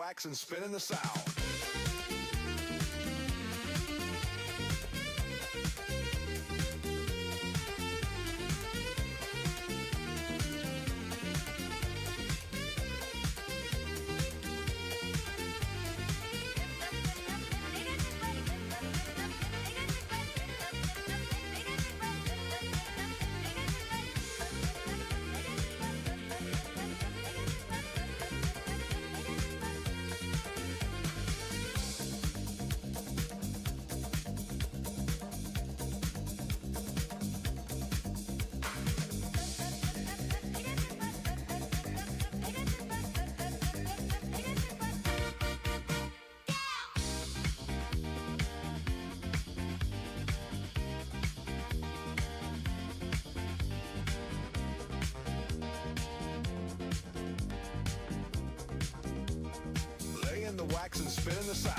wax and spinning the sound. The wax and spinning the sound.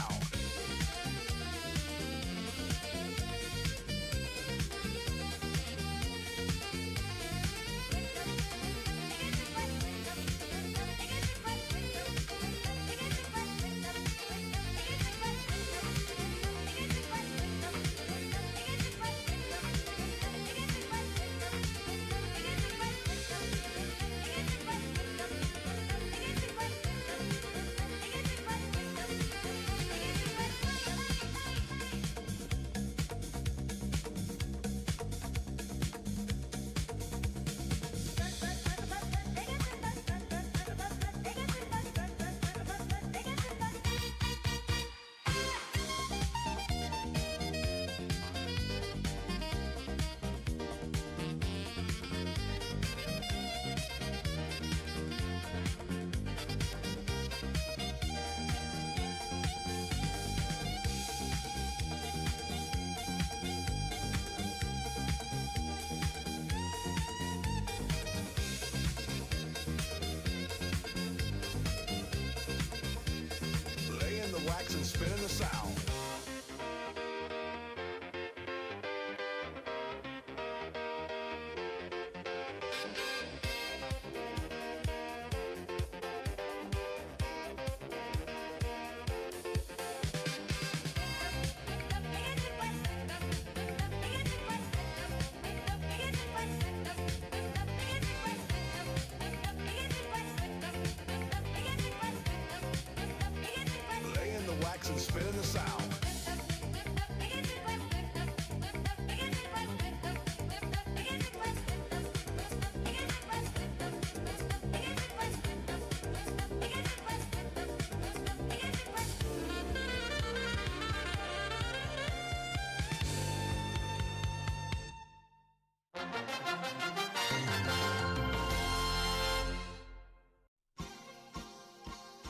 Wax and spinning the sound. Wax and spinning the sound.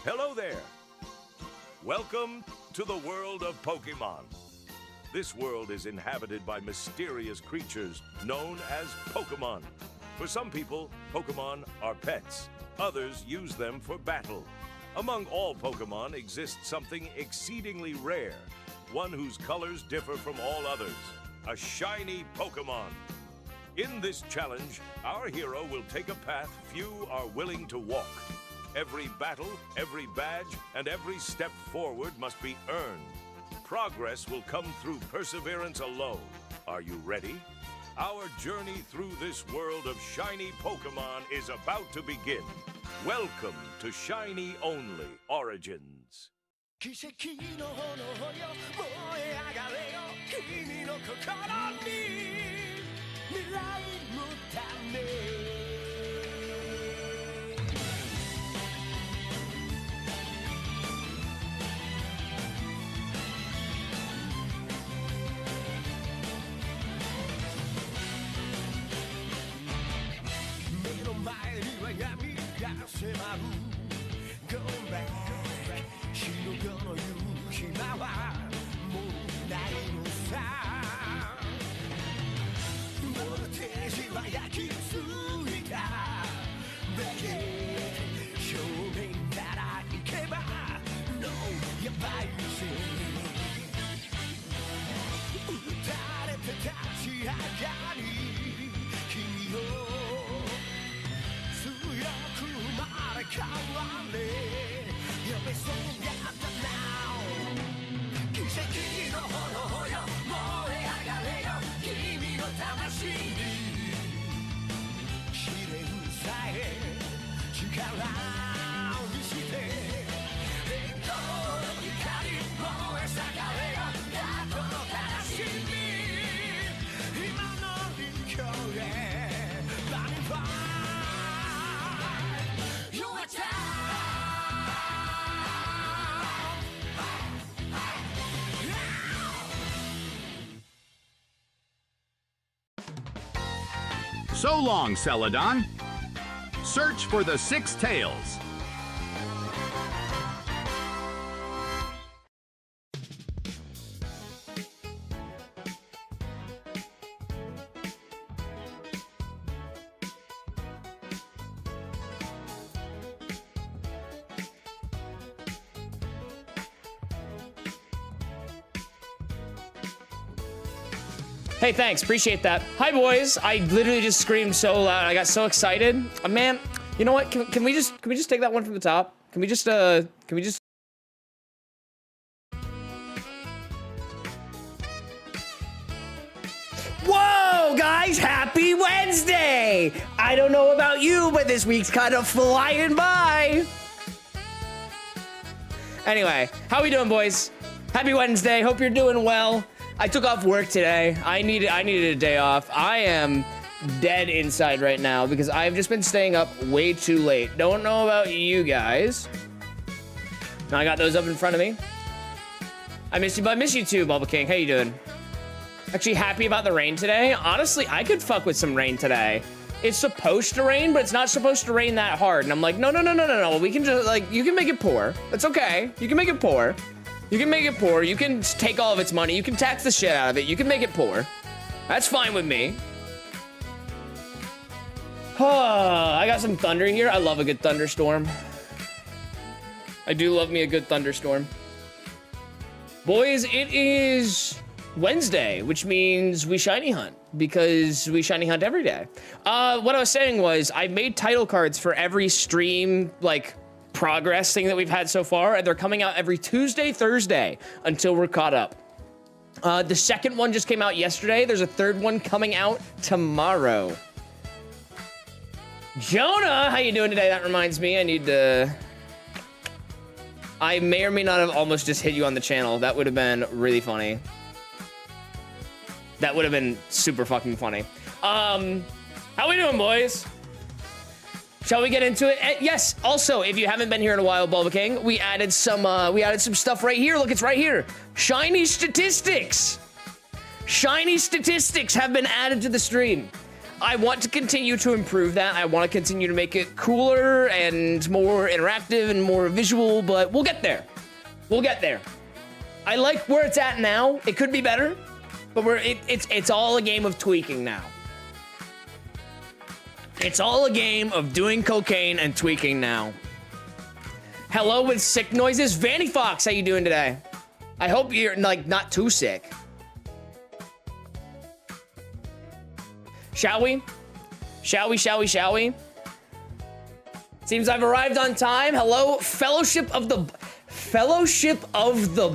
Hello there. Welcome to the world of Pokemon. This world is inhabited by mysterious creatures known as Pokemon. For some people, Pokemon are pets. Others use them for battle. Among all Pokemon exists something exceedingly rare, one whose colors differ from all others, a shiny Pokemon. In this challenge, our hero will take a path few are willing to walk. Every battle, every badge, and every step forward must be earned. Progress will come through perseverance alone. Are you ready? Our journey through this world of shiny Pokemon is about to begin. Welcome to Shiny Only Origins. 奇跡の炎よ燃え上がれよ君の心に未来のため目の前には闇が迫る Going back 白黒の夕日はもうないのさボルテージはや So long, Celadon. Search for the Six Tails. Hey, thanks. Appreciate that. Hi, boys. I literally just screamed so loud. I got so excited. Man, you know what? Can we just take that one from the top? Can we just Whoa, guys, happy Wednesday! I don't know about you, but this week's kind of flying by. Anyway, how we doing, boys? Happy Wednesday. Hope you're doing well. I took off work today. I needed a day off. I am dead inside right now because I've just been staying up way too late. Don't know about you guys. Now I got those up in front of me. I miss you, but I miss you too, Bubba King. How you doing? Actually happy about the rain today. Honestly, I could fuck with some rain today. It's supposed to rain, but it's not supposed to rain that hard. And I'm like, no. We can just, like, you can make it pour. It's okay. You can make it pour. You can make it poor. You can take all of its money. You can tax the shit out of it. You can make it poor. That's fine with me. I got some thunder here. I love a good thunderstorm. I do love me a good thunderstorm. Boys, it is Wednesday, which means we shiny hunt because we shiny hunt every day. What I was saying was I made title cards for every stream, like, progress thing that we've had so far, and they're coming out every Tuesday, Thursday until we're caught up. The second one just came out yesterday. There's a third one coming out tomorrow. Jonah, how you doing today? That reminds me, I may or may not have almost just hit you on the channel. That would have been really funny. That would have been super fucking funny. How we doing, boys? Shall we get into it? Yes. Also, if you haven't been here in a while, Bulba King, we added some stuff right here. Look, it's right here. Shiny statistics. Shiny statistics have been added to the stream. I want to continue to improve that. I want to continue to make it cooler and more interactive and more visual, but we'll get there. We'll get there. I like where it's at now. It could be better, but it's all a game of tweaking now. It's all a game of doing cocaine and tweaking now. Hello with sick noises. Vanny Fox, how you doing today? I hope you're, like, not too sick. Shall we? Shall we? Seems I've arrived on time. Hello, Fellowship of the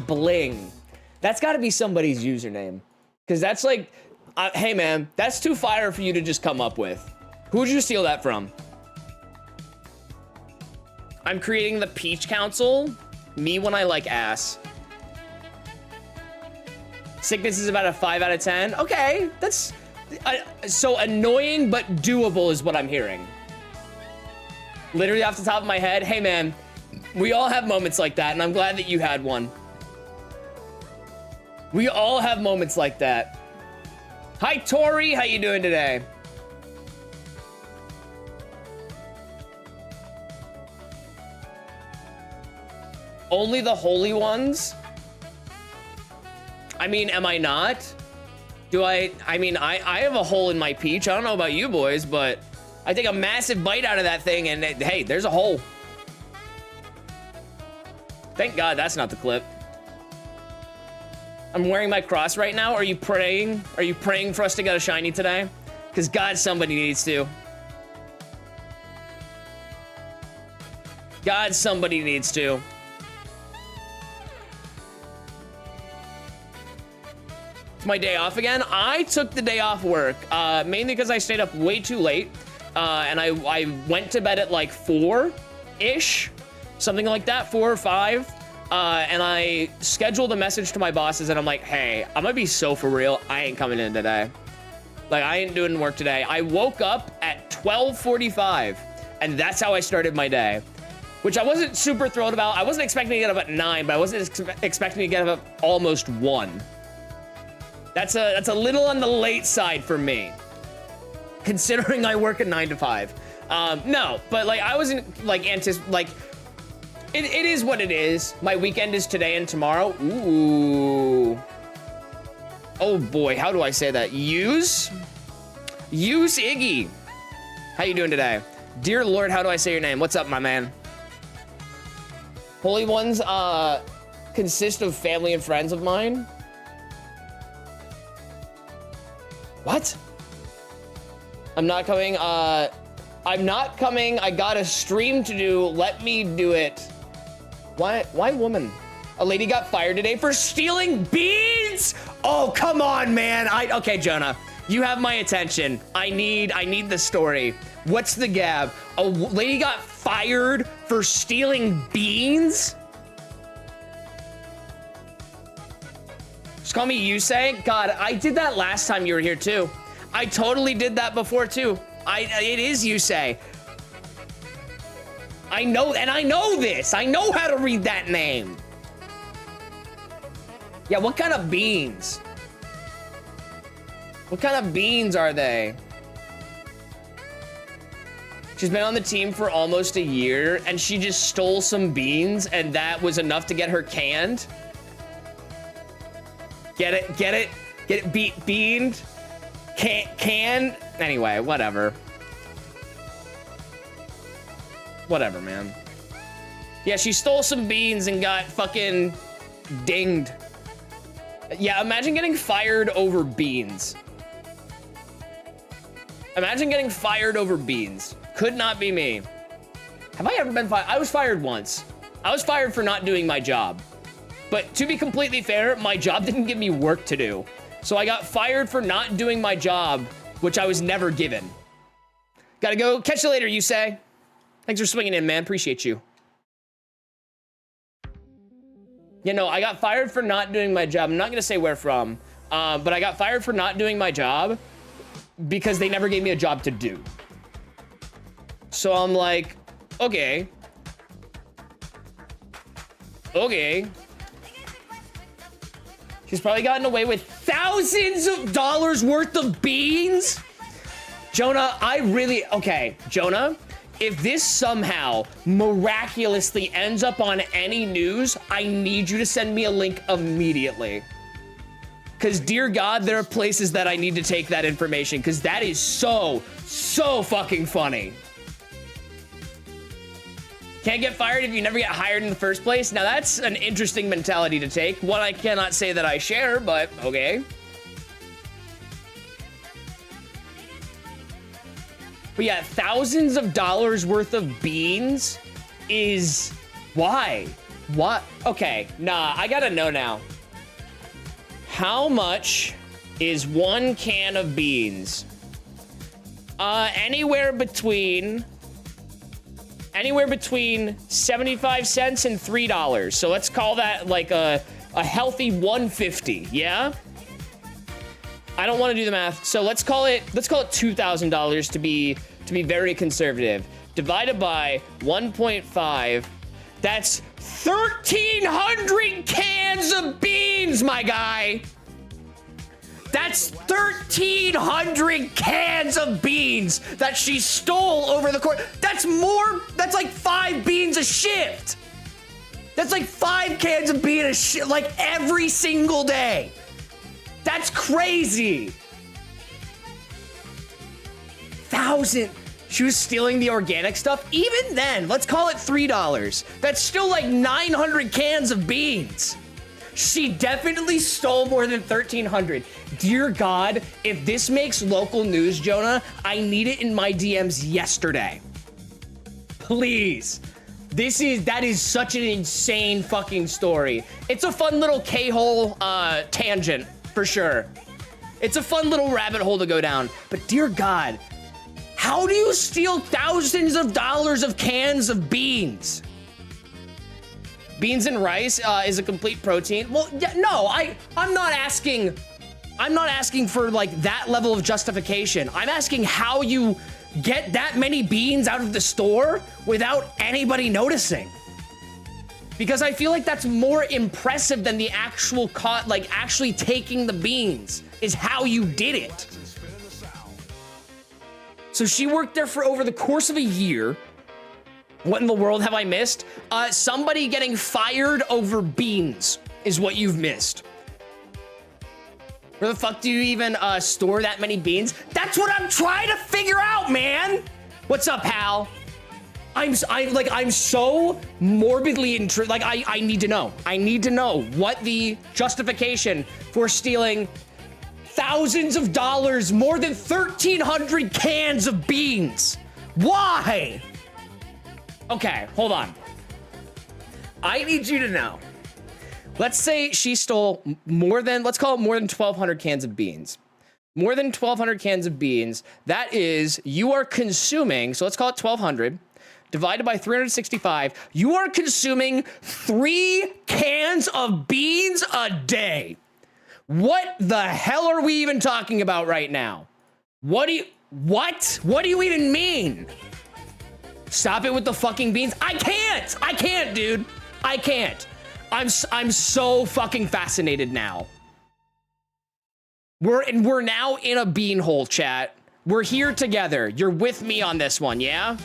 Bling. That's got to be somebody's username. Because that's like, hey man, that's too fire for you to just come up with. Who'd you steal that from? I'm creating the Peach Council. Me when I like ass. Sickness is about a 5 out of 10. Okay, that's so annoying but doable is what I'm hearing. Literally off the top of my head. Hey man, we all have moments like that, and I'm glad that you had one. We all have moments like that. Hi Tori, how you doing today? Only the holy ones? I mean, am I not? I have a hole in my peach. I don't know about you boys, but I take a massive bite out of that thing and hey, there's a hole. Thank God that's not the clip. I'm wearing my cross right now. Are you praying? Are you praying for us to get a shiny today? Because God, somebody needs to. God, somebody needs to. my day off again. I took the day off work, mainly because I stayed up way too late. And I went to bed at like 4-ish, something like that, 4 or 5. And I scheduled a message to my bosses and I'm like, hey, I'm gonna be so for real. I ain't coming in today. Like, I ain't doing work today. I woke up at 12:45 and that's how I started my day, which I wasn't super thrilled about. I wasn't expecting to get up at 9, but I wasn't expecting to get up at almost 1. That's a little on the late side for me, considering I work a 9 to 5. No, but like I wasn't like it is what it is. My weekend is today and tomorrow. Ooh. Oh boy, how do I say that? Use Iggy. How you doing today? Dear Lord, how do I say your name? What's up, my man? Holy ones consist of family and friends of mine. What? I'm not coming. I'm not coming. I got a stream to do. Let me do it. Why woman? A lady got fired today for stealing beans? Oh, come on, man. Okay, Jonah, you have my attention. I need the story. What's the gab? A lady got fired for stealing beans? Just call me Yusei. God, I did that last time you were here too. I totally did that before too. It is Yusei. I know, and I know this. I know how to read that name. Yeah, what kind of beans? What kind of beans are they? She's been on the team for almost a year, and she just stole some beans, and that was enough to get her canned. Get it, beaned, canned. Anyway, whatever. Whatever, man. Yeah, she stole some beans and got fucking dinged. Yeah, imagine getting fired over beans. Imagine getting fired over beans. Could not be me. Have I ever been fired? I was fired once. I was fired for not doing my job. But to be completely fair, my job didn't give me work to do. So I got fired for not doing my job, which I was never given. Gotta go. Catch you later, you say. Thanks for swinging in, man. Appreciate you. You know, I got fired for not doing my job. I'm not gonna say where from, but I got fired for not doing my job because they never gave me a job to do. So I'm like, okay. She's probably gotten away with thousands of dollars worth of beans. Jonah, Jonah, if this somehow miraculously ends up on any news, I need you to send me a link immediately. Because, dear God, there are places that I need to take that information, because that is so fucking funny. Can't get fired if you never get hired in the first place? Now, that's an interesting mentality to take. One I cannot say that I share, but okay. But yeah, thousands of dollars worth of beans is... Why? What? Okay, nah, I gotta know now. How much is 1 can of beans? Anywhere between 75 cents and $3. So let's call that like a healthy 150, yeah? I don't want to do the math, so let's call it $2,000 to be very conservative. Divided by 1.5, that's 1,300 cans of beans, my guy. That's 1,300 cans of beans that she stole over the course. That's like 5 beans a shift. That's like 5 cans of beans a shift, like every single day. That's crazy. 1,000. She was stealing the organic stuff. Even then, let's call it $3. That's still like 900 cans of beans. She definitely stole more than 1,300. Dear God, if this makes local news, Jonah, I need it in my DMs yesterday. Please. That is such an insane fucking story. It's a fun little K-hole tangent for sure. It's a fun little rabbit hole to go down. But dear God, how do you steal thousands of dollars of cans of beans? Beans and rice is a complete protein. Well, yeah, no, I'm not asking for like that level of justification. I'm asking how you get that many beans out of the store without anybody noticing. Because I feel like that's more impressive than the actual like actually taking the beans is how you did it. So she worked there for over the course of a year. What in the world have I missed? Somebody getting fired over beans is what you've missed. Where the fuck do you even store that many beans? That's what I'm trying to figure out, man. What's up, Hal? I'm so morbidly intrigued. Like, I need to know. I need to know what the justification for stealing thousands of dollars, more than 1,300 cans of beans. Why? Okay, hold on. I need you to know. Let's say she stole more than, let's call it more than 1,200 cans of beans. More than 1,200 cans of beans. That is, you are consuming, so let's call it 1,200. Divided by 365, you are consuming 3 cans of beans a day. What the hell are we even talking about right now? What do you even mean? Stop it with the fucking beans. I can't, dude. I can't. I'm so fucking fascinated now. We're now in a beanhole, chat. We're here together. You're with me on this one, yeah?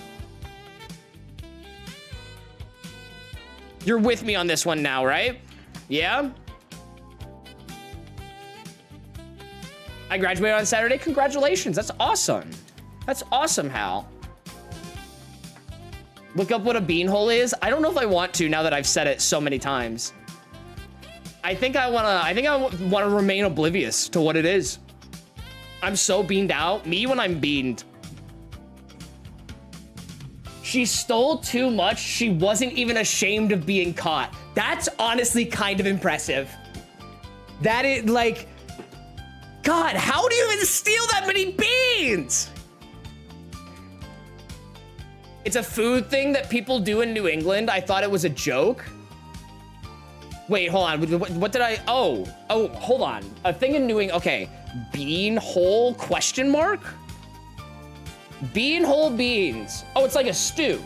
You're with me on this one now, right? Yeah? I graduated on Saturday. Congratulations. That's awesome. That's awesome, Hal. Look up what a beanhole is. I don't know if I want to now that I've said it so many times. I think I wanna remain oblivious to what it is. I'm so beaned out. Me when I'm beaned. She stole too much. She wasn't even ashamed of being caught. That's honestly kind of impressive. That is like, God, how do you even steal that many beans? It's a food thing that people do in New England. I thought it was a joke. Wait, hold on. What did I? Oh, hold on. A thing in New England. Okay, bean hole question mark? Bean hole beans. Oh, it's like a stew.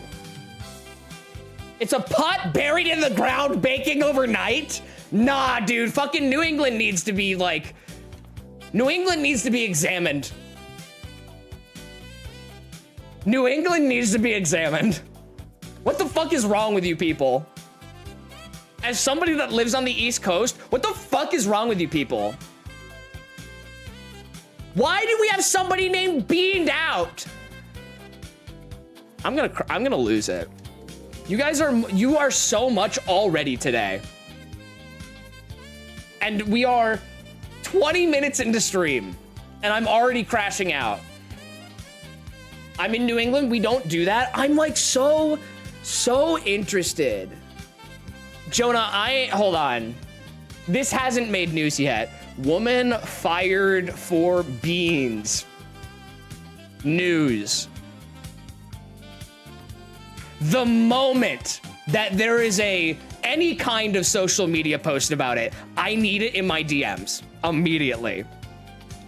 It's a pot buried in the ground baking overnight? Nah, dude. Fucking New England needs to be like... New England needs to be examined. New England needs to be examined. What the fuck is wrong with you people? As somebody that lives on the East Coast, what the fuck is wrong with you people? Why do we have somebody named Beaned Out? I'm gonna lose it. You are so much already today. And we are 20 minutes into stream, and I'm already crashing out. I'm in New England, we don't do that. I'm like so interested. Jonah, hold on. This hasn't made news yet. Woman fired for beans. News. The moment that there is any kind of social media post about it, I need it in my DMs immediately.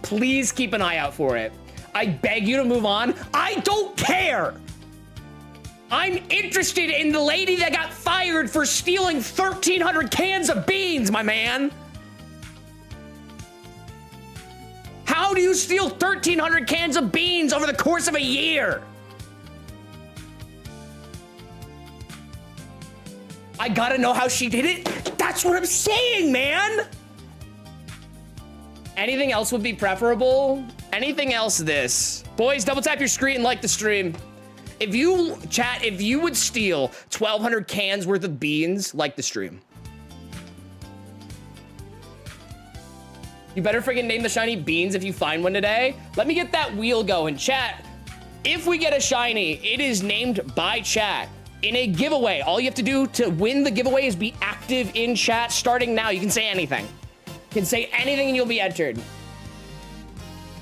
Please keep an eye out for it. I beg you to move on. I don't care. I'm interested in the lady that got fired for stealing 1,300 cans of beans, my man. How do you steal 1,300 cans of beans over the course of a year? I gotta know how she did it. That's what I'm saying, man. Anything else would be preferable. Anything else this. Boys, double tap your screen and like the stream. If you would steal 1,200 cans worth of beans, like the stream. You better friggin' name the shiny beans if you find one today. Let me get that wheel going. Chat, if we get a shiny, it is named by chat in a giveaway. All you have to do to win the giveaway is be active in chat starting now. You can say anything. Can say anything and you'll be entered.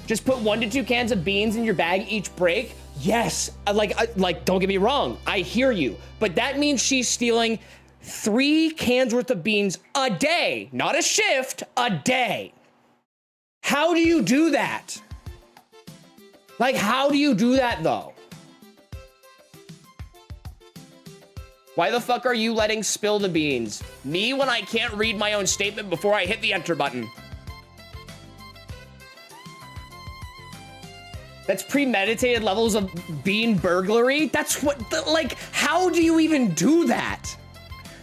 Just put 1 to 2 cans of beans in your bag each break. Yes, like don't get me wrong, I hear you, but that means she's stealing 3 cans worth of beans a day, not a shift, a day. How do you do that? Like, how do you do that though? Why the fuck are you letting spill the beans? Me when I can't read my own statement before I hit the enter button. That's premeditated levels of bean burglary. That's what, like, how do you even do that?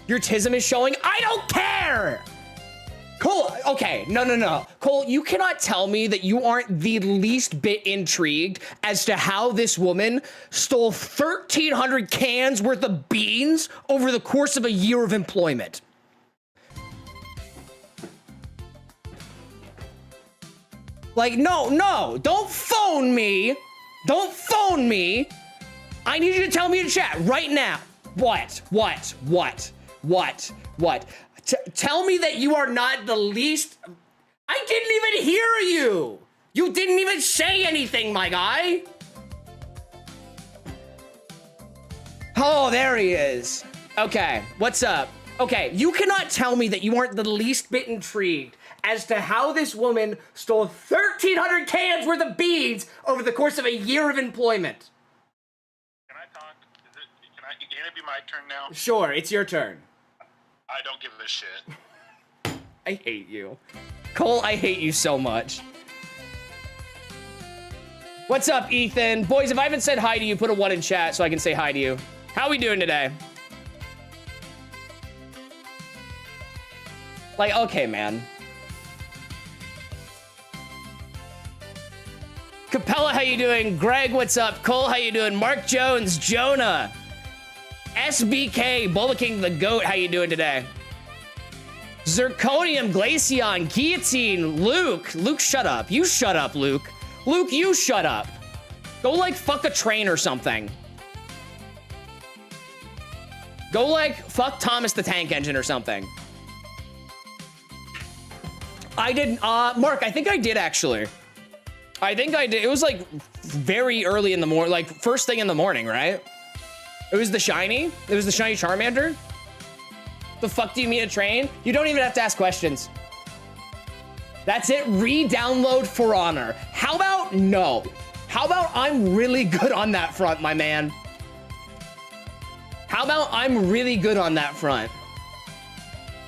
Your tism is showing, I don't care. Cole, okay, no. Cole, you cannot tell me that you aren't the least bit intrigued as to how this woman stole 1,300 cans worth of beans over the course of a year of employment. Like, no, don't phone me. Don't phone me. I need you to tell me in chat right now. What? Tell me that you are not the least. I didn't even hear you. You didn't even say anything, my guy. Oh, there he is. Okay, what's up? Okay, you cannot tell me that you aren't the least bit intrigued as to how this woman stole 1,300 cans worth of beans over the course of a year of employment. Can I talk? Can it be my turn now? Sure, it's your turn. I don't give a shit. I hate you. Cole, I hate you so much. What's up, Ethan? Boys, if I haven't said hi to you, put a 1 in chat so I can say hi to you. How we doing today? Like, okay, man. Capella, how you doing? Greg, what's up? Cole, how you doing? Mark Jones, Jonah, SBK, Bullet King the Goat, how you doing today? Zirconium, Glaceon, Guillotine, Luke, shut up. You shut up, Luke. Luke, you shut up. Go, like, fuck a train or something. Go, like, fuck Thomas the Tank Engine or something. I didn't, Mark, I think I did, actually. I think I did. It was, like, very early in the morning, like, first thing in the morning, right? It was the shiny? It was the shiny Charmander? The fuck do you mean a train? You don't even have to ask questions. That's it. Re-download For Honor. How about no? How about I'm really good on that front, my man? How about I'm really good on that front?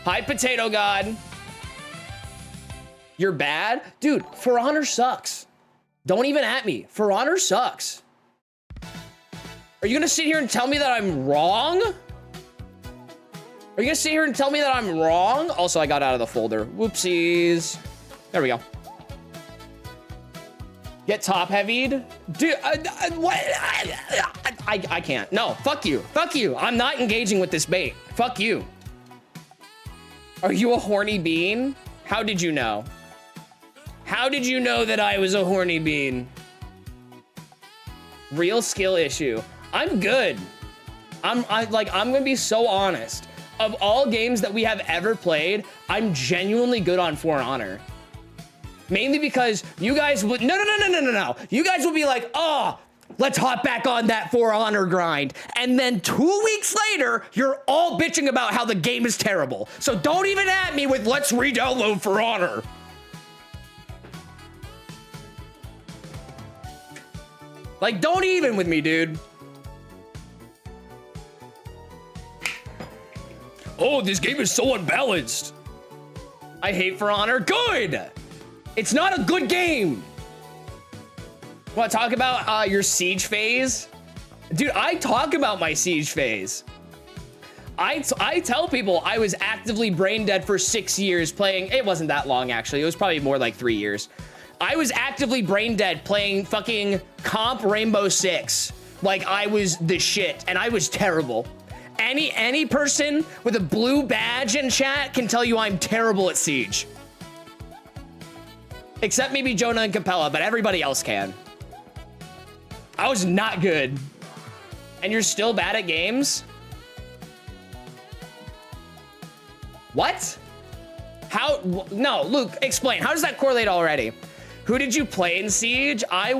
Hi, Potato God. You're bad? Dude, For Honor sucks. Don't even at me. For Honor sucks. Are you gonna sit here and tell me that I'm wrong? Are you gonna sit here and tell me that I'm wrong? Also, I got out of the folder. Whoopsies. There we go. Get top heavied? Dude, what? I can't. No, fuck you. Fuck you. I'm not engaging with this bait. Fuck you. Are you a horny bean? How did you know? How did you know that I was a horny bean? Real skill issue. I'm good. I'm gonna be so honest. Of all games that we have ever played, I'm genuinely good on For Honor. Mainly because you guys would, no. You guys will be like, oh, let's hop back on that For Honor grind. And then 2 weeks later, you're all bitching about how the game is terrible. So don't even at me with let's re-download For Honor. Like, don't even with me, dude. Oh, this game is so unbalanced. I hate For Honor. Good. It's not a good game. Want to talk about your siege phase? Dude, I talk about my siege phase. I tell people I was actively brain dead for 6 years playing. It wasn't that long, actually. It was probably more like 3 years. I was actively brain dead playing fucking comp Rainbow Six. Like I was the shit, and I was terrible. Any person with a blue badge in chat can tell you I'm terrible at Siege. Except maybe Jonah and Capella, but everybody else can. I was not good. And you're still bad at games? What? How? No, Luke, explain. How does that correlate already? Who did you play in Siege? I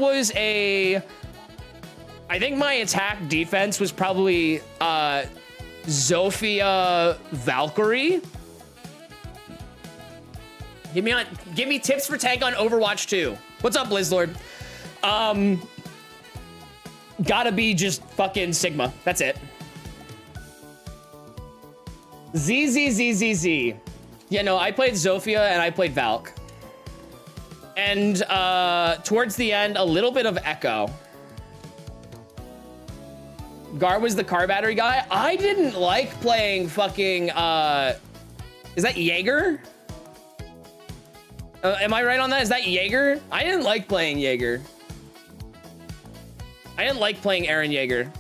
think my attack defense was probably Zofia Valkyrie. Give me tips for tank on Overwatch 2. What's up, Blizzlord? Gotta be just fucking Sigma. That's it. Z. Yeah, no, I played Zofia and I played Valk. And towards the end, a little bit of Echo. Gar was the car battery guy. I didn't like playing fucking, is that Jaeger? Am I right on that? Is that Jaeger? I didn't like playing Jaeger. I didn't like playing Eren Jaeger.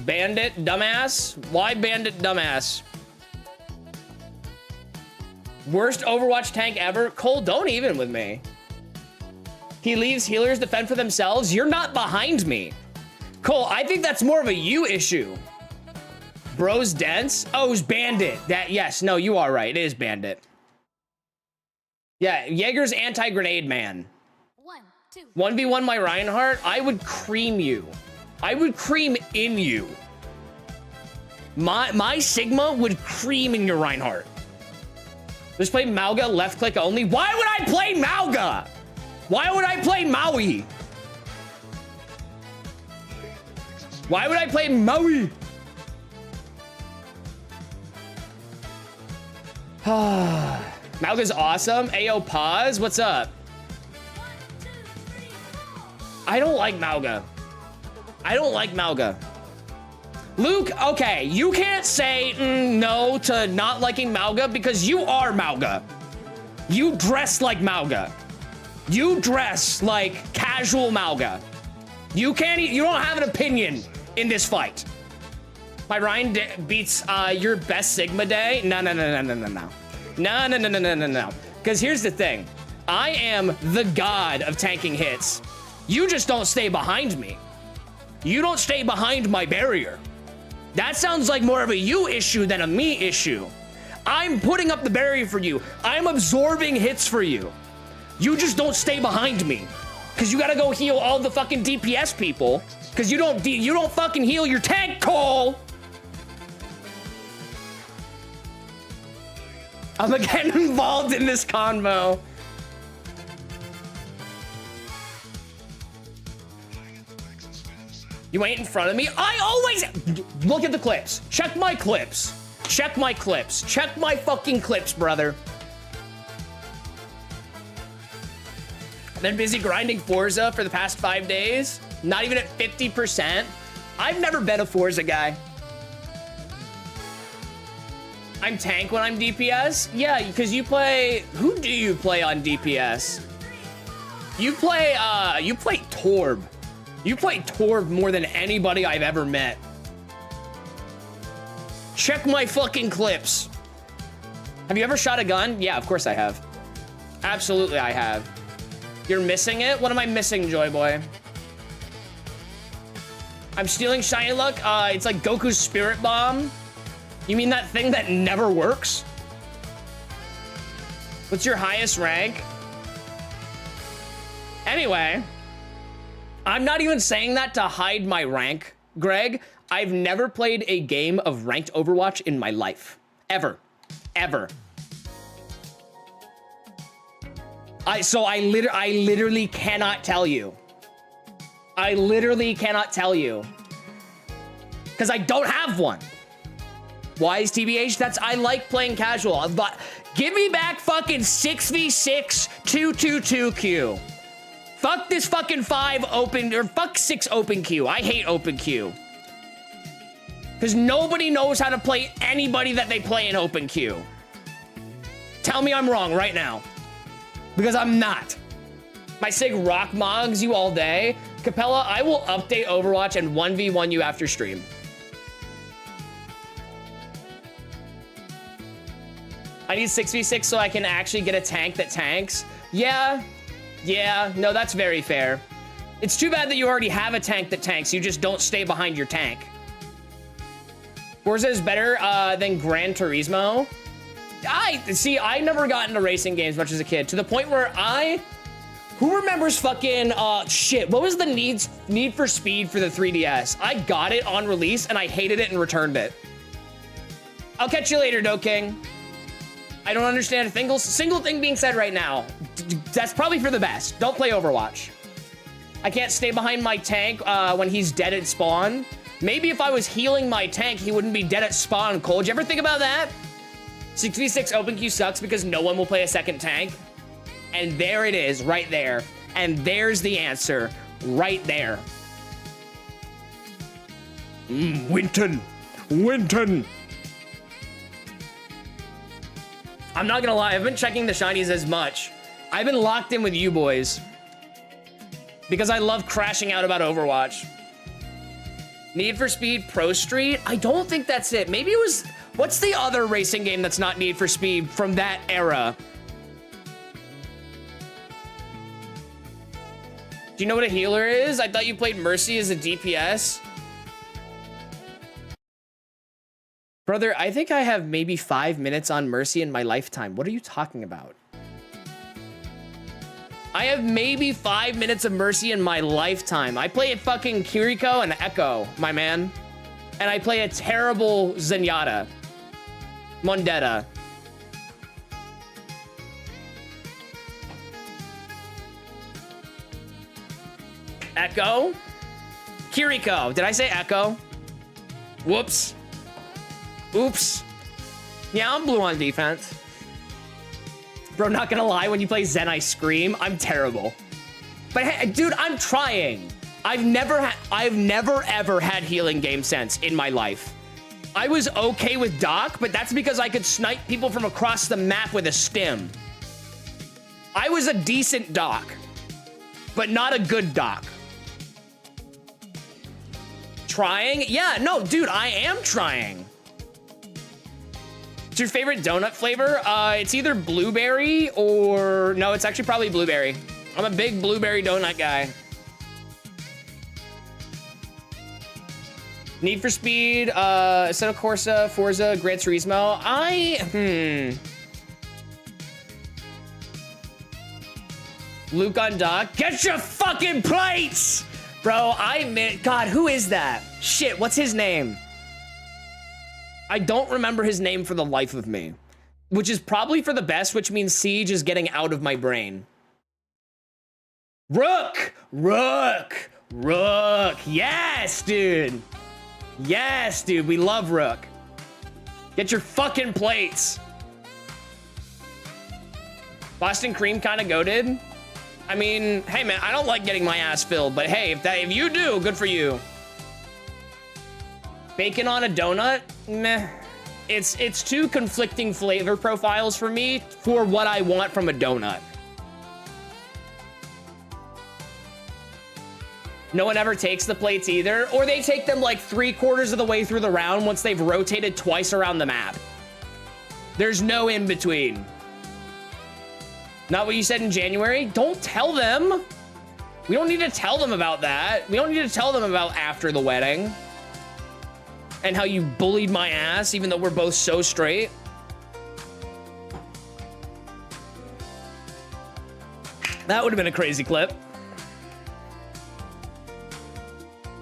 Bandit, dumbass? Why Bandit, dumbass? Worst Overwatch tank ever? Cole, don't even with me. He leaves healers to fend for themselves. You're not behind me. Cole, I think that's more of a you issue. Bro's dense? Oh, it's Bandit. Yes, no, you are right. It is Bandit. Yeah, Jaeger's anti-grenade man. 1v1 my Reinhardt, I would cream you. I would cream in you. My Sigma would cream in your Reinhardt. Just play Mauga left click only. Why would I play Mauga? Why would I play Maui? Why would I play Maui? Mauga's awesome. Ayo, pause. What's up? I don't like Mauga. I don't like Mauga. Luke, okay, you can't say no to not liking Mauga because you are Mauga. You dress like Mauga. You dress like casual Mauga. You don't have an opinion in this fight. My Ryan beats your best Sigma day? No. No. Because here's the thing. I am the god of tanking hits. You just don't stay behind me. You don't stay behind my barrier. That sounds like more of a you issue than a me issue. I'm putting up the barrier for you. I'm absorbing hits for you. You just don't stay behind me. Because you gotta go heal all the fucking DPS people. Because you don't fucking heal your tank, Cole. I'm getting involved in this convo. You ain't in front of me. I always look at the clips. Check my clips. Check my clips. Check my fucking clips, brother. I've been busy grinding Forza for the past 5 days. Not even at 50%. I've never been a Forza guy. I'm tank when I'm DPS? Yeah, because you play... Who do you play on DPS? You play Torb. You play Torb more than anybody I've ever met. Check my fucking clips. Have you ever shot a gun? Yeah, of course I have. Absolutely I have. You're missing it? What am I missing, Joy Boy? I'm stealing shiny luck? It's like Goku's Spirit Bomb. You mean that thing that never works? What's your highest rank? Anyway, I'm not even saying that to hide my rank, Greg. I've never played a game of ranked Overwatch in my life. Ever. Ever. I literally cannot tell you. I literally cannot tell you. Because I don't have one. Why is TBH? I like playing casual. But give me back fucking 6v6 222 queue. Fuck this fucking 5 open, or fuck 6 open queue. I hate open queue. Because nobody knows how to play anybody that they play in open queue. Tell me I'm wrong right now. Because I'm not. My Sig rock mogs you all day. Capella, I will update Overwatch and 1v1 you after stream. I need 6v6 so I can actually get a tank that tanks. Yeah, no, that's very fair. It's too bad that you already have a tank that tanks. You just don't stay behind your tank. Forza is better than Gran Turismo. I never got into racing games much as a kid, to the point where who remembers fucking, shit, what was the Need for Speed for the 3DS? I got it on release and I hated it and returned it. I'll catch you later, Do King. I don't understand a single thing being said right now. That's probably for the best. Don't play Overwatch. I can't stay behind my tank when he's dead at spawn. Maybe if I was healing my tank, he wouldn't be dead at spawn, Cole. Did you ever think about that? 6v6 open queue sucks because no one will play a second tank. And there it is, right there. And there's the answer, right there. Winton. I'm not gonna lie, I've been checking the shinies as much. I've been locked in with you boys. Because I love crashing out about Overwatch. Need for Speed Pro Street? I don't think that's it. Maybe it was, what's the other racing game that's not Need for Speed from that era? Do you know what a healer is? I thought you played Mercy as a DPS. Brother, I think I have maybe 5 minutes on Mercy in my lifetime. What are you talking about? I have maybe 5 minutes of Mercy in my lifetime. I play a fucking Kiriko and Echo, my man. And I play a terrible Zenyatta. Mondetta. Echo? Kiriko. Did I say Echo? Whoops. Oops. Yeah, I'm blue on defense. Bro, not gonna lie, when you play Zen, I scream. I'm terrible. But hey, dude, I'm trying. I've never ever had healing game sense in my life. I was okay with Doc, but that's because I could snipe people from across the map with a stim. I was a decent Doc, but not a good Doc. Trying? Yeah, no, dude, I am trying. What's your favorite donut flavor? It's either blueberry or... No, it's actually probably blueberry. I'm a big blueberry donut guy. Need for Speed, Assetto Corsa, Forza, Gran Turismo. Luke on Doc. Get your fucking plates! Bro, God, who is that? Shit, what's his name? I don't remember his name for the life of me. Which is probably for the best, which means Siege is getting out of my brain. Rook! Yes, dude! Yes, dude, we love Rook. Get your fucking plates. Boston Cream kind of goated. I mean, hey man, I don't like getting my ass filled, but hey, if you do, good for you. Bacon on a donut? Meh. It's two conflicting flavor profiles for me for what I want from a donut. No one ever takes the plates either, or they take them like 3/4 of the way through the round once they've rotated twice around the map. There's no in between. Not what you said in January? Don't tell them. We don't need to tell them about that. We don't need to tell them about after the wedding. And how you bullied my ass, even though we're both so straight. That would have been a crazy clip.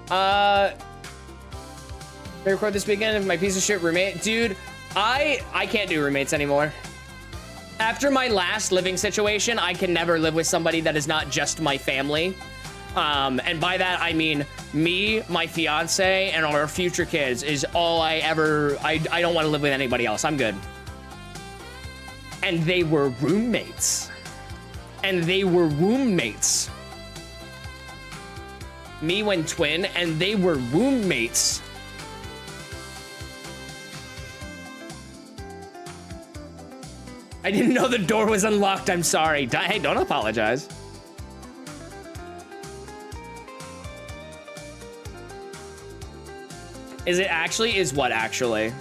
They record this weekend with my piece of shit roommate. Dude, I can't do roommates anymore. After my last living situation, I can never live with somebody that is not just my family. And by that, I mean me, my fiance, and our future kids is all I don't want to live with anybody else. I'm good. And they were roommates. Me when twin, and they were roommates. I didn't know the door was unlocked. I'm sorry. Hey, don't apologize. Is it actually? Is what actually?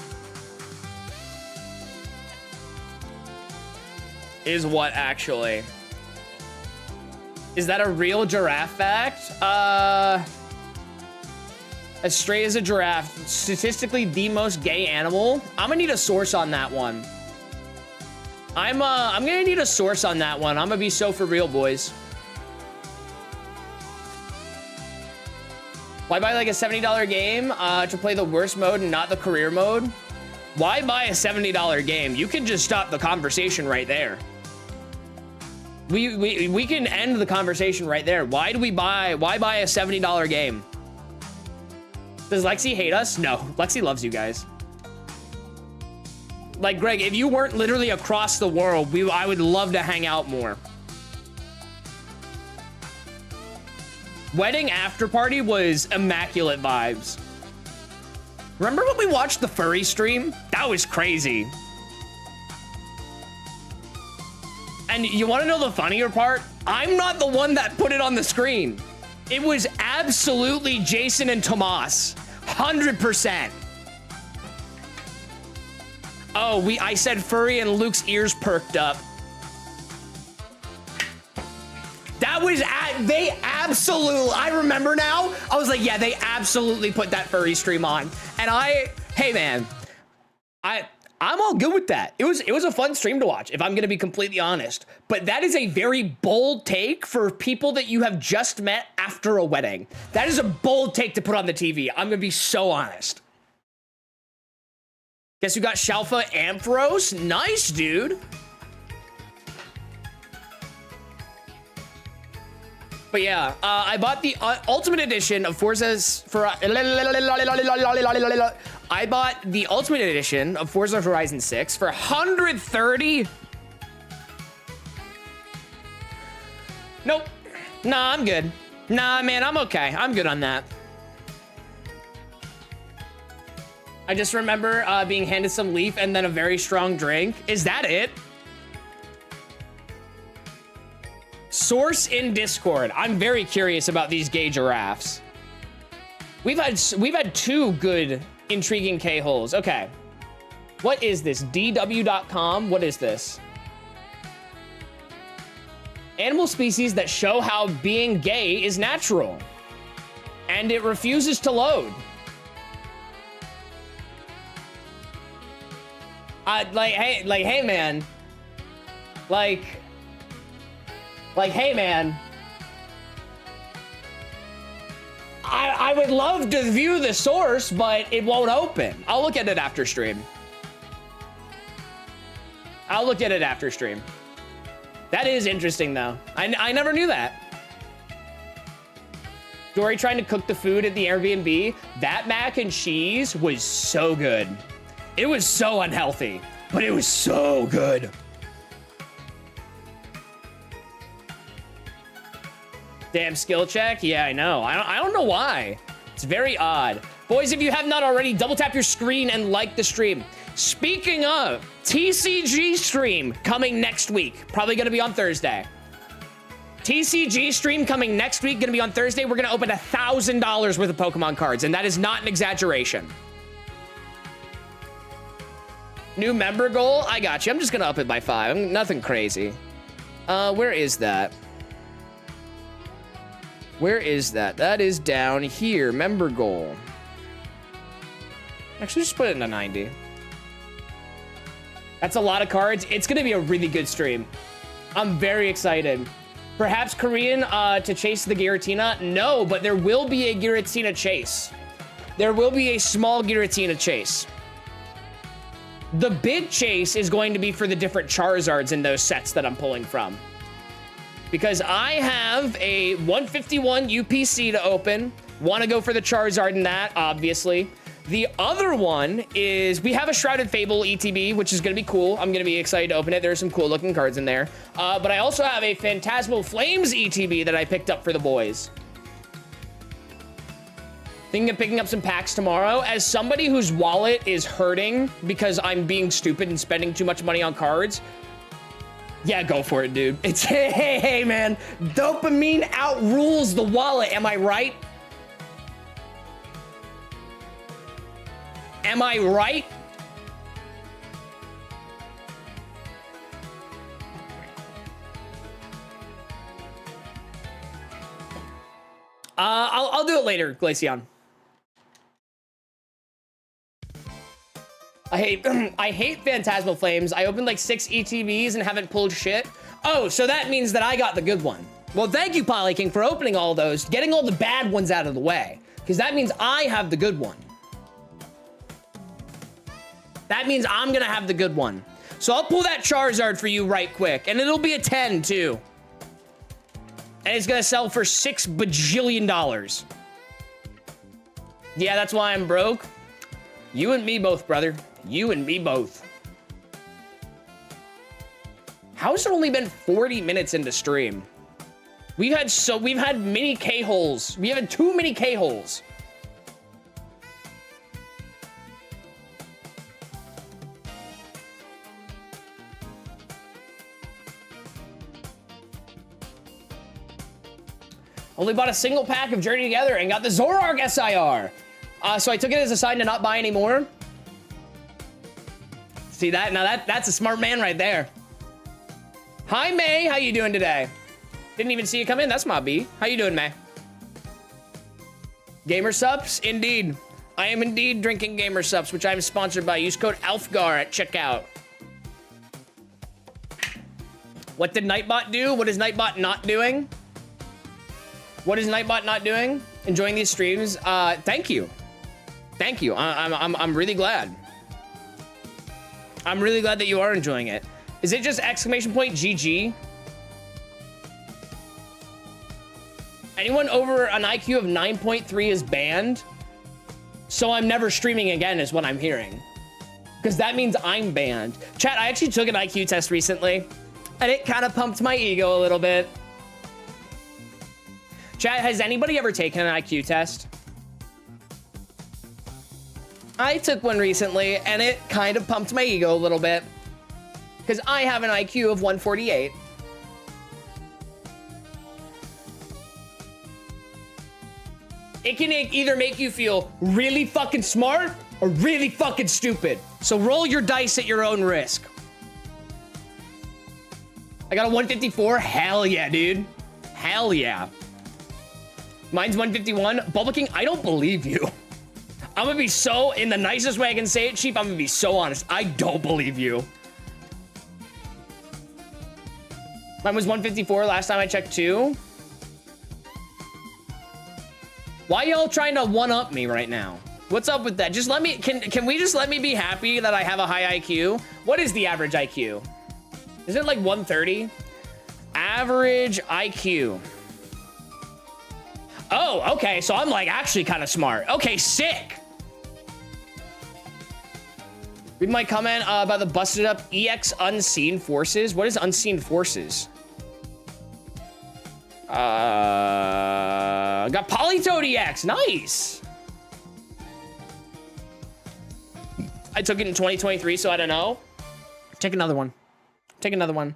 Is what actually? Is that a real giraffe fact? As straight as a giraffe, statistically the most gay animal. I'm gonna need a source on that one. I'm gonna need a source on that one. I'm gonna be so for real, boys. Why buy like a $70 game to play the worst mode and not the career mode? Why buy a $70 game? You can just stop the conversation right there. We can end the conversation right there. Why buy a $70 game? Does Lexi hate us? No, Lexi loves you guys. Like, Greg, if you weren't literally across the world, I would love to hang out more. Wedding after party was immaculate vibes. Remember when we watched the furry stream? That was crazy. And you want to know the funnier part? I'm not the one that put it on the screen. It was absolutely Jason and Tomas. 100%. Oh, I said furry and Luke's ears perked up. That was, they absolutely, I remember now. I was like, yeah, they absolutely put that furry stream on. And hey man, I'm all good with that. It was a fun stream to watch, if I'm gonna be completely honest. But that is a very bold take for people that you have just met after a wedding. That is a bold take to put on the TV. I'm gonna be so honest. Guess who got Shalfa Ampharos? Nice, dude. But yeah, I bought the Ultimate Edition of Forza's I bought the Ultimate Edition of Forza Horizon 6 for $130. Nope. Nah, I'm good. Nah, man, I'm okay. I'm good on that. I just remember being handed some leaf and then a very strong drink. Is that it? Source in Discord. I'm very curious about these gay giraffes. We've had two good, intriguing K-holes. Okay. What is this? DW.com? What is this? Animal species that show how being gay is natural. And it refuses to load. Hey, man. Hey, man. I would love to view the source, but it won't open. I'll look at it after stream. I'll look at it after stream. That is interesting, though. I never knew that. Dory trying to cook the food at the Airbnb. That mac and cheese was so good. It was so unhealthy, but it was so good. Damn skill check. Yeah, I know. I don't know why. It's very odd. Boys, if you have not already, double tap your screen and like the stream. Speaking of, TCG stream coming next week. Probably going to be on Thursday. TCG stream coming next week. Going to be on Thursday. We're going to open $1,000 worth of Pokemon cards, and that is not an exaggeration. New member goal? I got you. I'm just going to up it by 5. Nothing crazy. Where is that? Where is that? That is down here. Member goal. Actually, just put it in a 90. That's a lot of cards. It's going to be a really good stream. I'm very excited. Perhaps Korean to chase the Giratina? No, but there will be a Giratina chase. There will be a small Giratina chase. The big chase is going to be for the different Charizards in those sets that I'm pulling from. Because I have a 151 UPC to open. Want to go for the Charizard in that, obviously. The other one is, we have a Shrouded Fable ETB, which is going to be cool. I'm going to be excited to open it. There's some cool looking cards in there. But I also have a Phantasmal Flames ETB that I picked up for the boys. Thinking of picking up some packs tomorrow. As somebody whose wallet is hurting because I'm being stupid and spending too much money on cards, yeah, go for it, dude. It's, hey, man. Dopamine outrules the wallet. Am I right? Am I right? I'll do it later, Glaceon. I hate I hate Phantasmal Flames. I opened like 6 ETBs and haven't pulled shit. Oh, so that means that I got the good one. Well, thank you, Poly King, for opening all those, getting all the bad ones out of the way. Because that means I have the good one. That means I'm gonna have the good one. So I'll pull that Charizard for you right quick. And it'll be a 10 too. And it's gonna sell for $6 bajillion. Yeah, that's why I'm broke. You and me both, brother. You and me both. How's it only been 40 minutes into stream? We've had many K-holes. We have had too many K-holes. Only bought a single pack of Journey Together and got the Zoroark SIR. So I took it as a sign to not buy anymore. See that? Now that's a smart man right there. Hi, May. How you doing today? Didn't even see you come in. That's my B. How you doing, May? Gamer Subs? Indeed. I am indeed drinking Gamer Subs, which I'm sponsored by. Use code Aelfgar at checkout. What did Nightbot do? What is Nightbot not doing? What is Nightbot not doing? Enjoying these streams? Thank you. Thank you. I'm really glad. I'm really glad that you are enjoying it. Is it just exclamation point GG? Anyone over an IQ of 9.3 is banned? So I'm never streaming again is what I'm hearing. Because that means I'm banned. Chat, I actually took an IQ test recently. And it kind of pumped my ego a little bit. Chat, has anybody ever taken an IQ test? I took one recently, and it kind of pumped my ego a little bit. Because I have an IQ of 148. It can either make you feel really fucking smart or really fucking stupid. So roll your dice at your own risk. I got a 154. Hell yeah, dude. Hell yeah. Mine's 151. Bubble King, I don't believe you. I'm gonna be so, in the nicest way I can say it, Chief, I'm gonna be so honest. I don't believe you. Mine was 154 last time I checked too. Why y'all trying to one-up me right now? What's up with that? Just let me, can we just let me be happy that I have a high IQ? What is the average IQ? Is it like 130? Average IQ. Oh, okay, so I'm like actually kind of smart. Okay, sick. Read my comment about the busted up EX Unseen Forces. What is Unseen Forces? Got Polytoad EX, nice. I took it in 2023, so I don't know. Take another one. Take another one.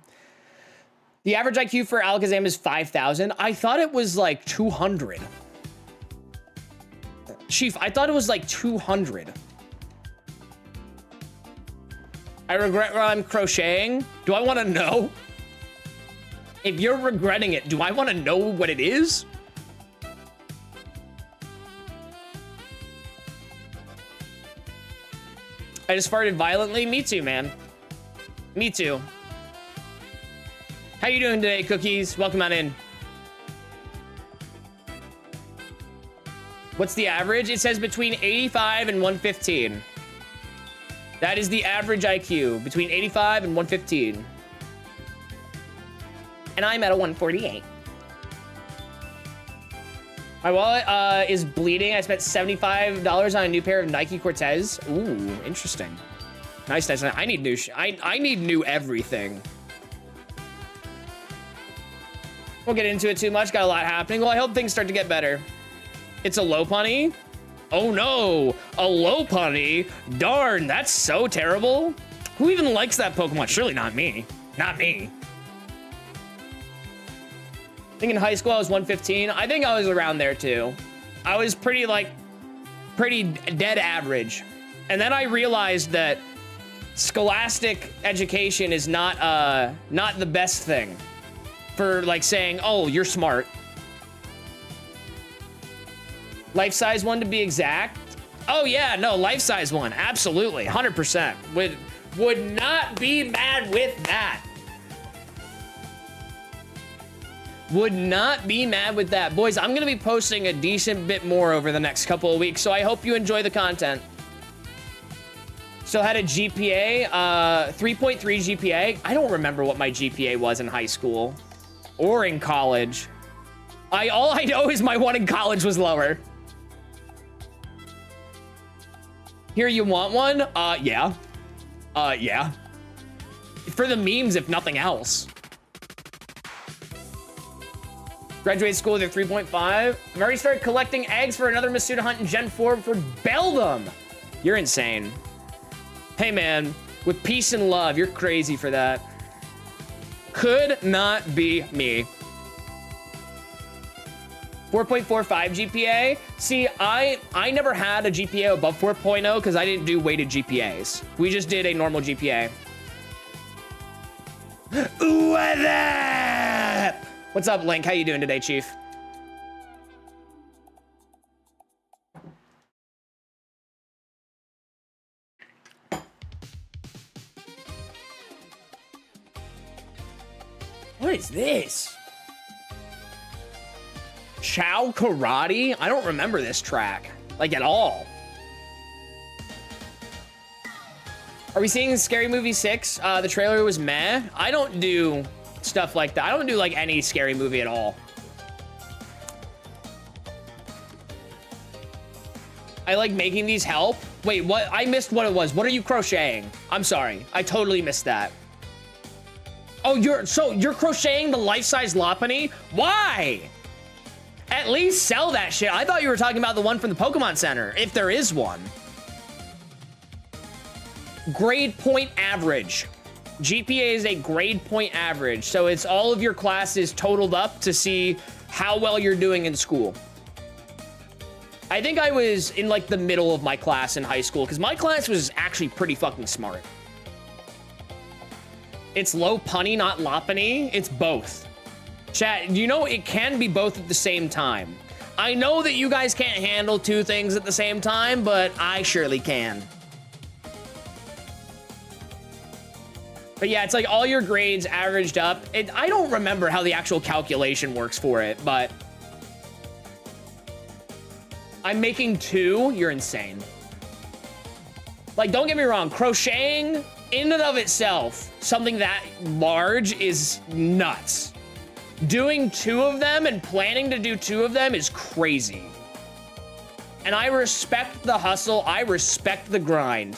The average IQ for Alakazam is 5,000. I thought it was like 200. Chief, I thought it was like 200. I regret where I'm crocheting. Do I want to know? If you're regretting it, do I want to know what it is? I just farted violently. Me too, man. Me too. How you doing today, Cookies? Welcome on in. What's the average? It says between 85 and 115. That is the average IQ, between 85 and 115. And I'm at a 148. My wallet is bleeding. I spent $75 on a new pair of Nike Cortez. Ooh, interesting. Nice, nice. I need new I need new everything. Won't get into it too much. Got a lot happening. Well, I hope things start to get better. It's a Lopunny? Oh no, a Lopunny? Darn, that's so terrible. Who even likes that Pokemon? Surely not me. Not me. I think in high school I was 115. I think I was around there too. I was pretty dead average. And then I realized that scholastic education is not the best thing for like saying, oh, you're smart. Life size one to be exact. Oh yeah, no, life-size one, absolutely, 100%. Would not be mad with that. Would not be mad with that. Boys, I'm gonna be posting a decent bit more over the next couple of weeks, so I hope you enjoy the content. Still had a GPA, 3.3 GPA. I don't remember what my GPA was in high school or in college. All I know is my one in college was lower. Here, you want one? Yeah. Yeah. For the memes, if nothing else. Graduate school with a 3.5. I've already started collecting eggs for another Masuda hunt in Gen 4 for Beldum. You're insane. Hey, man, with peace and love, you're crazy for that. Could not be me. 4.45 GPA. See, I never had a GPA above 4.0 because I didn't do weighted GPAs. We just did a normal GPA. What up? What's up, Link? How you doing today, Chief? What is this? Chow Karate? I don't remember this track, like, at all. Are we seeing Scary Movie 6? The trailer was meh. I don't do stuff like that. I don't do, like, any scary movie at all. I like making these help. Wait, what? I missed what it was. What are you crocheting? I'm sorry. I totally missed that. Oh, you're crocheting the life-size Lopunny? Why? At least sell that shit. I thought you were talking about the one from the Pokemon Center, if there is one. Grade point average. GPA is a grade point average, so it's all of your classes totaled up to see how well you're doing in school. I think I was in, like, the middle of my class in high school, because my class was actually pretty fucking smart. It's Lopunny, not Lopunny. It's both. Chat, you know it can be both at the same time. I know that you guys can't handle two things at the same time, but I surely can. But yeah, it's like all your grades averaged up. I don't remember how the actual calculation works for it, but I'm making 2. You're insane. Like, don't get me wrong, crocheting in and of itself, something that large is nuts. Doing 2 of them and planning to do 2 of them is crazy. And I respect the hustle. I respect the grind.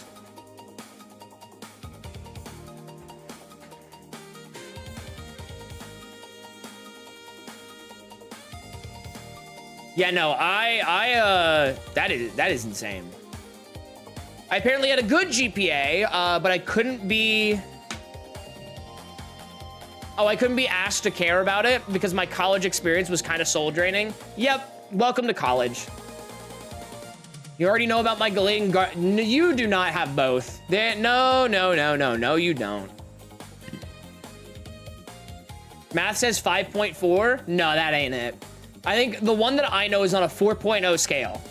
Yeah, no, that is insane. I apparently had a good GPA, but I couldn't be... Oh, I couldn't be asked to care about it because my college experience was kind of soul draining. Yep, welcome to college. You already know about my Galatian guard. You do not have both. No, you don't. Math says 5.4. No, that ain't it. I think the one that I know is on a 4.0 scale.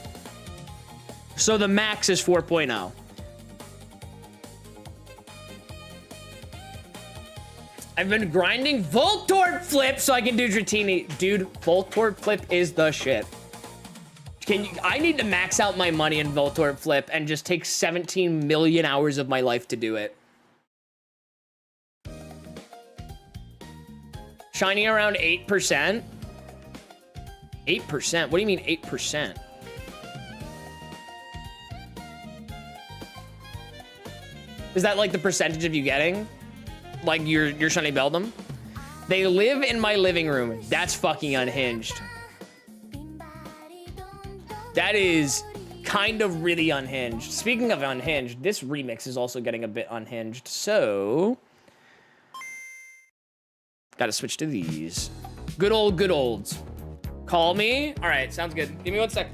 So the max is 4.0. I've been grinding Voltorb Flip so I can do Dratini. Dude, Voltorb Flip is the shit. I need to max out my money in Voltorb Flip and just take 17 million hours of my life to do it. Shiny around 8%. 8%? What do you mean 8%? Is that like the percentage of you getting? Like your shiny Beldum? They live in my living room. That's fucking unhinged. That is kind of really unhinged. Speaking of unhinged, this remix is also getting a bit unhinged. So, gotta switch to these. Good olds. Call me? All right, sounds good. Give me 1 sec.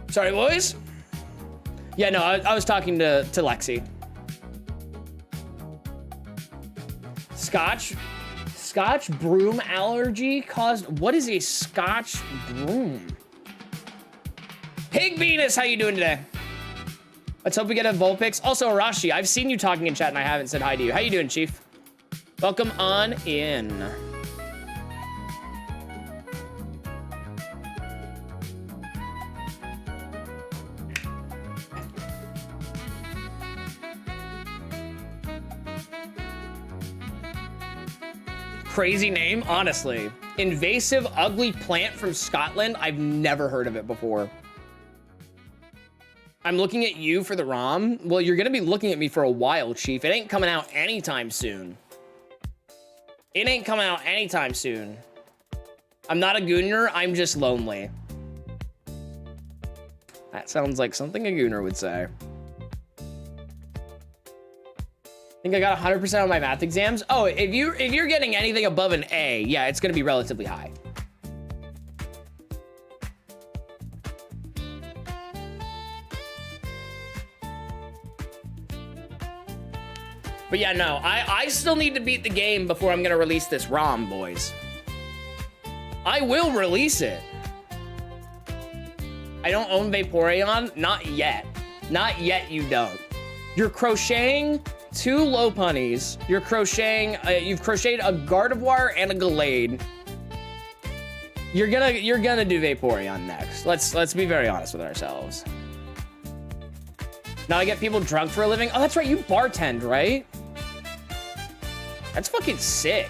Sorry, boys. Yeah, no, I was talking to Lexi. Scotch broom allergy caused. What is a Scotch broom? Pig Venus, how you doing today? Let's hope we get a Vulpix. Also, Arashi, I've seen you talking in chat and I haven't said hi to you. How you doing, Chief? Welcome on in. Crazy name, honestly. Invasive, ugly plant from Scotland. I've never heard of it before. I'm looking at you for the ROM. Well, you're gonna be looking at me for a while, Chief. It ain't coming out anytime soon. It ain't coming out anytime soon. I'm not a gooner, I'm just lonely. That sounds like something a gooner would say. I think I got 100% on my math exams. Oh, if you're getting anything above an A, yeah, it's gonna be relatively high. But yeah, no, I still need to beat the game before I'm gonna release this ROM, boys. I will release it. I don't own Vaporeon, not yet. Not yet, you don't. You're crocheting 2 Lopunnies. You're crocheting, you've crocheted a Gardevoir and a Gallade. You're gonna do Vaporeon next. Let's be very honest with ourselves. Now I get people drunk for a living. Oh, that's right, you bartend, right? That's fucking sick.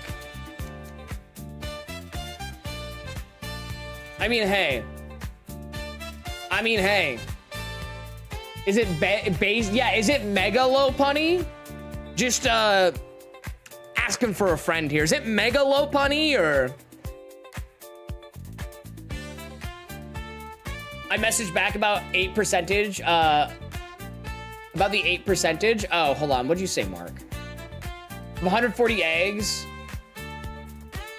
I mean, hey. Is it base? Yeah, is it Mega Lopunny? Just asking for a friend here. Is it Mega Lopunny or? I messaged back about 8%. About the 8%. Oh, hold on. What'd you say, Mark? 140 eggs.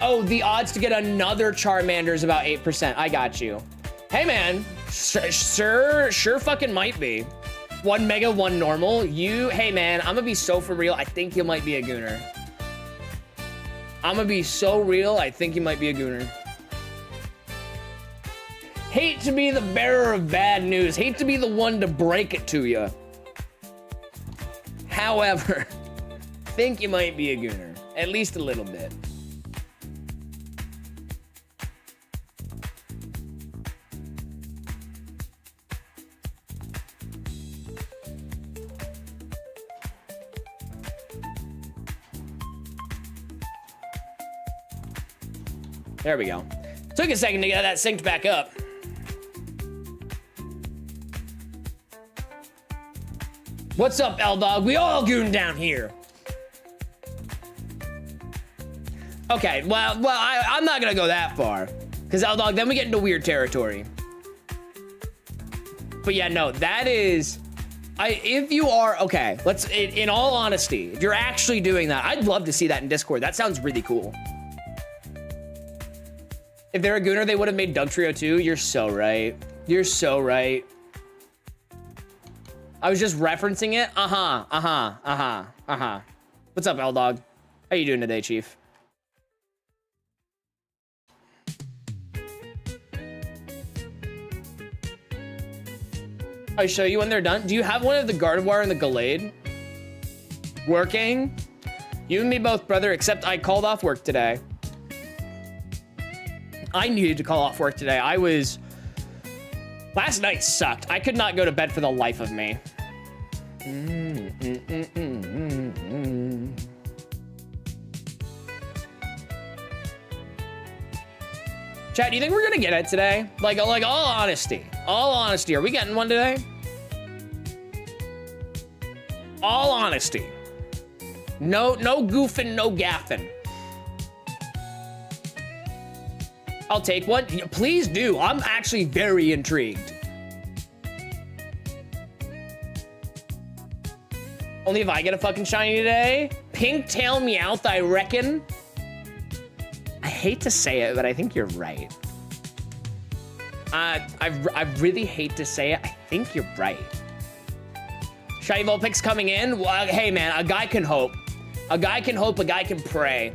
Oh, the odds to get another Charmander is about 8%. I got you. Hey, man. Sure fucking might be. 1 mega, 1 normal. Hey, man, I'm gonna be so for real. I think you might be a gooner. I'm gonna be so real. I think you might be a gooner. Hate to be the bearer of bad news. Hate to be the one to break it to you. However, think you might be a gooner. At least a little bit. There we go. Took a second to get that synced back up. What's up, L-Dog? We all goon down here. Okay, well, I'm not gonna go that far. Because L-Dog, then we get into weird territory. But yeah, no, that is... if you are... Okay, let's... In all honesty, if you're actually doing that, I'd love to see that in Discord. That sounds really cool. If they're a gooner, they would have made Dugtrio too. You're so right. You're so right. I was just referencing it. What's up, L-Dog? How you doing today, Chief? I'll show you when they're done. Do you have one of the Gardevoir and the Gallade? Working? You and me both, brother, except I called off work today. I needed to call off work today. Last night sucked. I could not go to bed for the life of me. Chat, do you think we're gonna get it today? Like all honesty. All honesty. Are we getting one today? All honesty. No goofing, no gaffing. I'll take one. Please do. I'm actually very intrigued. Only if I get a fucking shiny today. Pink tail Meowth, I reckon. I hate to say it, but I think you're right. I really hate to say it. I think you're right. Shiny Vulpix coming in. Well, hey, man, a guy can hope. A guy can hope, a guy can pray.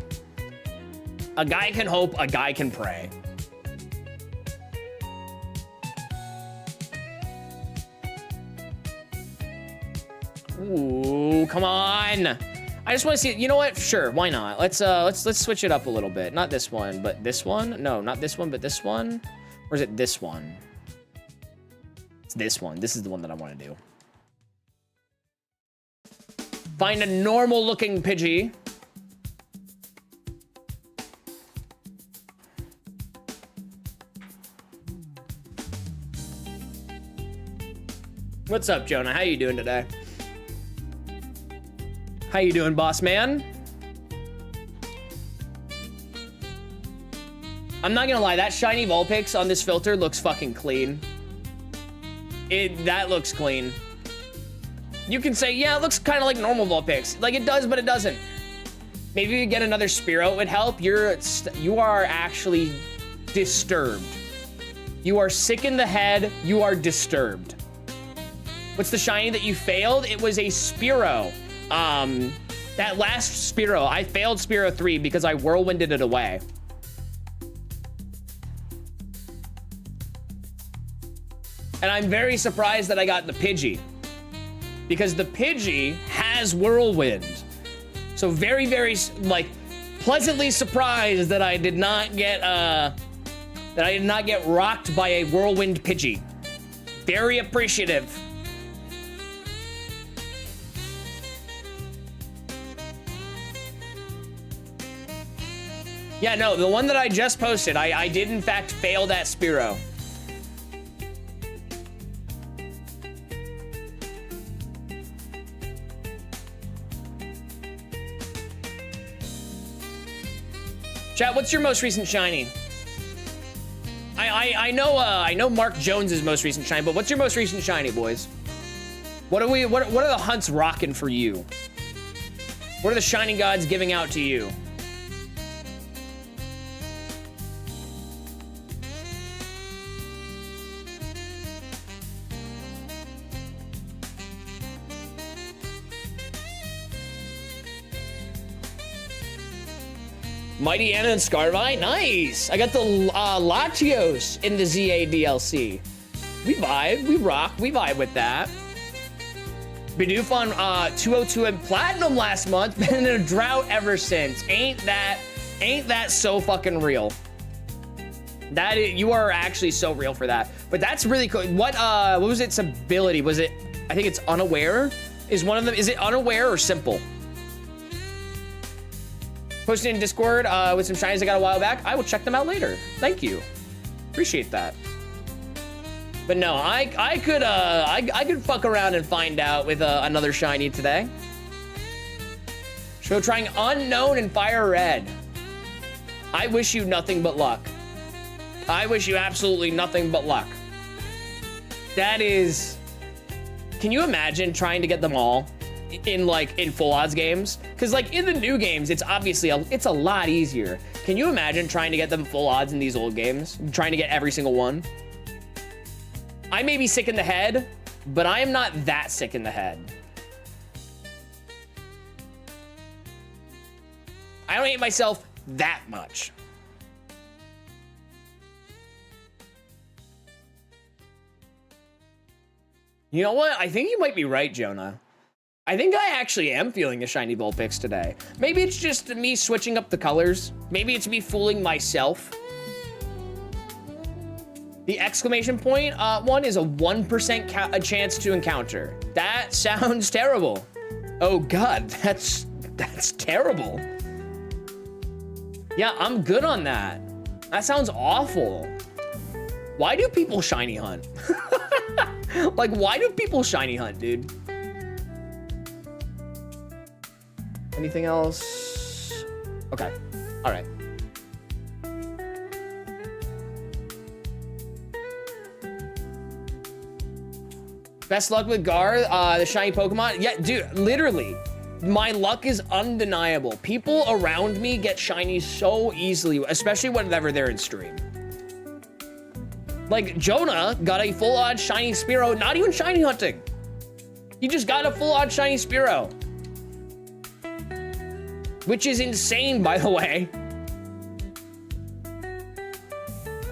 A guy can hope, a guy can pray. Ooh, come on. I just want to see, you know what? Sure, why not? Let's switch it up a little bit. Not this one, but this one. No, not this one, but this one. Or is it this one? It's this one. This is the one that I want to do. Find a normal looking Pidgey. What's up, Jonah? How you doing today? How you doing, boss man? I'm not gonna lie, that shiny Vulpix on this filter looks fucking clean. That looks clean. You can say, yeah, it looks kind of like normal Vulpix. Like it does, but it doesn't. Maybe you get another Spearow would help. You are actually disturbed. You are sick in the head. You are disturbed. What's the shiny that you failed? It was a Spearow. That last Spearow, I failed Spearow 3 because I whirlwinded it away. And I'm very surprised that I got the Pidgey. Because the Pidgey has Whirlwind. So very, very, like, pleasantly surprised that I did not get rocked by a Whirlwind Pidgey. Very appreciative. Yeah, no, the one that I just posted, I did in fact fail that Spearow. Chat, what's your most recent shiny? I know Mark Jones's most recent shiny, but what's your most recent shiny, boys? What are the hunts rocking for you? What are the shiny gods giving out to you? Mighty Anna and Scarvi, nice. I got the Latios in the ZA DLC. We vibe, we rock, we vibe with that. Bidoof on 202 and Platinum last month, been in a drought ever since. Ain't that so fucking real? That is, you are actually so real for that. But that's really cool. What was its ability? Was it, I think it's Unaware? Is one of them, is it Unaware or Simple? Posted in Discord with some shinies I got a while back. I will check them out later. Thank you. Appreciate that. But no, I could fuck around and find out with another shiny today. So trying Unknown and Fire Red. I wish you nothing but luck. I wish you absolutely nothing but luck. That is... Can you imagine trying to get them all in full odds games? Because like in the new games, it's obviously it's a lot easier. Can you imagine trying to get them full odds in these old games? Trying to get every single one? I may be sick in the head, but I am not that sick in the head. I don't hate myself that much. You know what? I think you might be right, Jonah. I think I actually am feeling a shiny Vulpix today. Maybe it's just me switching up the colors. Maybe it's me fooling myself. The exclamation point one is a 1% chance to encounter. That sounds terrible. Oh God, that's terrible. Yeah, I'm good on that. That sounds awful. Why do people shiny hunt? Like, why do people shiny hunt, dude? Anything else? Okay, all right. Best luck with Gar, the shiny Pokemon. Yeah, dude, literally, my luck is undeniable. People around me get shiny so easily, especially whenever they're in stream. Like, Jonah got a full-on shiny Spearow, not even shiny hunting. He just got a full-on shiny Spearow. Which is insane, by the way.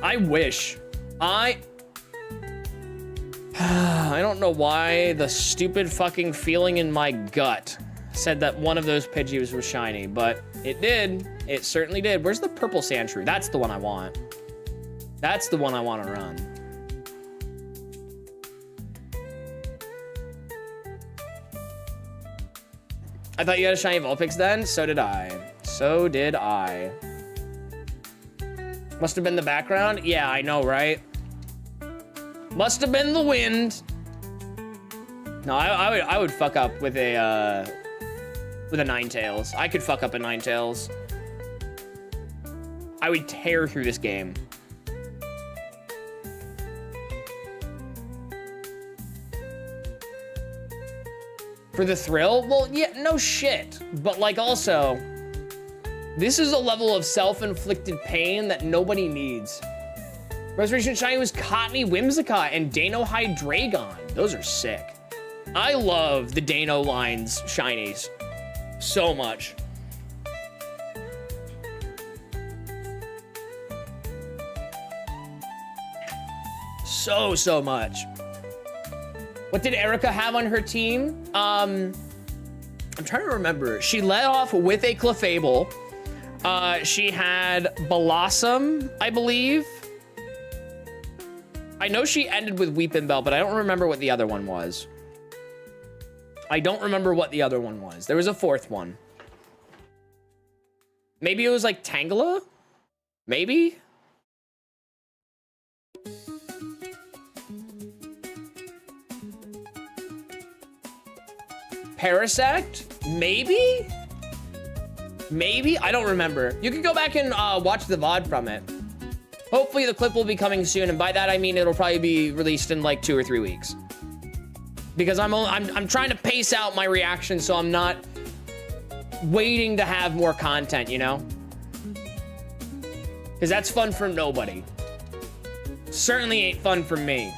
I wish. I don't know why the stupid fucking feeling in my gut said that one of those Pidgeys was shiny, but it did. It certainly did. Where's the purple Sandshrew? That's the one I want. That's the one I want to run. I thought you had a shiny Vulpix then? So did I. So did I. Must have been the background? Yeah, I know, right? Must have been the wind. No, I would fuck up with a Ninetales. I could fuck up a Ninetales. I would tear through this game. For the thrill? Well, yeah, no shit. But like also, this is a level of self-inflicted pain that nobody needs. Restoration Shiny was Cottonee Whimsicott and Dano Hydreigon. Those are sick. I love the Dano lines shinies so much. So much. What did Erica have on her team? I'm trying to remember. She led off with a Clefable. She had Blossom, I believe. I know she ended with Weepinbell, but I don't remember what the other one was. There was a fourth one. Maybe it was like Tangela? Maybe? Parasect? Maybe? Maybe? I don't remember. You can go back and watch the VOD from it. Hopefully the clip will be coming soon, and by that I mean it'll probably be released in like 2 or 3 weeks. Because I'm trying to pace out my reaction so I'm not waiting to have more content, you know? Because that's fun for nobody. Certainly ain't fun for me.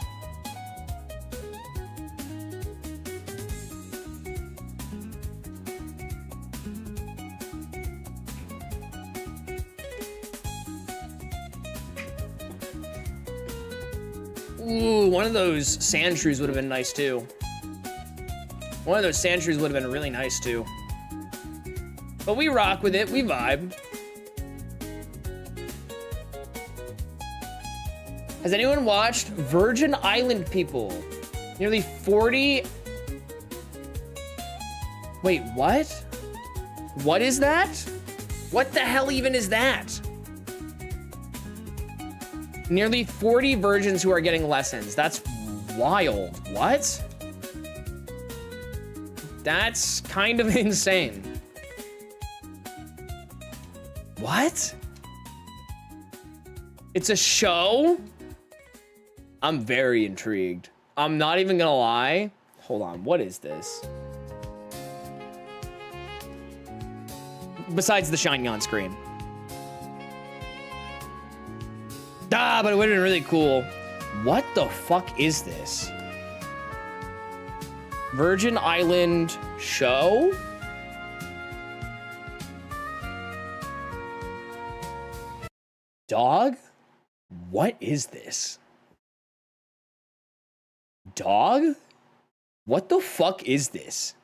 Ooh, one of those Sandshrews would have been nice too. One of those Sandshrews would have been really nice too. But we rock with it, we vibe. Has anyone watched Virgin Island People? Nearly 40... Wait, what? What is that? What the hell even is that? Nearly 40 virgins who are getting lessons. That's wild. What? That's kind of insane. What? It's a show? I'm very intrigued. I'm not even gonna lie. Hold on, what is this? Besides the shiny on screen. Ah, but it would have been really cool. What the fuck is this? Virgin Island show? Dog? What is this? Dog? What the fuck is this?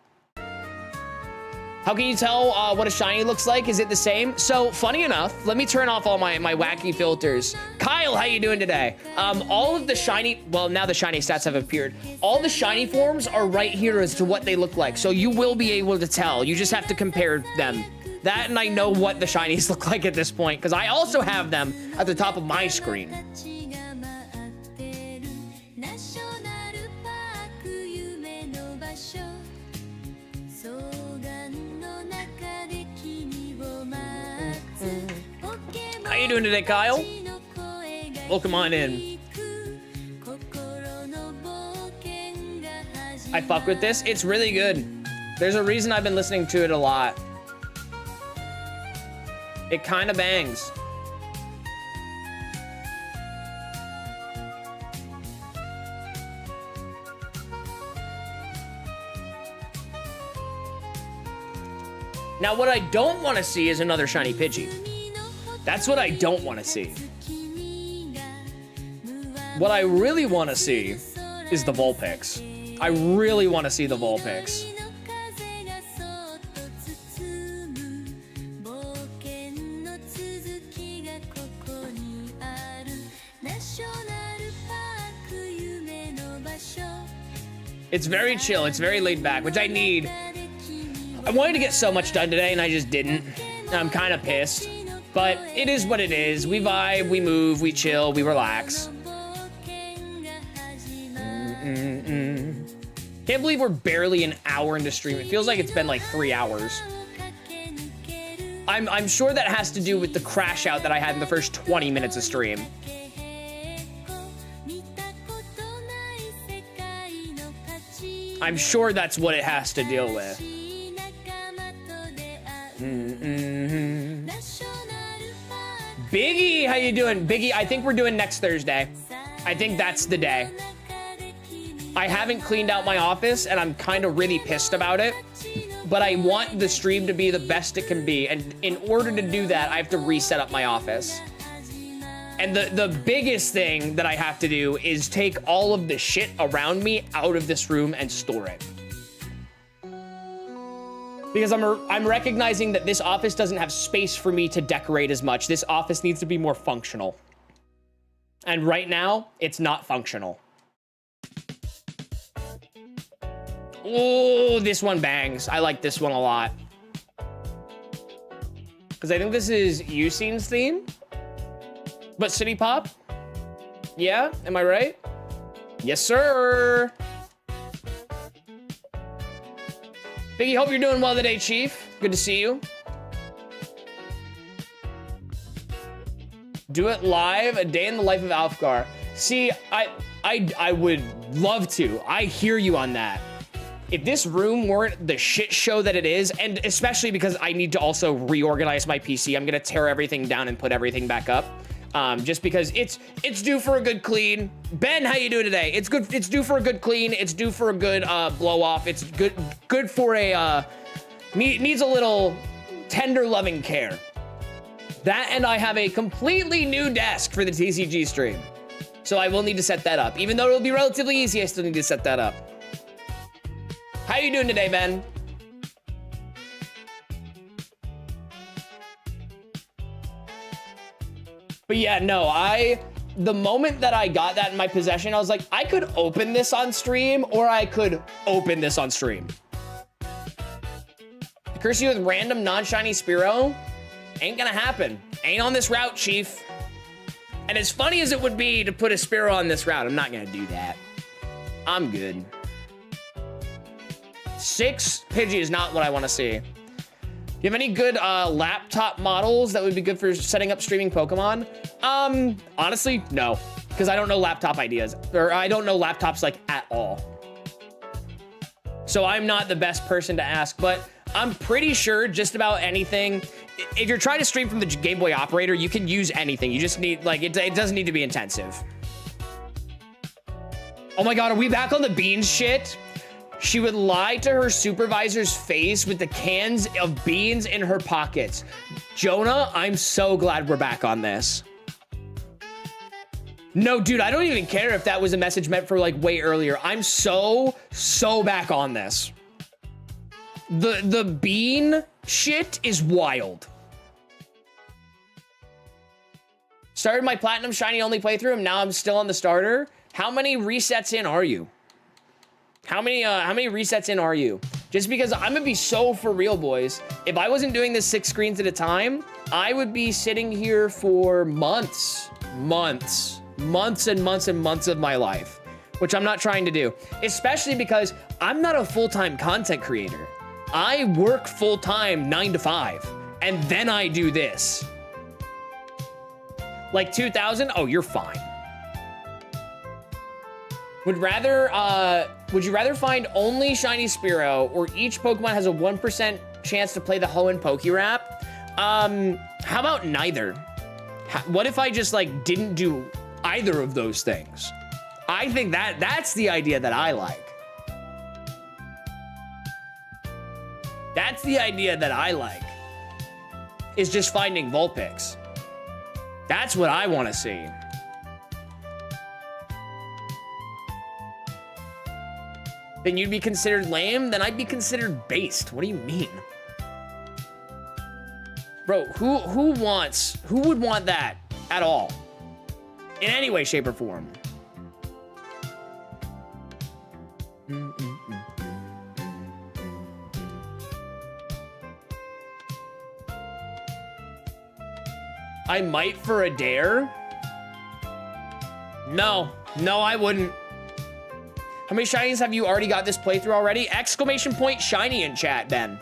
How can you tell what a shiny looks like? Is it the same? So, funny enough, let me turn off all my wacky filters. Kyle, how you doing today? All of the shiny, well, now the shiny stats have appeared. All the shiny forms are right here as to what they look like. So you will be able to tell. You just have to compare them. That and I know what the shinies look like at this point, because I also have them at the top of my screen. How you doing today, Kyle? Welcome on in. I fuck with this. It's really good. There's a reason I've been listening to it a lot. It kind of bangs. Now, what I don't want to see is another shiny Pidgey. That's what I don't want to see. What I really want to see is the Vulpix. I really want to see the Vulpix. It's very chill, it's very laid back, which I need. I wanted to get so much done today and I just didn't. I'm kind of pissed, but it is what it is. We vibe, we move, we chill, we relax. Can't believe we're barely an hour into stream. It feels like it's been like 3 hours. I'm sure that has to do with the crash out that I had in the first 20 minutes of stream. I'm sure that's what it has to deal with. Biggie, how you doing? Biggie, I think we're doing next Thursday. I think that's the day. I haven't cleaned out my office and I'm kind of really pissed about it, but I want the stream to be the best it can be. And in order to do that, I have to reset up my office. And the biggest thing that I have to do is take all of the shit around me out of this room and store it. Because I'm recognizing that this office doesn't have space for me to decorate as much. This office needs to be more functional. And right now, it's not functional. Oh, this one bangs. I like this one a lot. Because I think this is Yusin's theme. But City Pop? Yeah, am I right? Yes, sir. Biggie, hope you're doing well today, Chief. Good to see you. Do it live, a day in the life of Aelfgar. See, I would love to. I hear you on that. If this room weren't the shit show that it is, and especially because I need to also reorganize my PC, I'm gonna tear everything down and put everything back up. Just because it's due for a good clean. Ben, how you doing today? It's good. It's due for a good clean. It's due for a good blow off. It's good for a needs a little tender loving care. That, and I have a completely new desk for the TCG stream, so I will need to set that up. Even though it'll be relatively easy, I still need to set that up. How you doing today, Ben? But yeah, no, the moment that I got that in my possession, I was like, I could open this on stream or I could open this on stream. Curse you with random non-shiny Spearow? Ain't gonna happen. Ain't on this route, Chief. And as funny as it would be to put a Spearow on this route, I'm not gonna do that. I'm good. 6 Pidgey is not what I wanna see. Do you have any good laptop models that would be good for setting up streaming Pokemon? Honestly, no, because I don't know laptop ideas, or I don't know laptops like at all. So I'm not the best person to ask, but I'm pretty sure just about anything. If you're trying to stream from the Game Boy operator, you can use anything. You just need, like, it doesn't need to be intensive. Oh my God, are we back on the beans shit? She would lie to her supervisor's face with the cans of beans in her pockets. Jonah, I'm so glad we're back on this. No, dude, I don't even care if that was a message meant for like way earlier. I'm so back on this. The bean shit is wild. Started my platinum shiny only playthrough and now I'm still on the starter. How many resets in are you? How many resets in are you? Just because I'm gonna be so for real, boys. If I wasn't doing this 6 screens at a time, I would be sitting here for months and months of my life, which I'm not trying to do, especially because I'm not a full-time content creator. I work full-time 9 to 5, and then I do this. Like 2,000? Oh, you're fine. Would you rather find only shiny Spearow or each Pokemon has a 1% chance to play the Hoenn Pokérap? How about neither? What if I just like didn't do either of those things? I think that's the idea that I like. That's the idea that I like. Is just finding Vulpix. That's what I want to see. Then you'd be considered lame? Then I'd be considered based. What do you mean? Bro, who would want that at all? In any way, shape, or form. I might for a dare? No, I wouldn't. How many shinies have you already got this playthrough already? Exclamation point shiny in chat, Ben.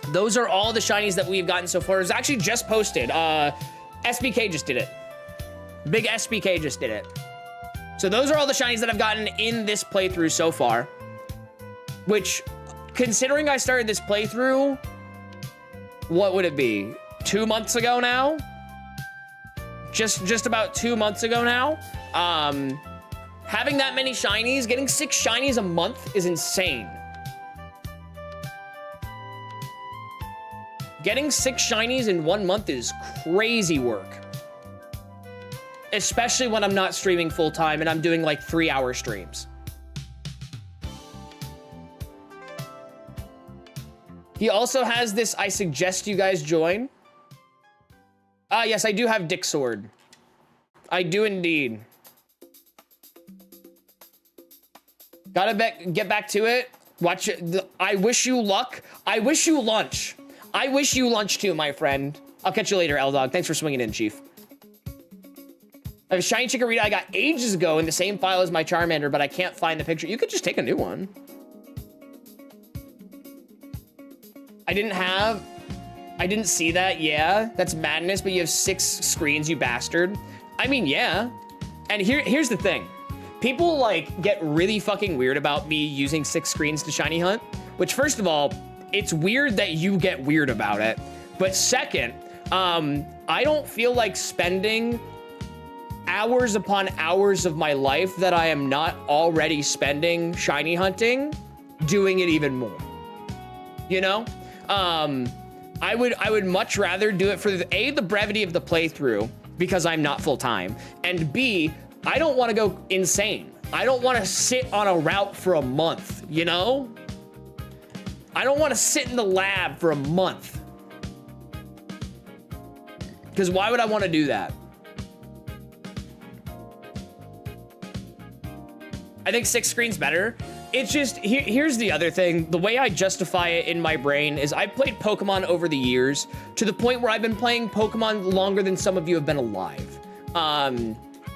Those are all the shinies that we've gotten so far. It was actually just posted. SBK just did it. Big SBK just did it. So those are all the shinies that I've gotten in this playthrough so far. Which, considering I started this playthrough, what would it be? 2 months ago now? Just about 2 months ago now. Having that many shinies, getting 6 shinies a month is insane. Getting 6 shinies in 1 month is crazy work. Especially when I'm not streaming full time and I'm doing like 3-hour streams. He also has this, I suggest you guys join. Yes, I do have Dick Sword. I do indeed. Gotta get back to it. Watch it. I wish you luck. I wish you lunch. I wish you lunch too, my friend. I'll catch you later, L-Dog. Thanks for swinging in, Chief. I have a shiny Chikorita I got ages ago in the same file as my Charmander, but I can't find the picture. You could just take a new one. I didn't see that. Yeah, that's madness, but you have 6 screens, you bastard. I mean, yeah. And here's the thing. People like get really fucking weird about me using 6 screens to shiny hunt, which first of all, it's weird that you get weird about it. But second, I don't feel like spending hours upon hours of my life that I am not already spending shiny hunting, doing it even more. You know? I would much rather do it for the brevity of the playthrough because I'm not full time, and B, I don't want to go insane. I don't want to sit on a route for a month, you know? I don't want to sit in the lab for a month. Because why would I want to do that? I think 6 screens better. It's just, here's the other thing. The way I justify it in my brain is I've played Pokemon over the years to the point where I've been playing Pokemon longer than some of you have been alive.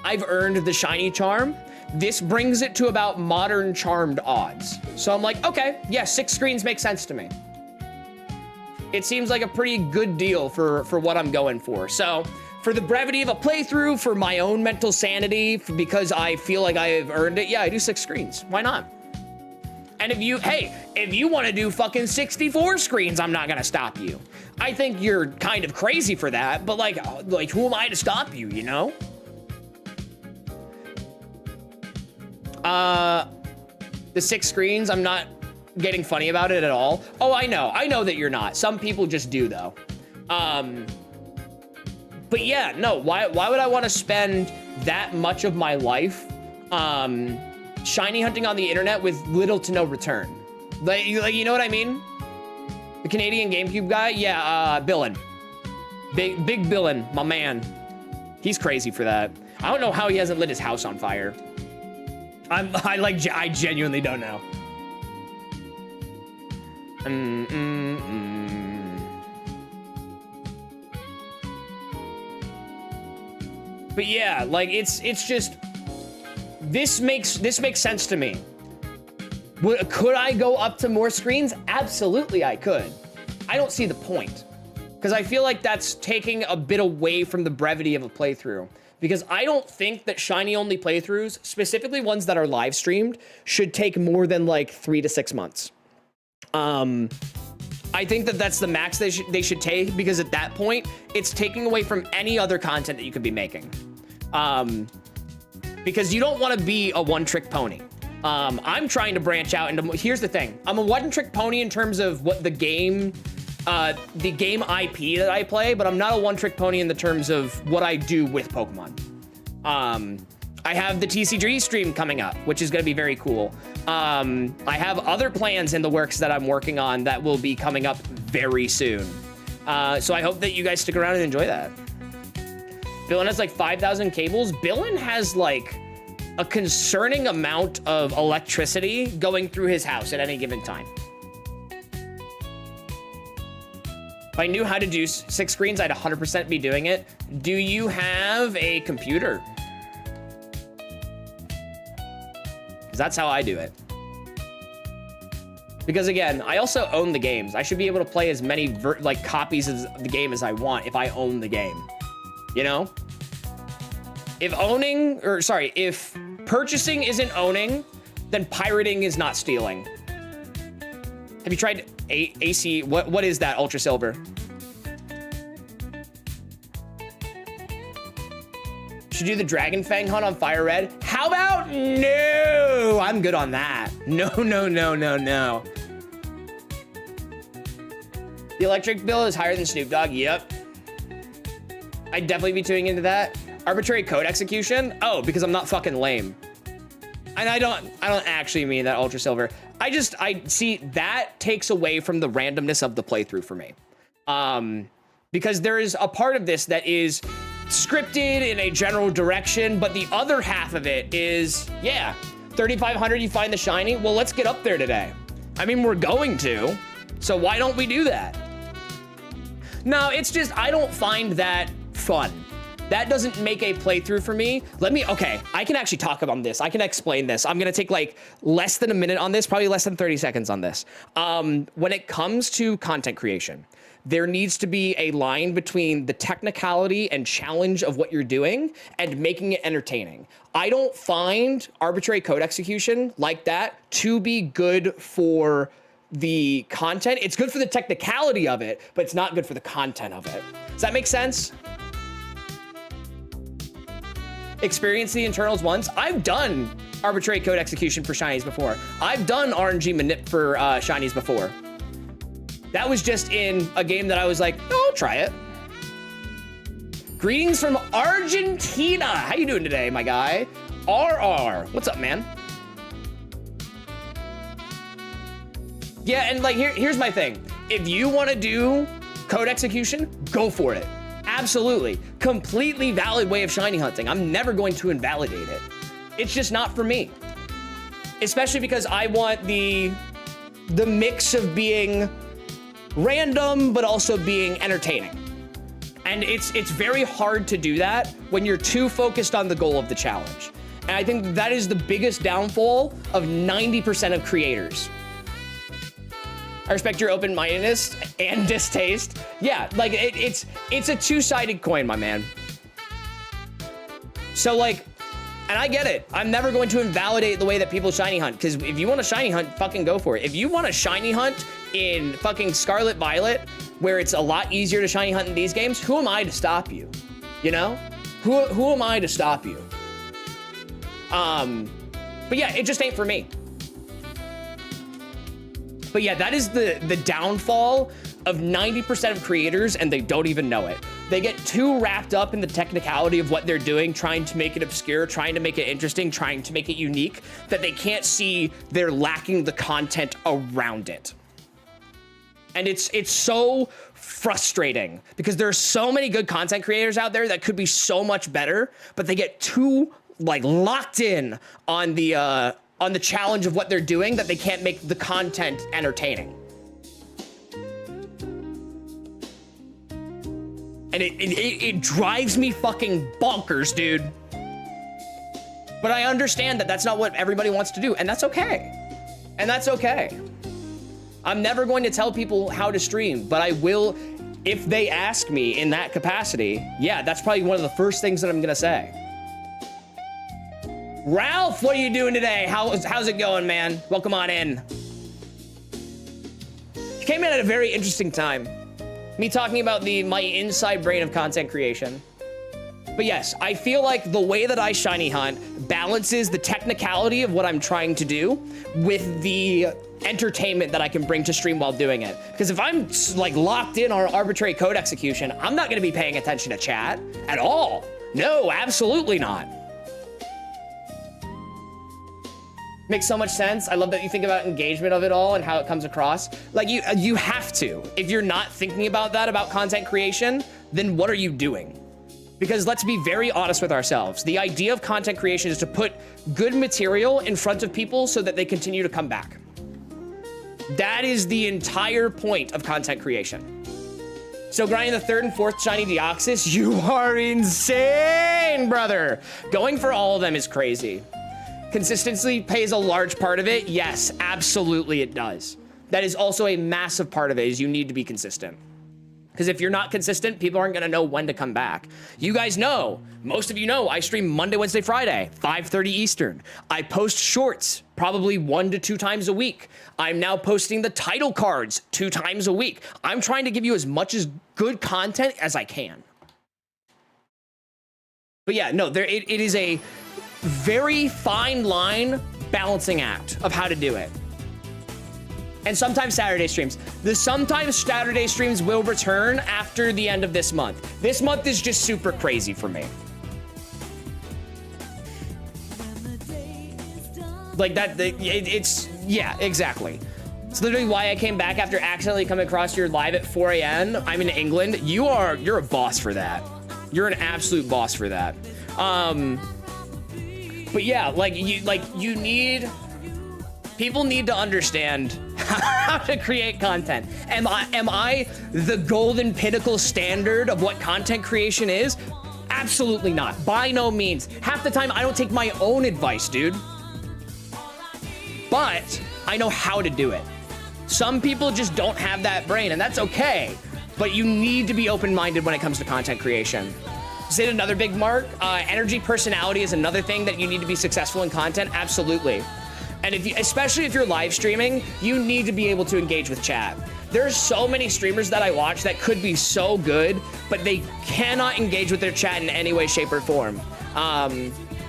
I've earned the shiny charm. This brings it to about modern charmed odds. So I'm like, okay, yeah, 6 screens make sense to me. It seems like a pretty good deal for what I'm going for. So for the brevity of a playthrough, for my own mental sanity, because I feel like I have earned it, yeah, I do 6 screens. Why not? And if you want to do fucking 64 screens, I'm not gonna stop you. I think you're kind of crazy for that, but like who am I to stop you, you know? The 6 screens, I'm not getting funny about it at all. Oh, I know that you're not. Some people just do though. But yeah, no, why would I want to spend that much of my life, shiny hunting on the internet with little to no return? Like, you know what I mean? The Canadian GameCube guy? Yeah, Billin. Big Billin, my man. He's crazy for that. I don't know how he hasn't lit his house on fire. I genuinely don't know. But yeah, like it's just this makes sense to me. Could I go up to more screens? Absolutely, I could. I don't see the point because I feel like that's taking a bit away from the brevity of a playthrough. Because I don't think that shiny-only playthroughs, specifically ones that are live streamed, should take more than like 3 to 6 months. I think that that's the max they should take, because at that point, it's taking away from any other content that you could be making. Because you don't want to be a one-trick pony. I'm trying to branch out into, here's the thing. I'm a one-trick pony in terms of what the game IP that I play, but I'm not a one-trick pony in the terms of what I do with Pokemon. I have the TCG stream coming up, which is gonna be very cool. I have other plans in the works that I'm working on that will be coming up very soon. So I hope that you guys stick around and enjoy that. Billin has like 5,000 cables. Billin has like a concerning amount of electricity going through his house at any given time. If I knew how to do 6 screens, I'd 100% be doing it. Do you have a computer? Because that's how I do it. Because again, I also own the games. I should be able to play as many copies of the game as I want if I own the game. You know? If purchasing isn't owning, then pirating is not stealing. Have you tried AC? What is that, Ultra Silver? Should do the Dragon Fang hunt on Fire Red. How about no? I'm good on that. No. The electric bill is higher than Snoop Dogg. Yep. I'd definitely be tuning into that. Arbitrary code execution? Oh, because I'm not fucking lame. And I don't actually mean that, Ultra Silver. I see that takes away from the randomness of the playthrough for me. Because there is a part of this that is scripted in a general direction, but the other half of it is, yeah, 3,500, you find the shiny? Well, let's get up there today. I mean, we're going to, so why don't we do that? No, it's just, I don't find that fun. That doesn't make a playthrough for me. Okay, I can actually talk about this. I can explain this. I'm gonna take like less than a minute on this, probably less than 30 seconds on this. When it comes to content creation, there needs to be a line between the technicality and challenge of what you're doing and making it entertaining. I don't find arbitrary code execution like that to be good for the content. It's good for the technicality of it, but it's not good for the content of it. Does that make sense? Experience the internals once. I've done arbitrary code execution for shinies before. I've done RNG manip for shinies before. That was just in a game that I was like, oh, I'll try it. Greetings from Argentina. How you doing today, my guy? RR. What's up, man? Yeah, and like here's my thing. If you want to do code execution, go for it. Absolutely. Completely valid way of shiny hunting. I'm never going to invalidate it. It's just not for me. Especially because I want the mix of being random, but also being entertaining. And it's very hard to do that when you're too focused on the goal of the challenge. And I think that is the biggest downfall of 90% of creators. I respect your open-mindedness and distaste. Yeah, like it's a two-sided coin, my man. So like, and I get it. I'm never going to invalidate the way that people shiny hunt, because if you want to shiny hunt, fucking go for it. If you want to shiny hunt in fucking Scarlet Violet, where it's a lot easier to shiny hunt in these games, who am I to stop you? You know? Who am I to stop you? But yeah, it just ain't for me. But yeah, that is the downfall of 90% of creators, and they don't even know it. They get too wrapped up in the technicality of what they're doing, trying to make it obscure, trying to make it interesting, trying to make it unique, that they can't see they're lacking the content around it. And it's so frustrating because there are so many good content creators out there that could be so much better, but they get too like locked in on the challenge of what they're doing that they can't make the content entertaining. And it drives me fucking bonkers, dude. But I understand that that's not what everybody wants to do, and that's okay. And that's okay. I'm never going to tell people how to stream, but I will, if they ask me in that capacity, yeah, that's probably one of the first things that I'm gonna say. Ralph, what are you doing today? How's it going, man? Welcome on in. You came in at a very interesting time. Me talking about my inside brain of content creation. But yes, I feel like the way that I shiny hunt balances the technicality of what I'm trying to do with the entertainment that I can bring to stream while doing it. Because if I'm like locked in on arbitrary code execution, I'm not gonna be paying attention to chat at all. No, absolutely not. Makes so much sense. I love that you think about engagement of it all and how it comes across. Like you have to. If you're not thinking about that, about content creation, then what are you doing? Because let's be very honest with ourselves. The idea of content creation is to put good material in front of people so that they continue to come back. That is the entire point of content creation. So grinding the 3rd and 4th shiny Deoxys, you are insane, brother. Going for all of them is crazy. Consistency plays a large part of it. Yes, absolutely it does. That is also a massive part of it, is you need to be consistent. Because if you're not consistent, people aren't gonna know when to come back. You guys know, most of you know, I stream Monday, Wednesday, Friday, 5:30 Eastern. I post shorts probably 1 to 2 times a week. I'm now posting the title cards 2 times a week. I'm trying to give you as much as good content as I can. But yeah, no, it is a very fine line balancing act of how to do it. And sometimes Saturday streams. The sometimes Saturday streams will return after the end of this month. This month is just super crazy for me. Like that, yeah, exactly. It's literally why I came back after accidentally coming across your live at 4 a.m. I'm in England. You're a boss for that. You're an absolute boss for that. But yeah, people need to understand how to create content. Am I the golden pinnacle standard of what content creation is? Absolutely not. By no means. Half the time I don't take my own advice, dude. But I know how to do it. Some people just don't have that brain, and that's okay. But you need to be open-minded when it comes to content creation. Is it another big mark? Energy, personality is another thing that you need to be successful in content. Absolutely. And especially if you're live streaming, you need to be able to engage with chat. There's so many streamers that I watch that could be so good, but they cannot engage with their chat in any way, shape, or form.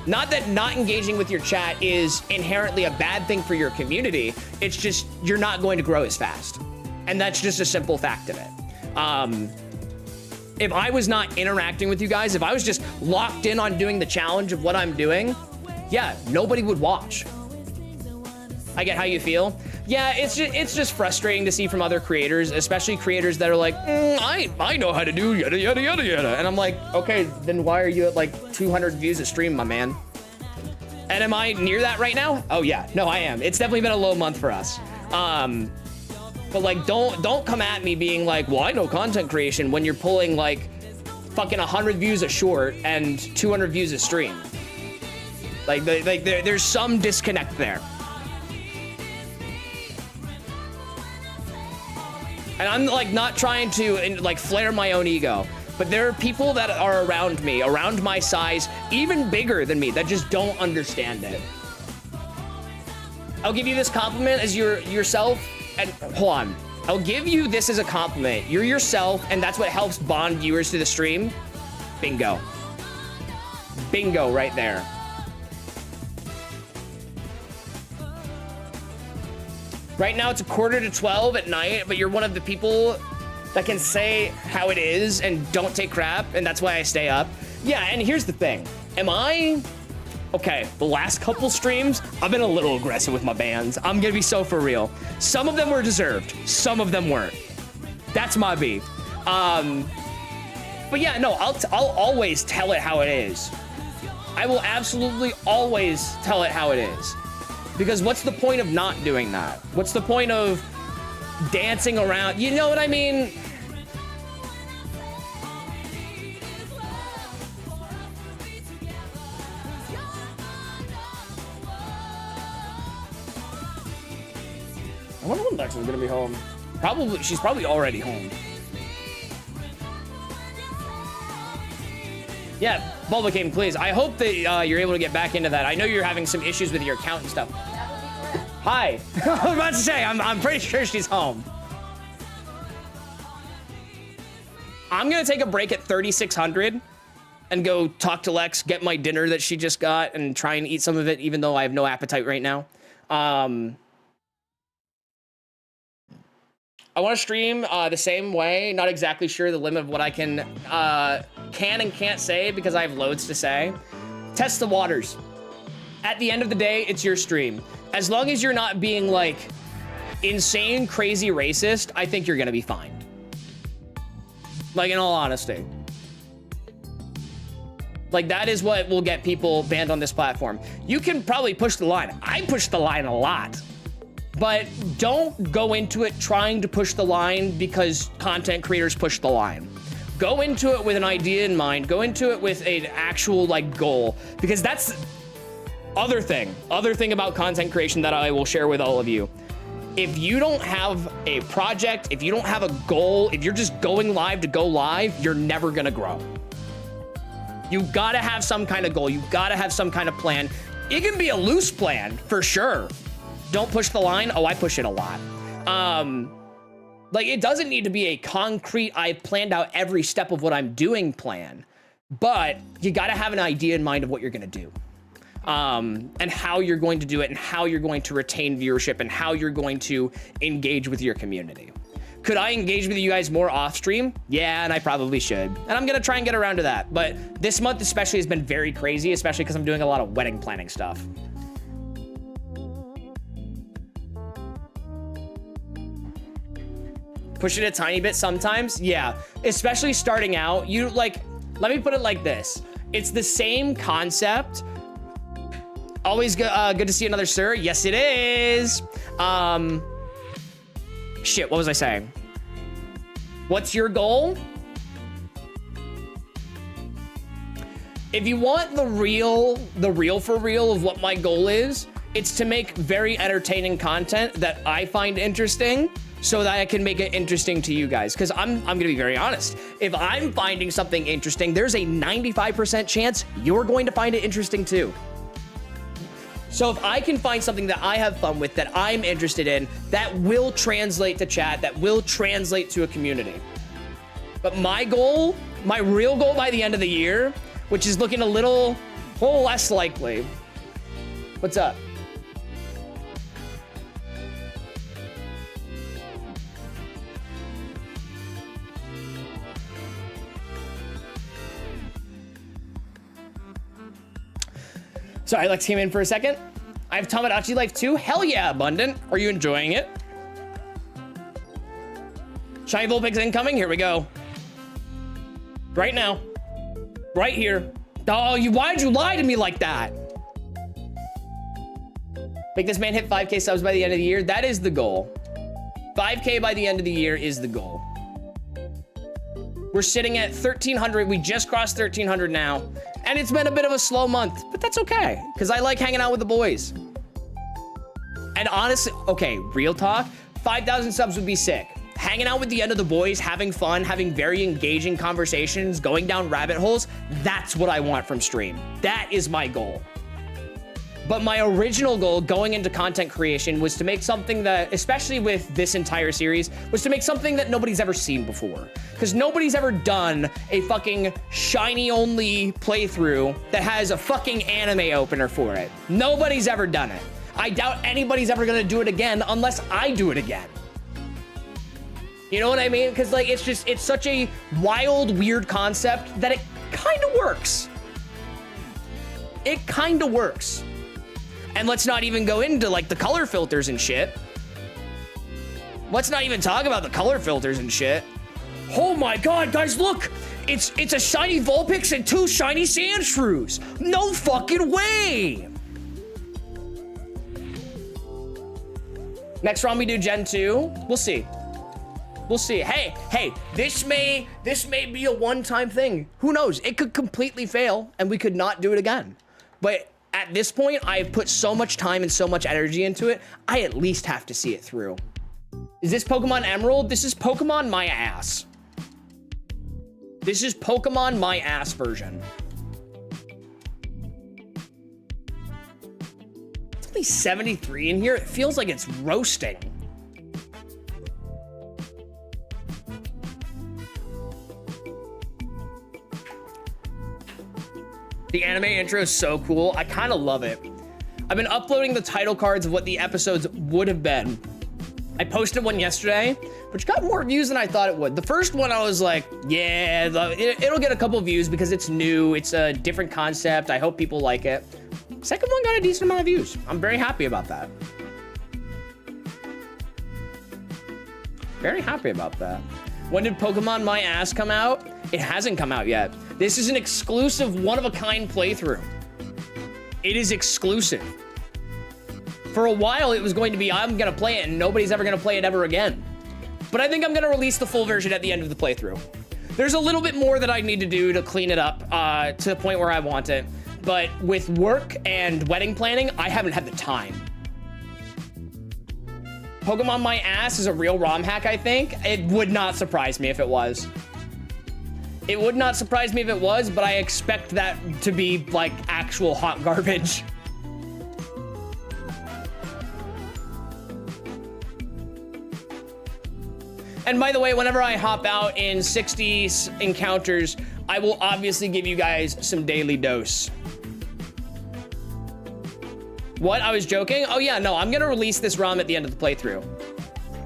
Not that not engaging with your chat is inherently a bad thing for your community. It's just you're not going to grow as fast. And that's just a simple fact of it. If I was not interacting with you guys, if I was just locked in on doing the challenge of what I'm doing, yeah, nobody would watch. I get how you feel. Yeah, it's just frustrating to see from other creators, especially creators that are like, I know how to do yada, yada, yada, yada. And I'm like, okay, then why are you at like 200 views a stream, my man? And am I near that right now? Oh yeah, no, I am. It's definitely been a low month for us. But like, don't come at me being like, well, I know content creation when you're pulling like fucking 100 views a short and 200 views a stream. Like there's some disconnect there. And I'm like not trying to like flare my own ego, but there are people that are around me, around my size, even bigger than me, that just don't understand it. I'll give you this compliment as yourself, and hold on. I'll give you this as a compliment. You're yourself, and that's what helps bond viewers to the stream. Bingo. Bingo right there. Right now it's 11:45 at night, but you're one of the people that can say how it is and don't take crap, and that's why I stay up. Yeah, and here's the thing. Okay, the last couple streams, I've been a little aggressive with my bans. I'm gonna be so for real. Some of them were deserved, some of them weren't. That's my beef. But yeah, no, I'll always tell it how it is. I will absolutely always tell it how it is. Because what's the point of not doing that? What's the point of dancing around? You know what I mean? I wonder when Lex is gonna be home. She's probably already home. Yeah, Bulba came, please. I hope that you're able to get back into that. I know you're having some issues with your account and stuff. Hi. I was about to say, I'm pretty sure she's home. I'm gonna take a break at 3,600. and go talk to Lex, get my dinner that she just got, and try and eat some of it, even though I have no appetite right now. I want to stream the same way. Not exactly sure the limit of what I can and can't say because I have loads to say. Test the waters. At the end of the day, it's your stream. As long as you're not being like insane, crazy racist, I think you're gonna be fine. Like, in all honesty. Like, that is what will get people banned on this platform. You can probably push the line. I push the line a lot. But don't go into it trying to push the line because content creators push the line. Go into it with an idea in mind. Go into it with an actual, like, goal. Because that's other thing about content creation that I will share with all of you. If you don't have a project, if you don't have a goal, if you're just going live to go live, you're never gonna grow. You gotta have some kind of goal. You gotta have some kind of plan. It can be a loose plan, for sure. Don't push the line. Oh, I push it a lot. Like, it doesn't need to be a concrete, I've planned out every step of what I'm doing plan, but you gotta have an idea in mind of what you're gonna do. And how you're going to do it and how you're going to retain viewership and how you're going to engage with your community. Could I engage with you guys more off stream? Yeah, and I probably should. And I'm gonna try and get around to that. But this month especially has been very crazy, especially because I'm doing a lot of wedding planning stuff. Push it a tiny bit sometimes, yeah. Especially starting out, you like, let me put it like this. It's the same concept. Always good to see another sir. Yes, it is. Shit, what was I saying? What's your goal? If you want the real for real of what my goal is, it's to make very entertaining content that I find interesting so that I can make it interesting to you guys. Because I'm gonna be very honest. If I'm finding something interesting, there's a 95% chance you're going to find it interesting too. So if I can find something that I have fun with, that I'm interested in, that will translate to chat, that will translate to a community. But my goal, my real goal by the end of the year, which is looking a little less likely. What's up? Sorry, Lex came in for a second. I have Tamagotchi Life too. Hell yeah, Abundant. Are you enjoying it? Shiny Vulpix incoming. Here we go. Right now. Right here. Oh, why'd you lie to me like that? Make this man hit 5K subs by the end of the year. That is the goal. 5K by the end of the year is the goal. We're sitting at 1,300. We just crossed 1,300 now. And it's been a bit of a slow month, but that's okay, because I like hanging out with the boys. And honestly, okay, real talk, 5,000 subs would be sick. Hanging out with the end of the boys, having fun, having very engaging conversations, going down rabbit holes, that's what I want from stream. That is my goal. But my original goal going into content creation was to make something that, especially with this entire series, was to make something that nobody's ever seen before. Because nobody's ever done a fucking shiny only playthrough that has a fucking anime opener for it. Nobody's ever done it. I doubt anybody's ever gonna do it again unless I do it again. You know what I mean? Because like, it's such a wild, weird concept that it kind of works. It kind of works. And let's not even go into like the color filters and shit. Let's not even talk about the color filters and shit. Oh my God, guys, look! It's a shiny Vulpix and 2 shiny Sandshrews. No fucking way! Next round we do Gen 2. We'll see. We'll see. Hey, this may be a one-time thing. Who knows? It could completely fail and we could not do it again. But at this point, I've put so much time and so much energy into it, I at least have to see it through. Is this Pokemon Emerald? This is Pokemon My Ass. This is Pokemon My Ass version. It's only 73 in here. It feels like it's roasting. The anime intro is so cool. I kind of love it. I've been uploading the title cards of what the episodes would have been. I posted one yesterday, which got more views than I thought it would. The first one, I was like, yeah, it'll get a couple views because it's new. It's a different concept. I hope people like it. Second one got a decent amount of views. I'm very happy about that. Very happy about that. When did Pokemon My Ass come out? It hasn't come out yet. This is an exclusive one-of-a-kind playthrough. It is exclusive. For a while, it was going to be, I'm gonna play it and nobody's ever gonna play it ever again. But I think I'm gonna release the full version at the end of the playthrough. There's a little bit more that I need to do to clean it up to the point where I want it. But with work and wedding planning, I haven't had the time. Pokemon My Ass is a real ROM hack, I think. It would not surprise me if it was. It would not surprise me if it was, but I expect that to be like actual hot garbage. And by the way, whenever I hop out in 60 encounters, I will obviously give you guys some daily dose. What? I was joking? Oh yeah, no, I'm gonna release this ROM at the end of the playthrough.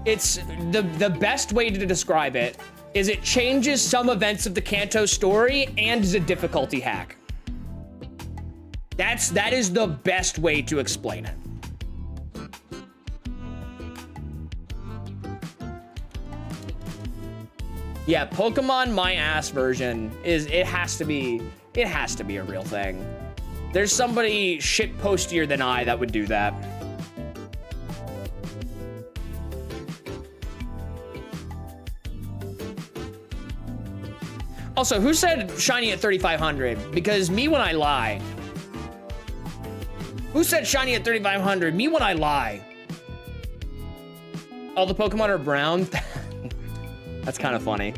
It's the best way to describe it is it changes some events of the Kanto story and is a difficulty hack. That is the best way to explain it. Yeah, Pokemon My Ass version it has to be a real thing. There's somebody shit postier than I that would do that. Also, who said shiny at 3,500? Because me when I lie. Who said shiny at 3,500? Me when I lie. All the Pokemon are brown? That's kind of funny.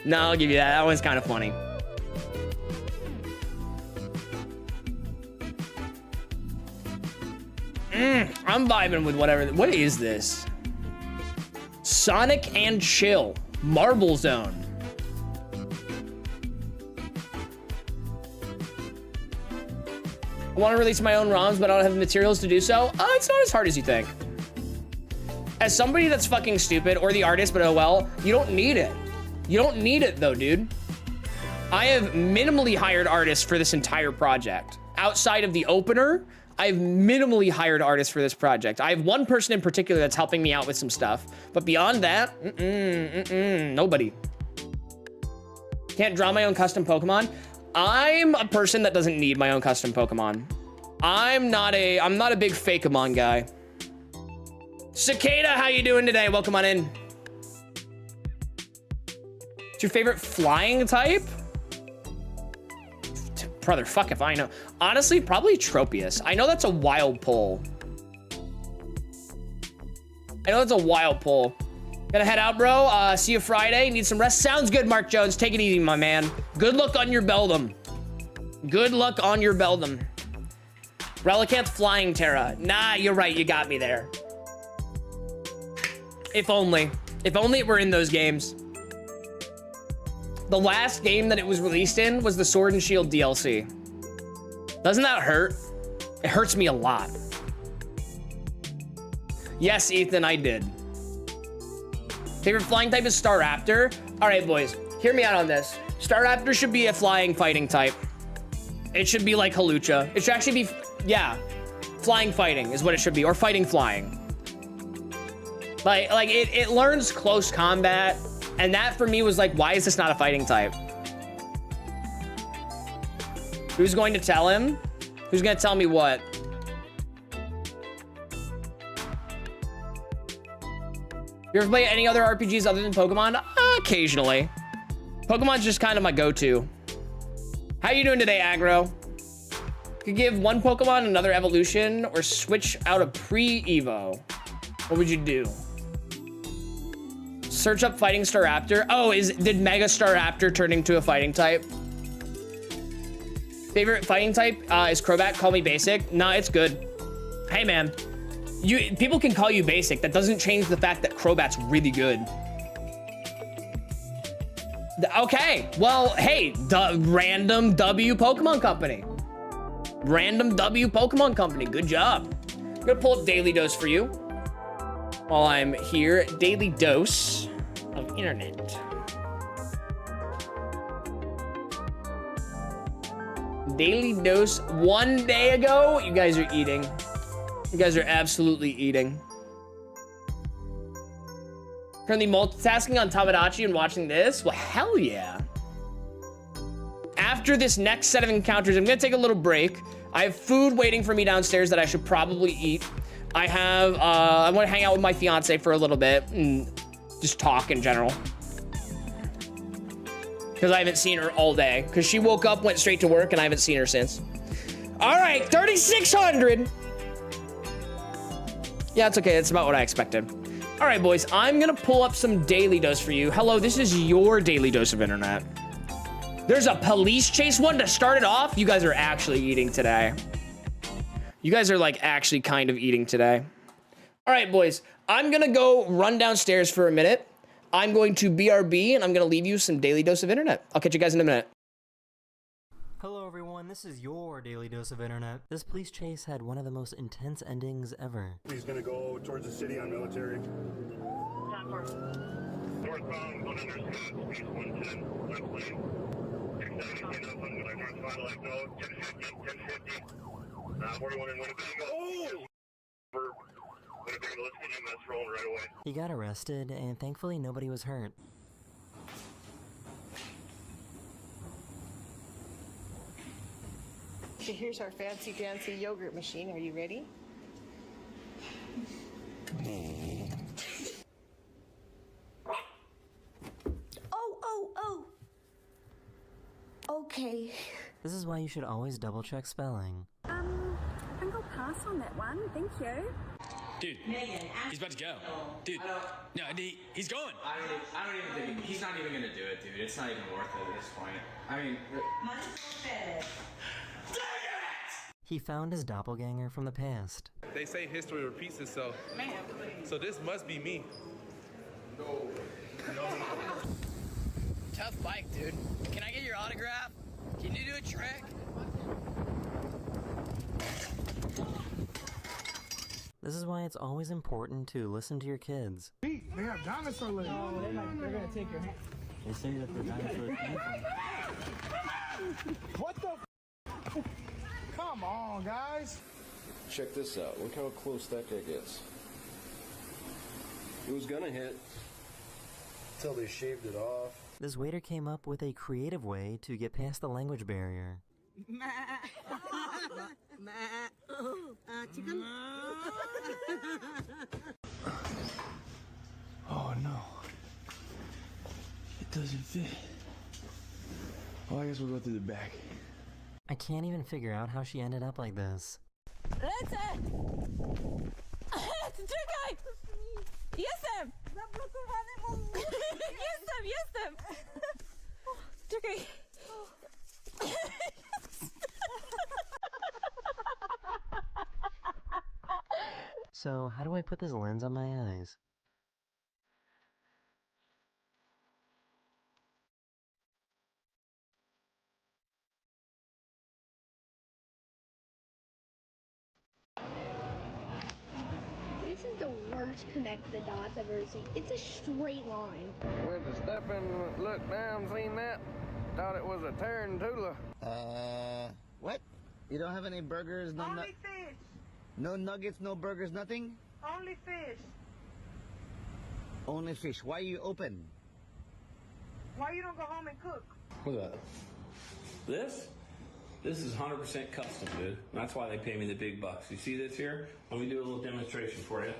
No, I'll give you that. That was kind of funny. I'm vibing with whatever. What is this? Sonic and Chill. Marble Zone. I want to release my own ROMs, but I don't have the materials to do so. It's not as hard as you think. As somebody that's fucking stupid, or the artist, but oh well, you don't need it. You don't need it though, dude. I have minimally hired artists for this entire project. Outside of the opener, I've minimally hired artists for this project. I have one person in particular that's helping me out with some stuff. But beyond that, nobody. Can't draw my own custom Pokemon. I'm a person that doesn't need my own custom Pokemon. I'm not a big Fakeamon guy. Cicada, how you doing today? Welcome on in. What's your favorite flying type? Brother, fuck if I know. Honestly, probably Tropius. I know that's a wild pull. Gonna head out, bro. See you Friday. Need some rest. Sounds good, Mark Jones. Take it easy, my man. Good luck on your Beldum. Good luck on your Beldum. Relicanth Flying Terra. Nah, you're right. You got me there. If only. If only it were in those games. The last game that it was released in was the Sword and Shield DLC. Doesn't that hurt? It hurts me a lot. Yes, Ethan, I did. Favorite flying type is Staraptor. All right, boys, hear me out on this. Staraptor should be a flying fighting type. It should be like Hawlucha. It should actually be, yeah, flying fighting is what it should be, or fighting flying. Like it learns close combat, and that for me was like, why is this not a fighting type? Who's going to tell him? Who's gonna tell me what? You ever play any other RPGs other than Pokemon? Occasionally. Pokemon's just kind of my go-to. How you doing today, Aggro? Could give one Pokemon another evolution or switch out a pre-Evo. What would you do? Search up Fighting Staraptor. Oh, did Mega Staraptor turn into a fighting type? Favorite fighting type is Crobat. Call me basic. Nah, it's good. Hey, man. People can call you basic. That doesn't change the fact that Crobat's really good. Okay, well, hey, the Random W Pokemon Company. Random W Pokemon Company, good job. I'm gonna pull up Daily Dose for you while I'm here. Daily Dose of Internet. Daily Dose 1 day ago. You guys are eating. You guys are absolutely eating. Currently multitasking on Tamagotchi and watching this? Well, hell yeah. After this next set of encounters, I'm gonna take a little break. I have food waiting for me downstairs that I should probably eat. I want to hang out with my fiance for a little bit and just talk in general. Because I haven't seen her all day. Because she woke up, went straight to work, and I haven't seen her since. All right, 3,600. Yeah, it's okay. That's about what I expected. All right, boys, I'm gonna pull up some Daily Dose for you. Hello, this is your Daily Dose of Internet. There's a police chase one to start it off. You guys are actually eating today. You guys are like actually kind of eating today. All right, boys, I'm gonna go run downstairs for a minute. I'm going to BRB and I'm gonna leave you some Daily Dose of Internet. I'll catch you guys in a minute. Hello everyone, this is your Daily Dose of Internet. This police chase had one of the most intense endings ever. He's gonna go towards the city on military. Northbound, 100 speed 110, left lane. 670 up on the northbound, like no, 1050, 1050. 41 in Winnebago. Oh! Winnebago, let's get him, that's rolling right away. He got arrested, and thankfully nobody was hurt. So here's our fancy dancy yogurt machine. Are you ready? Oh. Okay. This is why you should always double check spelling. I think I'll pass on that one. Thank you. Dude, he's about to go. Dude, no, he's going. I don't even think he's not even gonna do it, dude. It's not even worth it at this point. I mean, He found his doppelganger from the past. They say history repeats itself. Man. So this must be me. Tough bike, dude. Can I get your autograph? Can you do a trick? This is why it's always important to listen to your kids. They have dinosaur legs. Oh, they're gonna take your hand. They say that the dinosaurs What the f? Come on, guys. Check this out. Look how close that guy gets. It was gonna hit until they shaved it off. This waiter came up with a creative way to get past the language barrier. Chicken. Oh no. It doesn't fit. Well, I guess we'll go through the back. I can't even figure out how she ended up like this. Jestem! Jestem! Czekaj. So, how do I put this lens on my eyes? This is the worst connect the dots I've ever seen. It's a straight line. Went to step and look down, seen that. Thought it was a tarantula. What? You don't have any burgers? No, Only fish. No nuggets, no burgers, nothing? Only fish. Only fish. Why are you open? Why you don't go home and cook? Look at that. This is 100% custom, dude. That's why they pay me the big bucks. You see this here? Let me do a little demonstration for you.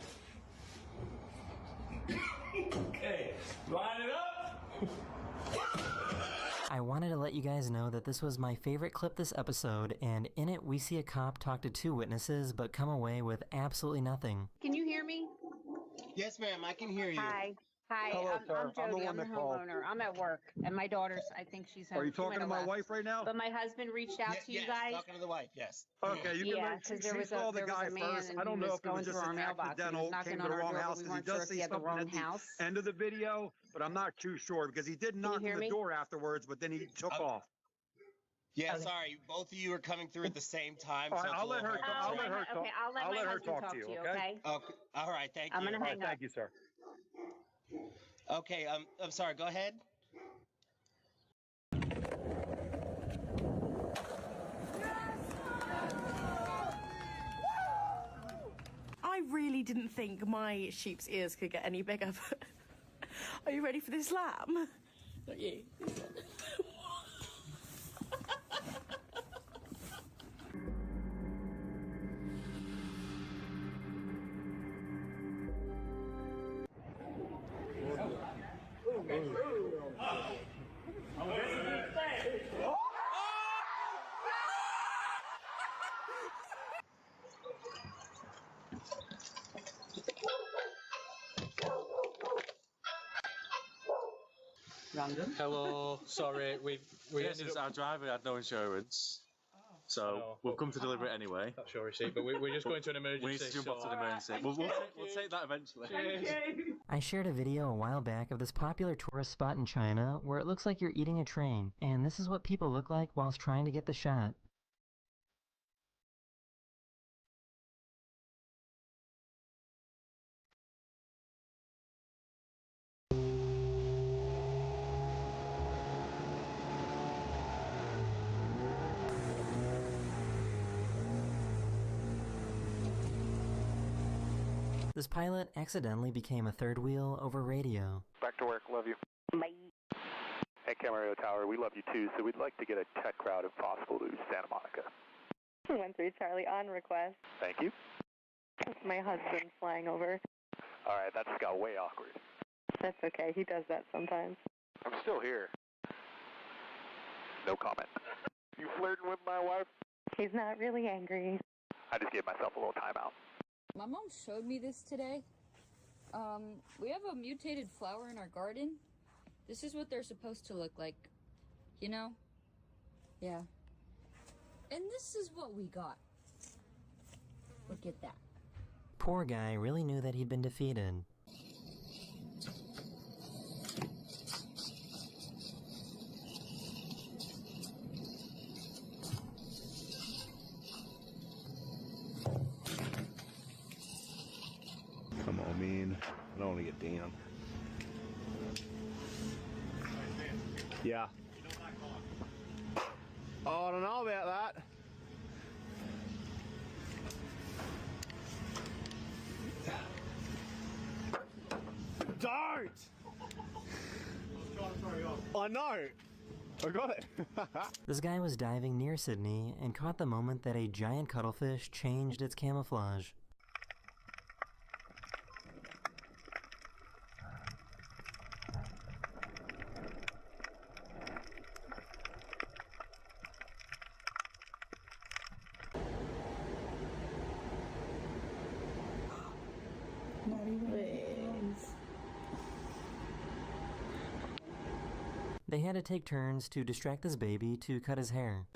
Okay, line it up. I wanted to let you guys know that this was my favorite clip this episode, and in it we see a cop talk to two witnesses but come away with absolutely nothing. Can you hear me? Yes, ma'am, I can hear you. Hi. Hi, Hello, I'm sir. I'm the Jody. one I'm the that called. homeowner. I'm at work, and my daughter's, I think she's home. Are you She might talking to have my left. wife right now? But my husband reached out to you guys. Talking to the wife, yes. Okay, you can Yeah, let, because she there was saw a the guy man, first. and I don't he know was if it was going just through our an mailbox. He was accidental, knocking came on to the our wrong door, but house, we because he weren't sure does if he say had the something wrong at the house. end of the video, but I'm not too sure because he did knock hear on the me? door afterwards, but then he took off. Yeah, sorry. Both of you are coming through at the same time. All So right, it's a I'll let little her. hard to I'll tell. let her talk. Okay, I'll let my her husband talk to you. Okay. Okay. All right. Thank I'm you. gonna All right, hang up. thank you, sir. Okay. I'm sorry. Go ahead. I really didn't think my sheep's ears could get any bigger, but are you ready for this lamb? Not you. Hello, sorry, we ended up... our driver had no insurance, so we've come to deliver it anyway. That's your receipt, but we're just going to an emergency. We need to jump off to an emergency. We'll take that eventually. I shared a video a while back of this popular tourist spot in China where it looks like you're eating a train, and this is what people look like whilst trying to get the shot. This pilot accidentally became a third wheel over radio. Back to work. Love you. Bye. Hey, Camarillo Tower. We love you too, so we'd like to get a tech crowd if possible to Santa Monica. 1-3 Charlie on request. Thank you. My husband's flying over. All right, that just got way awkward. That's okay. He does that sometimes. I'm still here. No comment. You flirting with my wife? He's not really angry. I just gave myself a little timeout. My mom showed me this today. We have a mutated flower in our garden. This is what they're supposed to look like. You know? Yeah. And this is what we got. Look at that. Poor guy really knew that he'd been defeated. Come on, man. I don't want to get down. Yeah. Oh, I don't know about that. Don't! I know. I got it. This guy was diving near Sydney and caught the moment that a giant cuttlefish changed its camouflage. They had to take turns to distract this baby to cut his hair.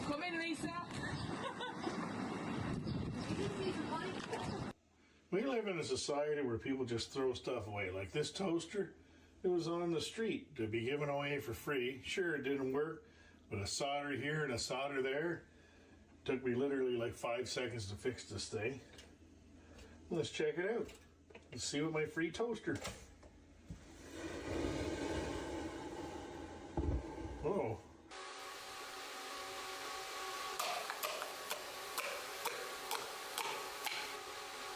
Come in, Lisa. We live in a society where people just throw stuff away. Like this toaster, it was on the street to be given away for free. Sure, it didn't work, but a solder here and a solder there. Took me literally like 5 seconds to fix this thing. Let's check it out. Let's see what my free toaster. Oh.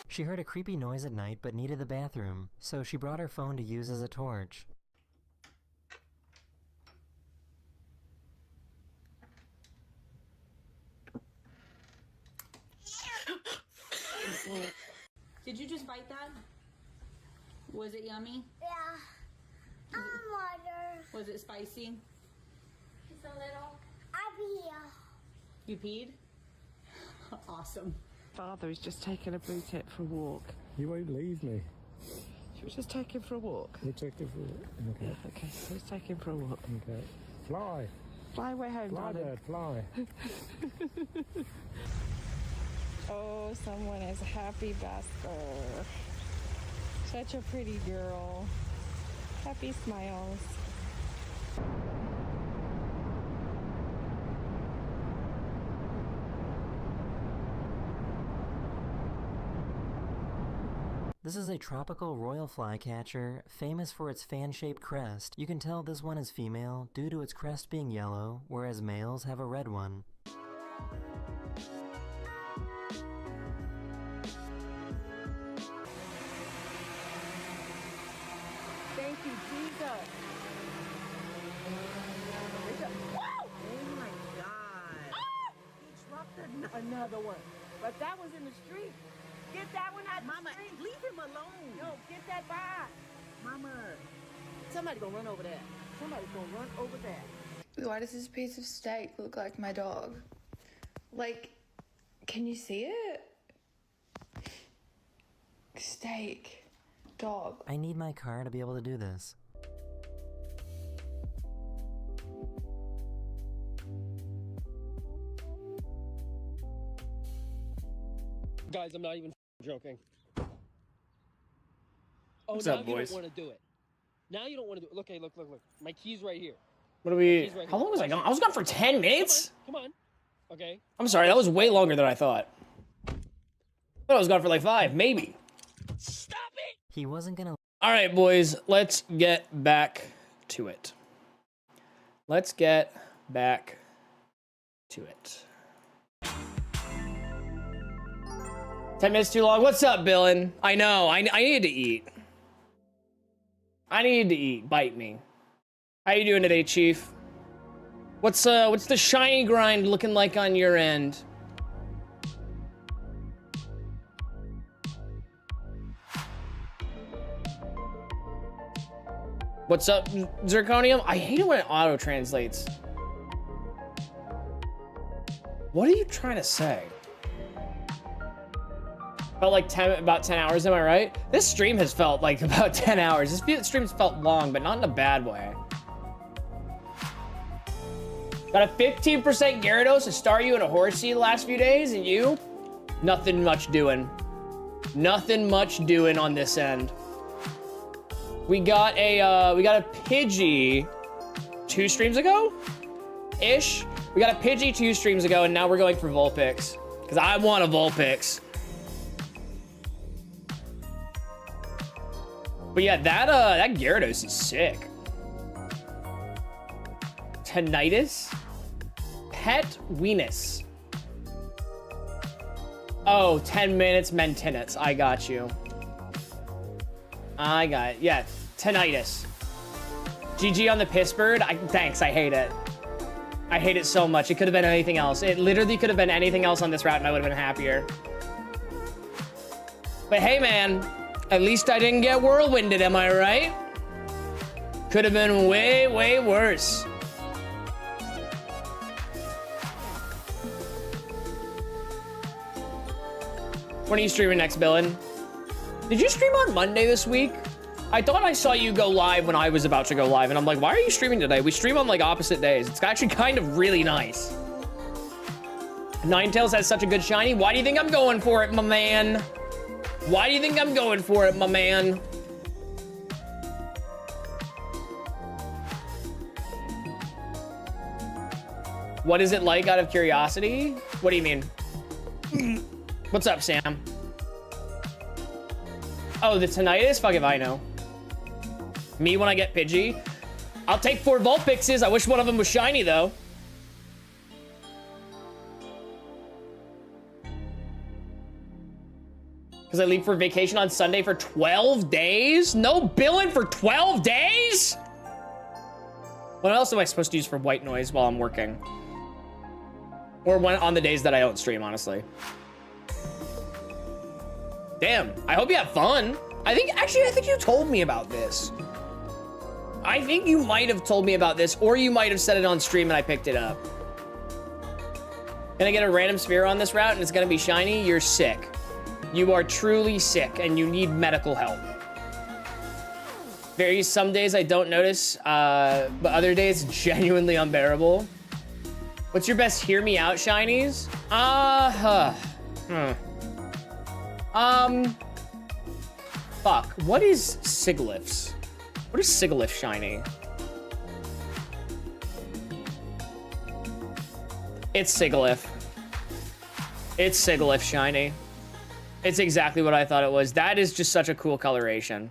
She heard a creepy noise at night but needed the bathroom, so she brought her phone to use as a torch. Did you just bite that? Was it yummy? Yeah. Water. Was it spicy? Just a little. I'm here. You peed? Awesome. Father is just taking a blue tit for a walk. You won't leave me. Should we just take him for a walk? We'll take him for a walk. Okay. Okay, so let's take him for a walk. Okay. Fly. Fly away home, Fly, darling. bird, fly. Oh, someone is happy Basker. Such a pretty girl. Happy smiles. This is a tropical royal flycatcher, famous for its fan-shaped crest. You can tell this one is female due to its crest being yellow, whereas males have a red one. Thank you, Jesus. Whoa! Oh my God. Ah! He dropped another one. But that was in the street. Get that one out Mama, the street. Leave him alone. No, get that by. Mama. Somebody gonna run over there. Somebody's gonna run over there. Why does this piece of steak look like my dog? Like, can you see it? Steak. Dog. I need my car to be able to do this. Guys, I'm not even joking. Oh, What's now up, you boys? don't want to do it. Now you don't want to do it. Look, hey, look. My key's right here. What are we? He's right How here. long was I gone? I was gone for 10 minutes. Come on. Okay. I'm sorry, that was way longer than I thought. I thought I was gone for like 5, maybe. Stop it! He wasn't gonna. All right, boys, let's get back to it. Let's get back to it. 10 minutes too long. What's up, Billin? I know. I needed to eat. I needed to eat. Bite me. How you doing today, Chief? What's the shiny grind looking like on your end? What's up, Zirconium? I hate it when it auto translates. What are you trying to say? Felt like about 10 hours, am I right? This stream has felt like about 10 hours. This stream's felt long, but not in a bad way. Got a 15% Gyarados to start you in a horsey the last few days, and you? Nothing much doing. Nothing much doing on this end. We got a Pidgey 2 streams ago? Ish. We got a Pidgey 2 streams ago, and now we're going for Vulpix. Because I want a Vulpix. But yeah, that Gyarados is sick. Tinnitus? Pet Weenus. Oh, 10 minutes Mentinus. I got you. I got it. Yeah, tinnitus. GG on the Pissbird. Thanks, I hate it. I hate it so much. It could have been anything else. It literally could have been anything else on this route and I would have been happier. But hey, man, at least I didn't get whirlwinded, am I right? Could have been way, way worse. When are you streaming next, Billin? Did you stream on Monday this week? I thought I saw you go live when I was about to go live, and I'm like, why are you streaming today? We stream on like opposite days. It's actually kind of really nice. Ninetales has such a good shiny. Why do you think I'm going for it, my man? Why do you think I'm going for it, my man? What is it like out of curiosity? What do you mean? What's up, Sam? Oh, the tinnitus? Fuck if I know. Me when I get Pidgey? I'll take 4 Vulpixes. I wish one of them was shiny, though. Because I leave for vacation on Sunday for 12 days? No billing for 12 days? What else am I supposed to use for white noise while I'm working? Or when on the days that I don't stream, honestly. Damn, I hope you have fun. I think you told me about this. I think you might have told me about this, or you might have said it on stream and I picked it up. Can I get a random sphere on this route and it's gonna be shiny? You're sick. You are truly sick and you need medical help. Some days I don't notice, but other days genuinely unbearable. What's your best hear me out shinies? Fuck, what is Sigilyphs? What is Sigilyph shiny? It's Sigilyph. It's Sigilyph shiny. It's exactly what I thought it was. That is just such a cool coloration.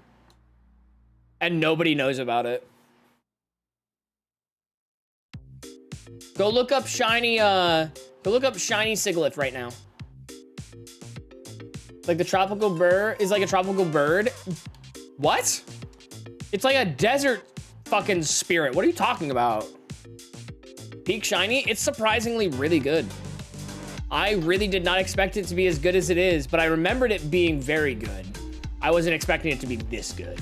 And nobody knows about it. Go look up shiny Sigilyph right now. Like the tropical bird is like a tropical bird. What? It's like a desert fucking spirit. What are you talking about? Peak shiny? It's surprisingly really good. I really did not expect it to be as good as it is, but I remembered it being very good. I wasn't expecting it to be this good.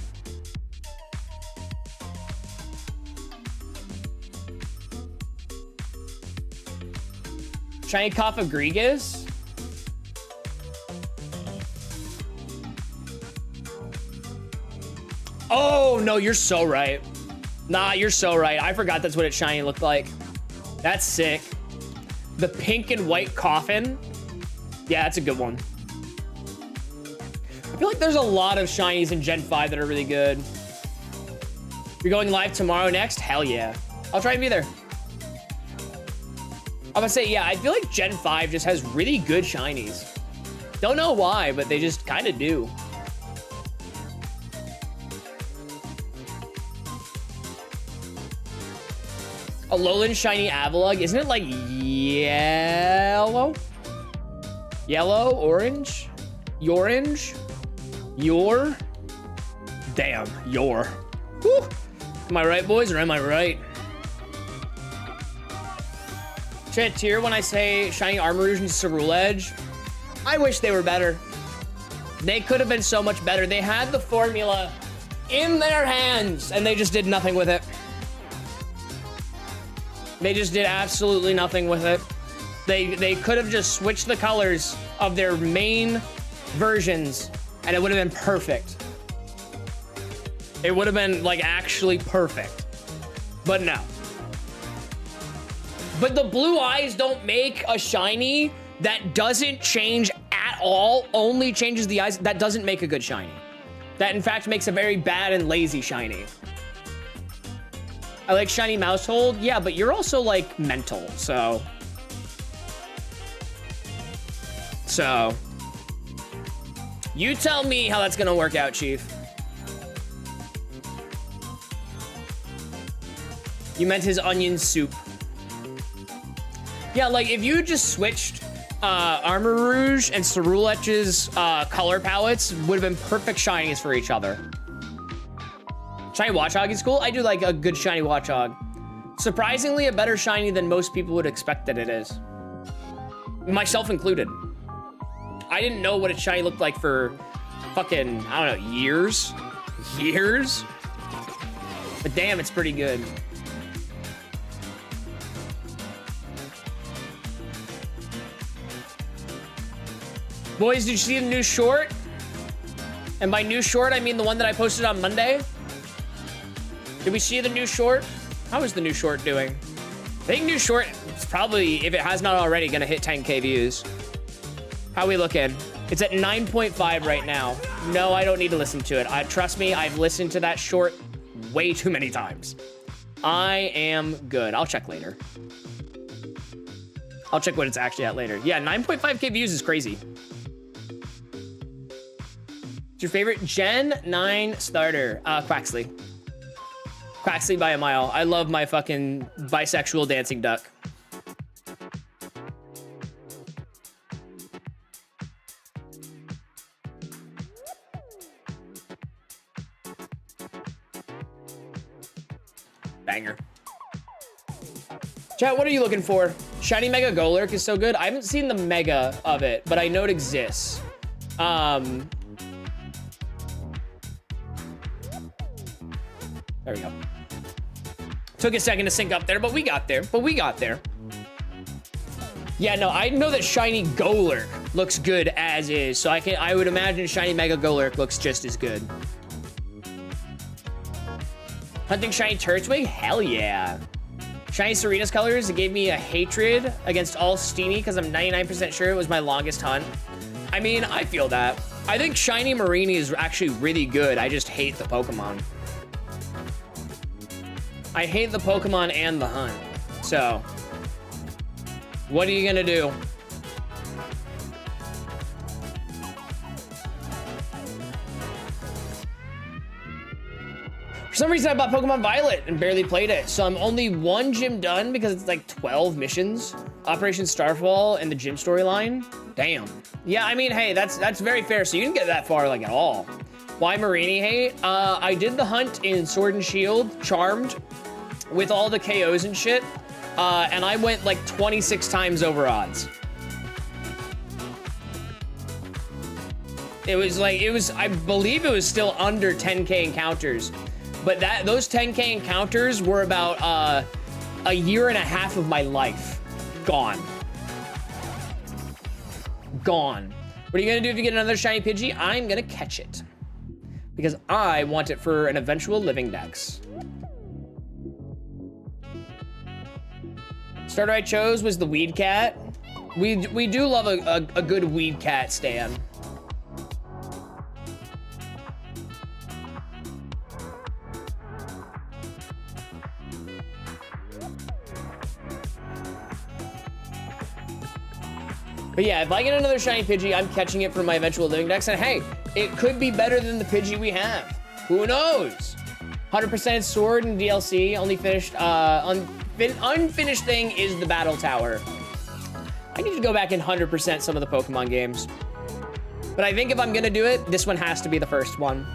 Shiny Cophagrigus? Oh, no, you're so right. Nah, you're so right. I forgot that's what its shiny looked like. That's sick. The pink and white coffin. Yeah, that's a good one. I feel like there's a lot of shinies in Gen 5 that are really good. You're going live tomorrow next? Hell yeah. I'll try and be there. I'm gonna say, yeah, I feel like Gen 5 just has really good shinies. Don't know why, but they just kind of do. A Alolan shiny Avalugg. Isn't it like yellow? Yellow? Orange? Yorange? Your? Damn, your. Whew. Am I right, boys, or am I right? Should I tear when I say shiny Armarouge and Cerule Edge? I wish they were better. They could have been so much better. They had the formula in their hands, and they just did nothing with it. They just did absolutely nothing with it. They could have just switched the colors of their main versions, and it would have been perfect. It would have been, like, actually perfect. But no. But the blue eyes don't make a shiny that doesn't change at all, only changes the eyes. That doesn't make a good shiny. That, in fact, makes a very bad and lazy shiny. I like shiny Mousehold. Yeah, but you're also, like, mental, so... You tell me how that's gonna work out, Chief. You meant his onion soup. Yeah, like, if you just switched Armarouge and Cerule Edge's color palettes, would have been perfect shinies for each other. Shiny Watchog is cool. I do like a good shiny Watchog. Surprisingly, a better shiny than most people would expect that it is. Myself included. I didn't know what a shiny looked like for fucking, I don't know, years? Years? But damn, it's pretty good. Boys, did you see the new short? And by new short, I mean the one that I posted on Monday. Did we see the new short? How is the new short doing? I think new short is probably, if it has not already, gonna hit 10K views. How we looking? It's at 9.5 right now. No, I don't need to listen to it. Trust me, I've listened to that short way too many times. I am good. I'll check later. I'll check what it's actually at later. Yeah, 9.5K views is crazy. What's your favorite Gen 9 starter? Quaxley. Quaxley by a mile. I love my fucking bisexual dancing duck. Banger. Chat, what are you looking for? Shiny Mega Golurk is so good. I haven't seen the Mega of it, but I know it exists. There we go. Took a second to sync up there, but we got there. Yeah, no, I know that shiny Golurk looks good as is, so I would imagine shiny Mega Golurk looks just as good. Hunting shiny Turtwig? Hell yeah. Shiny Serena's colors, it gave me a hatred against all Steenie because I'm 99% sure it was my longest hunt. I mean, I feel that. I think shiny Marini is actually really good. I just hate the Pokemon. I hate the Pokemon and the hunt. So, what are you gonna do? For some reason, I bought Pokemon Violet and barely played it. So I'm only one gym done because it's like 12 missions. Operation Starfall and the gym storyline. Damn. Yeah, I mean, hey, that's very fair. So you didn't get that far like at all. Why Marini hate? I did the hunt in Sword and Shield, Charmed, with all the KOs and shit. And I went like 26 times over odds. It was, I believe it was still under 10K encounters. But those 10K encounters were about a year and a half of my life gone. Gone. What are you gonna do if you get another shiny Pidgey? I'm gonna catch it. Because I want it for an eventual living dex. Starter I chose was the Weed Cat. We do love a good Weed Cat stan. But yeah, if I get another shiny Pidgey, I'm catching it for my eventual living dex. And hey, it could be better than the Pidgey we have. Who knows? 100% Sword and DLC. Only finished, unfinished thing is the Battle Tower. I need to go back and 100% some of the Pokemon games. But I think if I'm gonna do it, this one has to be the first one.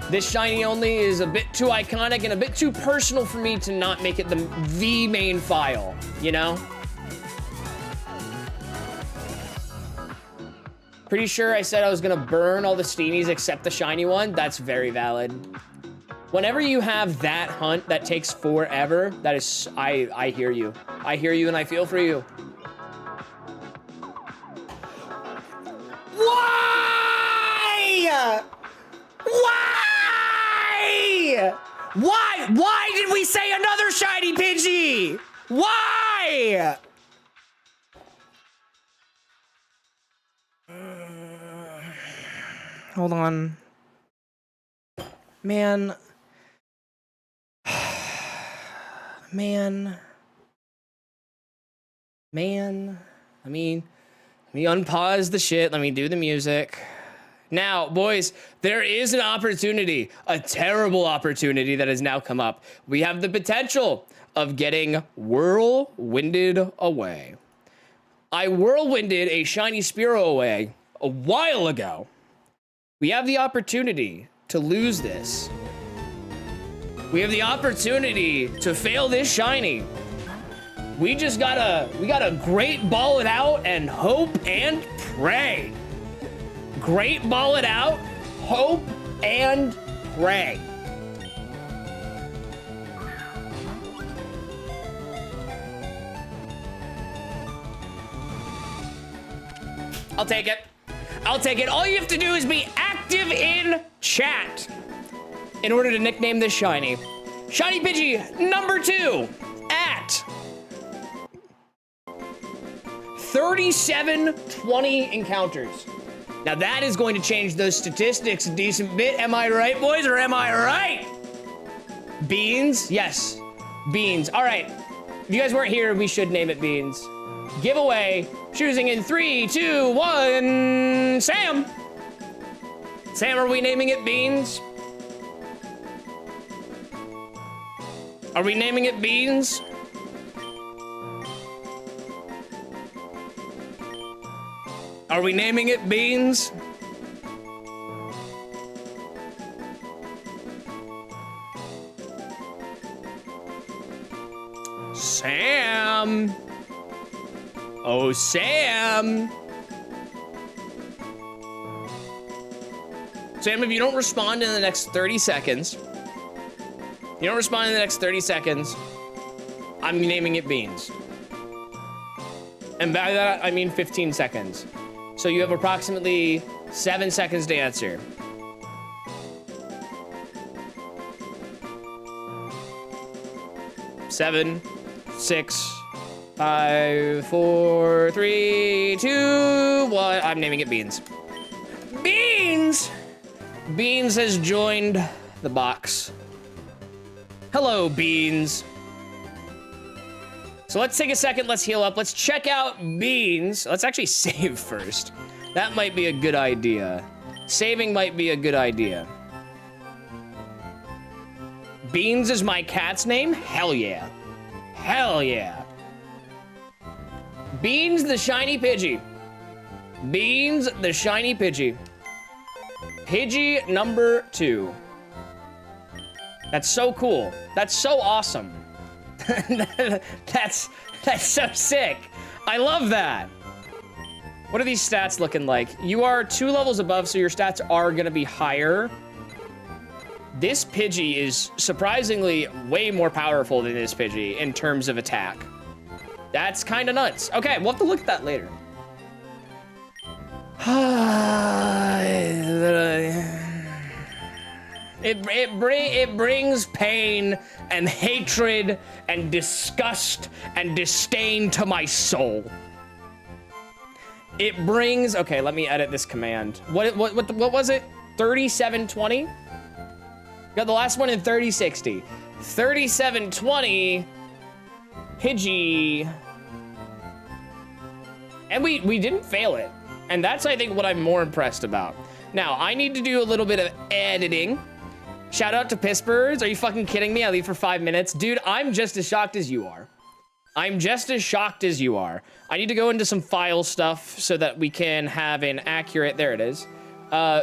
This shiny only is a bit too iconic and a bit too personal for me to not make it the main file, you know? Pretty sure I said I was gonna burn all the Steenies except the shiny one. That's very valid. Whenever you have that hunt that takes forever, that is, I hear you. I hear you and I feel for you. Why? Why? Why? Why did we say another shiny Pidgey? Why? Hold on. Man. Man. Let me unpause the shit. Let me do the music. Now, boys, there is an opportunity, a terrible opportunity that has now come up. We have the potential of getting whirlwinded away. I whirlwinded a shiny Spearow away a while ago. We have the opportunity to lose this. We have the opportunity to fail this shiny. We gotta great ball it out and hope and pray. Great ball it out, hope and pray. I'll take it. I'll take it. All you have to do is be active in chat in order to nickname this shiny. Shiny Pidgey number 2 at 3720 encounters. Now that is going to change those statistics a decent bit. Am I right, boys, or am I right? Beans? Yes, Beans. All right, if you guys weren't here, we should name it Beans. Giveaway, choosing in 3, 2, 1, Sam. Sam, are we naming it Beans? Are we naming it Beans? Are we naming it Beans? Sam. Oh, Sam. Sam, if you don't respond in the next 30 seconds, You don't respond in the next 30 seconds, I'm naming it Beans. And by that, I mean 15 seconds. So you have approximately 7 seconds to answer. Seven, 6, 5, 4, 3, 2, 1. I'm naming it Beans. Beans! Beans has joined the box. Hello, Beans. So let's take a second, let's heal up. Let's check out Beans. Let's actually save first. That might be a good idea. Saving might be a good idea. Beans is my cat's name? Hell yeah. Hell yeah. Beans the shiny Pidgey. Beans the shiny Pidgey. Pidgey number 2. That's so cool. That's so awesome. That's so sick. I love that. What are these stats looking like? You are 2 levels above, so your stats are gonna be higher. This Pidgey is surprisingly way more powerful than this Pidgey in terms of attack. That's kind of nuts. Okay, we'll have to look at that later. It brings pain and hatred and disgust and disdain to my soul. It brings, okay, let me edit this command. What was it? 3720? Got the last one in 3060. 3720 Pidgey. And we didn't fail it. And that's, I think, what I'm more impressed about. Now, I need to do a little bit of editing. Shout out to Pissbirds. Are you fucking kidding me? I leave for 5 minutes. Dude, I'm just as shocked as you are. I'm just as shocked as you are. I need to go into some file stuff so that we can have an accurate, there it is.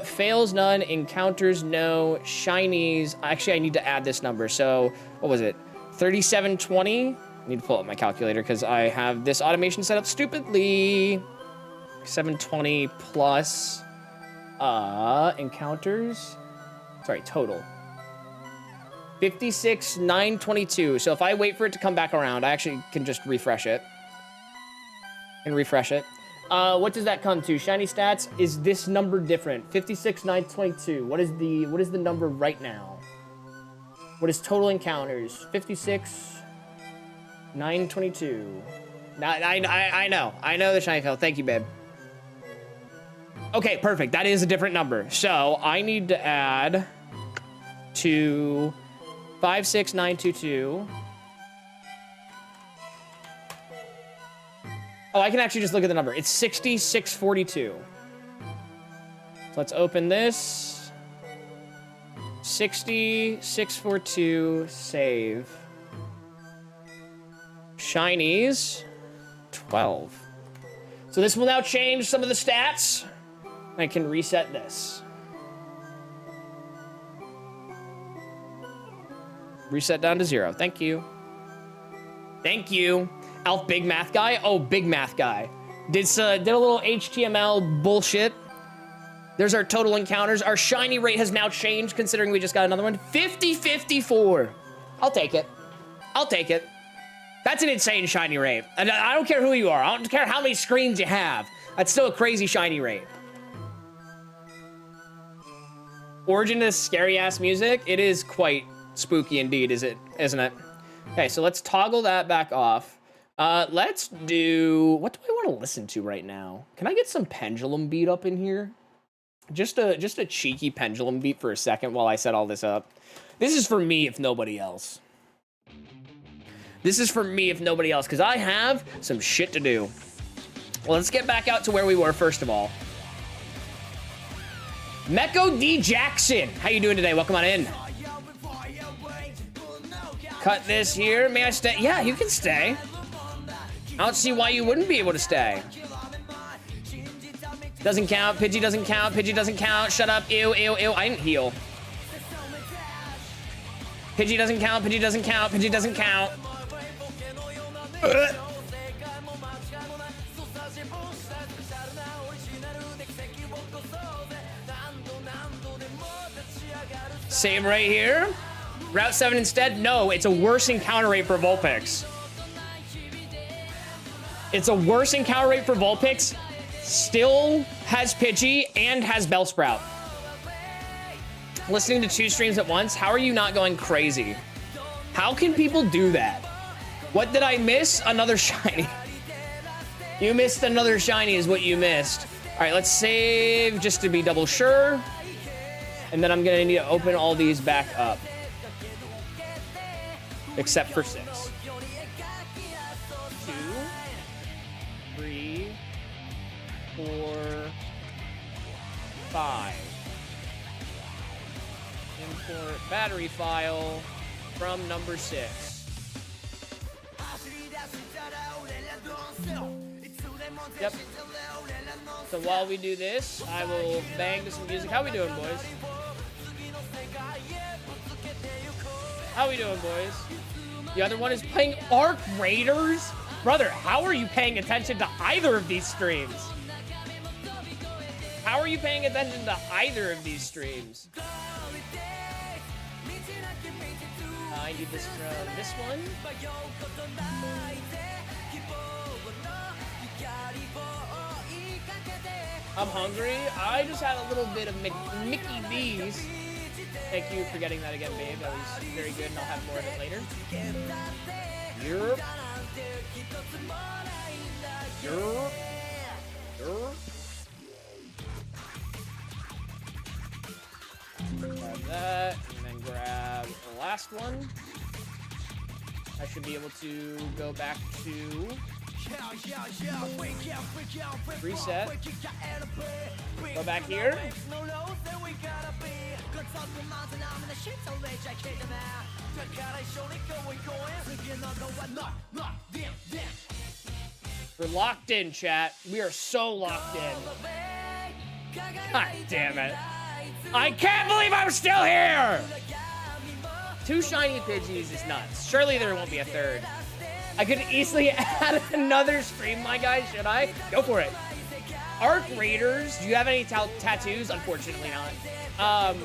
Fails none, encounters no, shinies. Actually, I need to add this number. So, what was it? 3720? I need to pull up my calculator because I have this automation set up stupidly. 720 plus encounters. Sorry, total. 56,922. So if I wait for it to come back around, I actually can just refresh it. And refresh it. What does that come to? Shiny stats, is this number different? 56,922. What is the number right now? What is total encounters? 56,922. I know the shiny fail. Thank you, babe. Okay, perfect. That is a different number. So I need to add to 56,922. Oh, I can actually just look at the number. It's 6642. So let's open this. 6642, save. Shinies, 12. So this will now change some of the stats. I can reset this. Reset down to 0. Thank you. Thank you. Alf Big Math Guy? Oh, Big Math Guy. Did a little HTML bullshit. There's our total encounters. Our shiny rate has now changed considering we just got another one. 50-54. I'll take it. I'll take it. That's an insane shiny rate. And I don't care who you are. I don't care how many screens you have. That's still a crazy shiny rate. Origin to scary ass music. It is quite spooky indeed, isn't it? Okay, so let's toggle that back off. Let's do, what do I want to listen to right now? Can I get some pendulum beat up in here? Just a cheeky pendulum beat for a second while I set all this up. This is for me if nobody else. This is for me if nobody else, because I have some shit to do. Well, let's get back out to where we were first of all. Mecco D. Jackson, how you doing today? Welcome on in. Cut this here. May I stay? Yeah, you can stay. I don't see why you wouldn't be able to stay. Doesn't count. Pidgey doesn't count. Pidgey doesn't count. Shut up. Ew, ew, ew. I didn't heal. Pidgey doesn't count. Pidgey doesn't count. Pidgey doesn't count. Save right here. Route 7 instead? No, it's a worse encounter rate for Vulpix. It's a worse encounter rate for Vulpix. Still has Pidgey and has Bellsprout. Listening to 2 streams at once, how are you not going crazy? How can people do that? What did I miss? Another shiny. You missed another shiny is what you missed. All right, let's save just to be double sure. And then I'm gonna need to open all these back up. Except for 6. 2, 3, 4, 5. Import battery file from number 6. Yep. So while we do this, I will bang to some music. How we doing, boys? How we doing, boys? The other one is playing Arc Raiders? Brother, how are you paying attention to either of these streams? How are you paying attention to either of these streams? I need this from this one. I'm hungry. I just had a little bit of Mickey D's. Thank you for getting that again, babe. That was very good, and I'll have more of it later. Europe. Europe. Europe. Grab that, and then grab the last one. I should be able to go back to reset. Go back here. We're locked in, chat. We are so locked in. God damn it. I can't believe I'm still here! 2 shiny Pidgeys is nuts. Surely there won't be a third. I could easily add another stream, my guy. Should I? Go for it. Arc Raiders. Do you have any tattoos? Unfortunately not.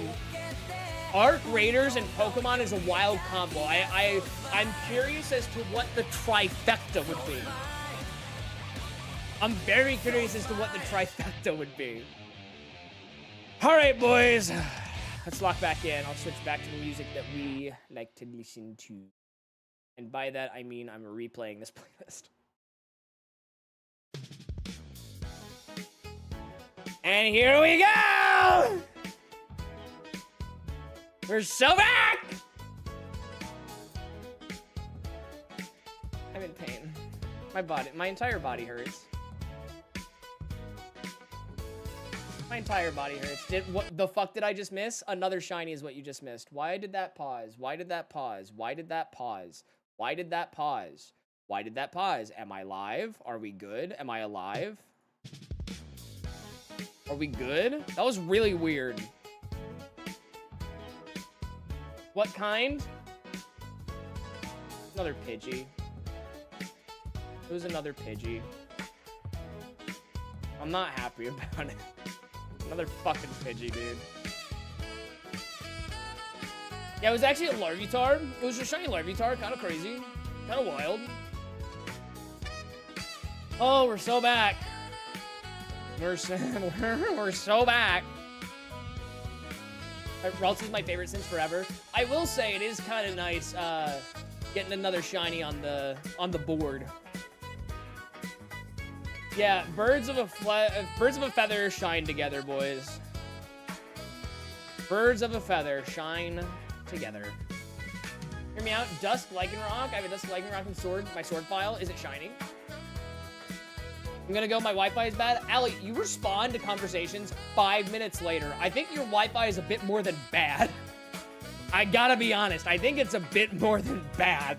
Arc Raiders and Pokemon is a wild combo. I'm curious as to what the trifecta would be. I'm very curious as to what the trifecta would be. All right, boys. Let's lock back in. I'll switch back to the music that we like to listen to. And by that, I mean I'm replaying this playlist. And here we go! We're so back! I'm in pain. My entire body hurts. My entire body hurts. What the fuck did I just miss? Another shiny is what you just missed. Why did that pause? Why did that pause? Why did that pause? Why did that pause? Why did that pause? Am I live? Are we good? Am I alive? Are we good? That was really weird. What kind? Another Pidgey. It was another Pidgey. I'm not happy about it. Another fucking Pidgey, dude. Yeah, it was actually a Larvitar. It was a shiny Larvitar. Kind of crazy. Kind of wild. Oh, we're so back. We're so back. Ralts is my favorite since forever. I will say it is kind of nice getting another shiny on the board. Yeah, birds of a feather shine together, boys. Birds of a feather shine together. Hear me out. Dusk Lycanroc. I have a Dusk Lycanroc in my sword file. Is it shining? I'm gonna go. My Wi-Fi is bad. Allie, you respond to conversations 5 minutes later. I think your Wi-Fi is a bit more than bad. I gotta be honest. I think it's a bit more than bad.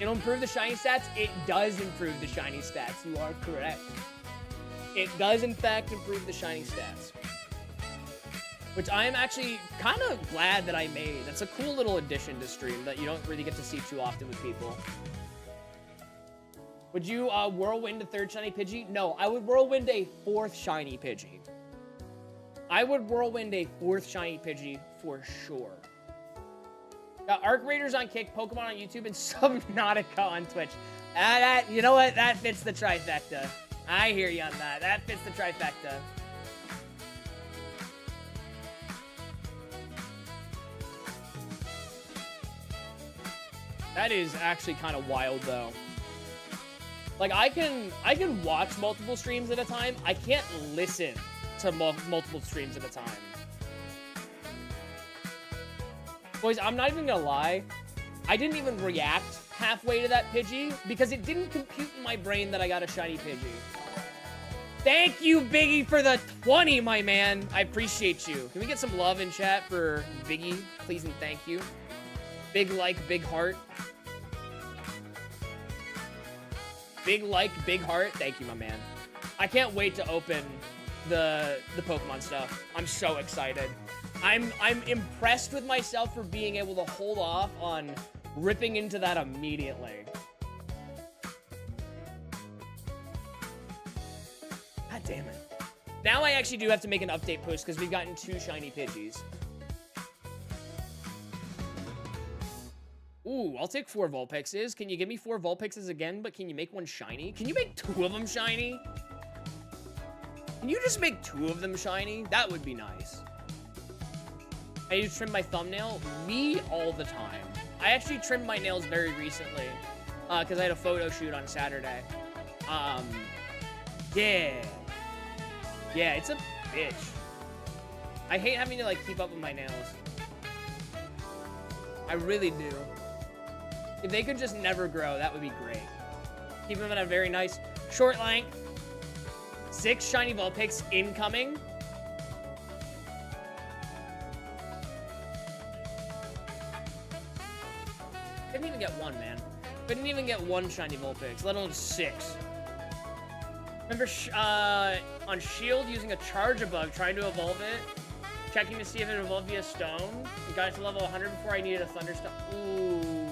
It'll improve the shiny stats. It does improve the shiny stats. You are correct. It does, in fact, improve the shiny stats. Which I am actually kind of glad that I made. That's a cool little addition to stream that you don't really get to see too often with people. Would you whirlwind a 3rd shiny Pidgey? No, I would whirlwind a 4th shiny Pidgey. I would whirlwind a 4th shiny Pidgey for sure. Got Arc Raiders on Kick, Pokemon on YouTube, and Subnautica on Twitch. You know what? That fits the trifecta. I hear you on that. That fits the trifecta. That is actually kind of wild, though. Like, I can watch multiple streams at a time. I can't listen to multiple streams at a time. Boys, I'm not even gonna lie. I didn't even react halfway to that Pidgey because it didn't compute in my brain that I got a shiny Pidgey. Thank you, Biggie, for the 20, my man. I appreciate you. Can we get some love in chat for Biggie? Please and thank you. Big like, big heart. Big like, big heart. Thank you, my man. I can't wait to open the Pokemon stuff. I'm so excited. I'm impressed with myself for being able to hold off on ripping into that immediately. God damn it. Now I actually do have to make an update post because we've gotten 2 shiny Pidgeys. Ooh, I'll take 4 Vulpixes. Can you give me 4 Vulpixes again, but can you make one shiny? Can you make 2 of them shiny? Can you just make 2 of them shiny? That would be nice. I need to trim my thumbnail. Me all the time. I actually trimmed my nails very recently because I had a photo shoot on Saturday. Yeah. Yeah, it's a bitch. I hate having to, like, keep up with my nails. I really do. If they could just never grow, that would be great. Keep them at a very nice short length. 6 shiny Vulpix incoming. Couldn't even get 1, man. Couldn't even get 1 shiny Vulpix, let alone 6. Remember on Shield using a Charge-a-Bug, trying to evolve it, checking to see if it evolved via Stone. It got to level 100 before I needed a Thunderstone. Ooh.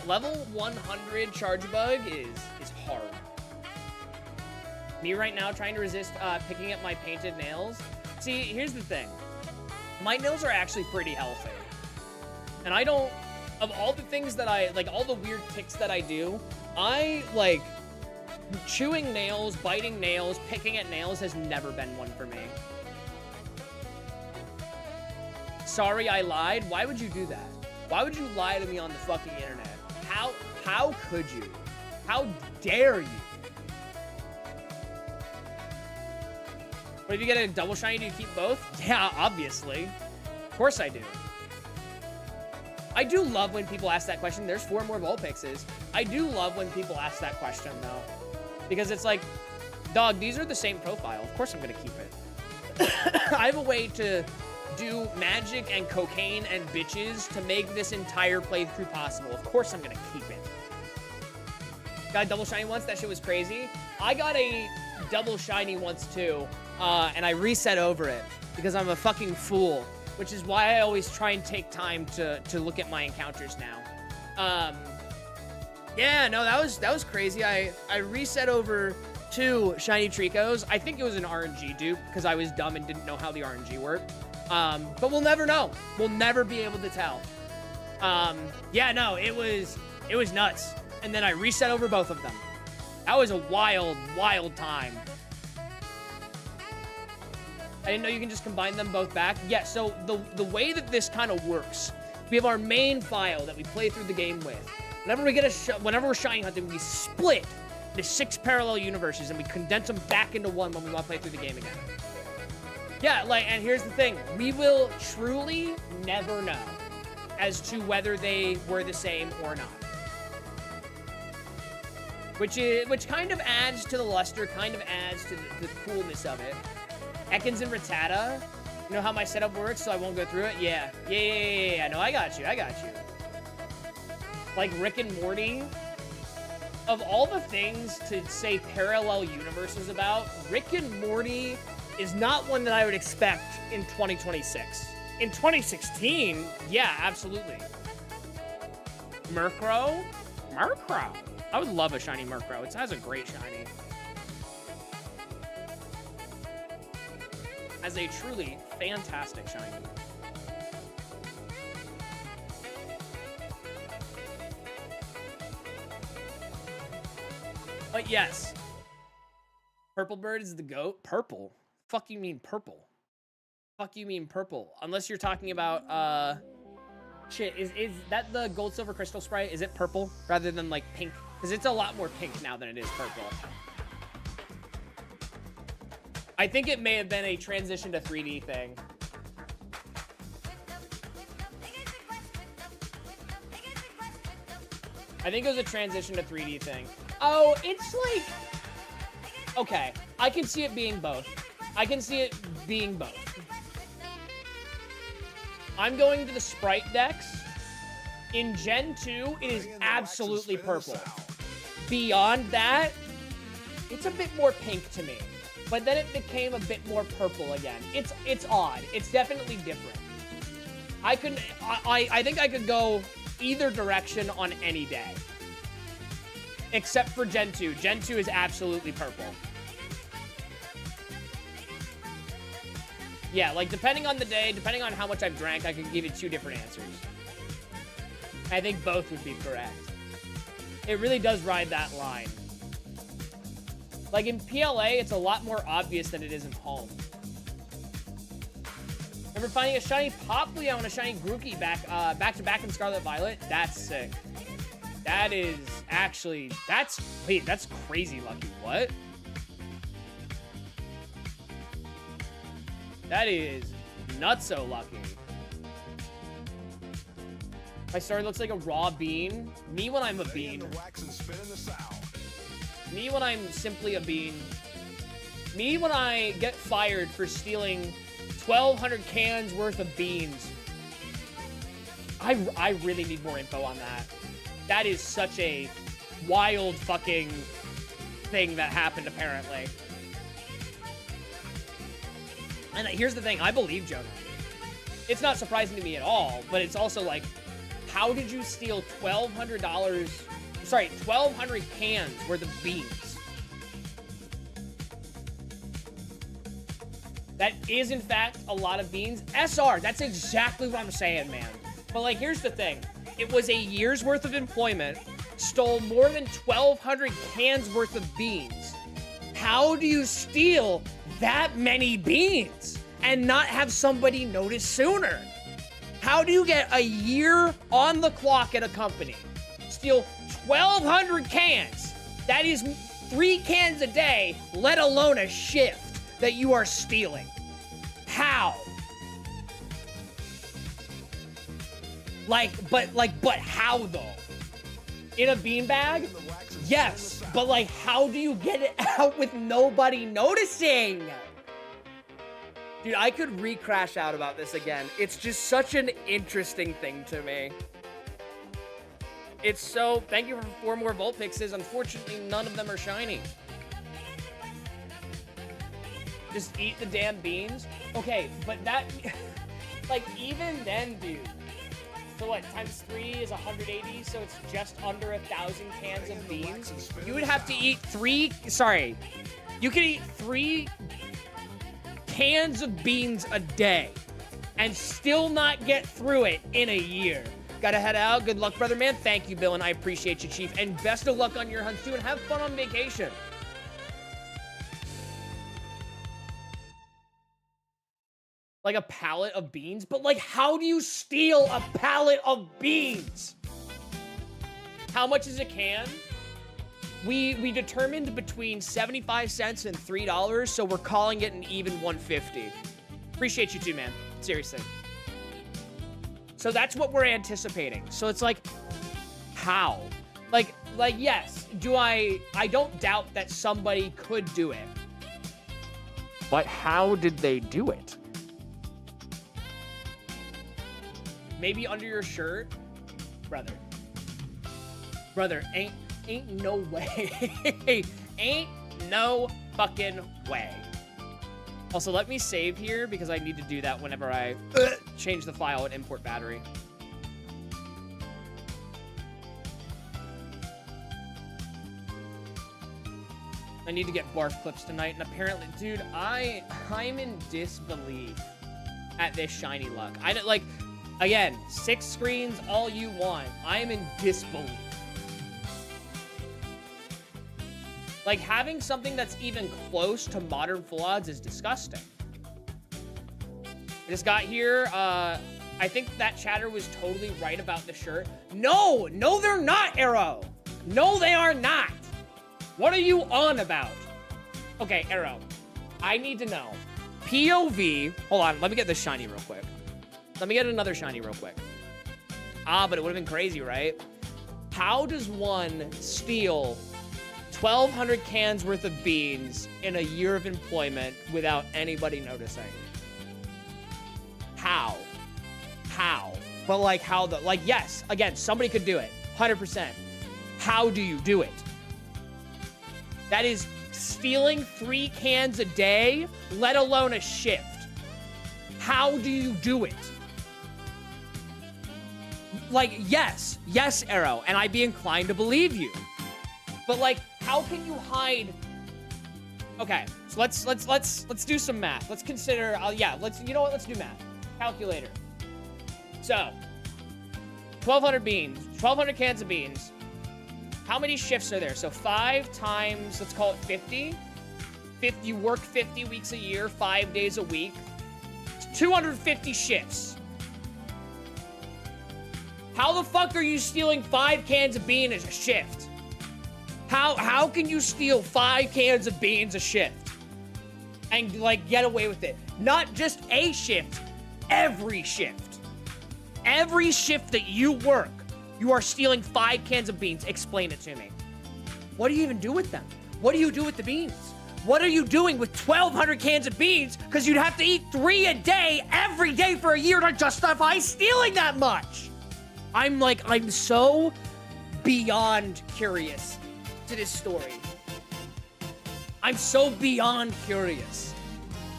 Level 100 Charge-a-Bug is hard. Me right now trying to resist picking up my painted nails. See, here's the thing. My nails are actually pretty healthy. And I don't... Of all the things that I... Like, all the weird ticks that I do, I, like... Chewing nails, biting nails, picking at nails has never been one for me. Sorry, I lied. Why would you do that? Why would you lie to me on the fucking internet? How could you? How dare you? But if you get a double shiny, do you keep both? Yeah, obviously. Of course I do. I do love when people ask that question. There's 4 more Vulpixes. I do love when people ask that question, though. Because it's like, dog, these are the same profile. Of course I'm going to keep it. I have a way to do magic and cocaine and bitches to make this entire playthrough possible. Of course I'm going to keep it. Got a double shiny once. That shit was crazy. I got a double shiny once, too. And I reset over it because I'm a fucking fool. Which is why I always try and take time to look at my encounters now. Yeah, no, that was crazy. I reset over 2 shiny Tricos. I think it was an RNG dupe because I was dumb and didn't know how the RNG worked. But we'll never know. We'll never be able to tell. Yeah, no, it was nuts. And then I reset over both of them. That was a wild, wild time. I didn't know you can just combine them both back. Yeah, so the way that this kind of works, we have our main file that we play through the game with. Whenever we're shiny hunting, we split into 6 parallel universes and we condense them back into one when we want to play through the game again. Yeah, like, and here's the thing. We will truly never know as to whether they were the same or not. Which kind of adds to the luster, kind of adds to the coolness of it. Ekans and Rattata. You know how my setup works, so I won't go through it? Yeah. Yeah. No, I got you. Like Rick and Morty. Of all the things to say parallel universes about, Rick and Morty is not one that I would expect in 2026. In 2016, yeah, absolutely. Murkrow? I would love a shiny Murkrow. It has a great shiny. as a truly fantastic shiny. But yes, Purple Bird is the GOAT. Purple? Fuck you mean purple? Fuck you mean purple? Unless you're talking about, shit, is that the Gold Silver Crystal Sprite? Is it purple rather than like pink? Because it's a lot more pink now than it is purple. I think it may have been a transition to 3D thing. I think it was a transition to 3D thing. Oh, it's like... Okay, I can see it being both. I can see it being both. I'm going to the Sprite decks. In Gen 2, it is absolutely purple. Beyond that, it's a bit more pink to me. But then it became a bit more purple again. It's odd. It's definitely different. I think I could go either direction on any day. Except for Gen 2. Gen 2 is absolutely purple. Yeah, like depending on the day, depending on how much I've drank, I could give you two different answers. I think both would be correct. It really does ride that line. Like in PLA, it's a lot more obvious than it is in home. Remember finding a shiny Popplio and a shiny Grookey back to back in Scarlet Violet? That's sick. That is actually, that's crazy lucky. What? That is nutso lucky. My story looks like a raw bean. Me when I'm a bean. Me when I'm simply a bean. Me when I get fired for stealing 1,200 cans worth of beans. I really need more info on that. That is such a wild fucking thing that happened, apparently. And here's the thing, I believe Jonah. It's not surprising to me at all, but it's also like, how did you steal $1,200, sorry, 1,200 cans worth of beans? That is, in fact, a lot of beans. SR, that's exactly what I'm saying, man. But, like, here's the thing. It was a year's worth of employment, stole more than 1,200 cans worth of beans. How do you steal that many beans and not have somebody notice sooner? How do you get a year on the clock at a company, steal 1,200 cans? That is 3 cans a day, let alone a shift that you are stealing. How? But how though? In a beanbag? Yes, but like, how do you get it out with nobody noticing? Dude, I could re-crash out about this again. It's just such an interesting thing to me. It's so, thank you for 4 more Vulpixes. Unfortunately, none of them are shiny. Just eat the damn beans? Okay, but that, like, even then, dude. So what, times 3 is 180, so it's just under 1,000 cans of beans? You would have to eat 3, sorry. You could eat 3 cans of beans a day and still not get through it in a year. Gotta head out. Good luck, brother, man. Thank you, Bill, and I appreciate you, Chief. And best of luck on your hunts, too, and have fun on vacation. Like a pallet of beans? But, like, how do you steal a pallet of beans? How much is a can? We determined between 75 cents and $3, so we're calling it an even 150. Appreciate you too, man. Seriously. So that's what we're anticipating. So it's like, how? Like, yes, I don't doubt that somebody could do it. But how did they do it? Maybe under your shirt? Brother, ain't no way. Ain't no fucking way. Also, let me save here because I need to do that whenever I change the file and import battery. I need to get barf clips tonight, and apparently, dude, I'm in disbelief at this shiny luck. I don't, like, again, 6 screens, all you want. I am in disbelief. Like, having something that's even close to modern full odds is disgusting. I just got here, I think that chatter was totally right about the shirt. No, they're not, Arrow. No, they are not. What are you on about? Okay, Arrow, I need to know. POV, hold on, let me get this shiny real quick. Let me get another shiny real quick. But it would have been crazy, right? How does one steal 1,200 cans worth of beans in a year of employment without anybody noticing? How? But like how the, like, yes, again, somebody could do it, 100%. How do you do it? That is stealing 3 cans a day, let alone a shift. How do you do it? Like, yes, Arrow, and I'd be inclined to believe you. But like, how can you hide? Okay, so let's do some math. Let's consider, you know what? Let's do math. Calculator. So, 1,200 beans, 1,200 cans of beans. How many shifts are there? So 5 times, let's call it 50. You work 50 weeks a year, 5 days a week. It's 250 shifts. How the fuck are you stealing 5 cans of beans as a shift? How can you steal 5 cans of beans a shift? And like get away with it? Not just a shift, every shift. Every shift that you work, you are stealing 5 cans of beans. Explain it to me. What do you even do with them? What do you do with the beans? What are you doing with 1,200 cans of beans? Because you'd have to eat 3 a day, every day for a year to justify stealing that much. I'm so beyond curious to this story. I'm so beyond curious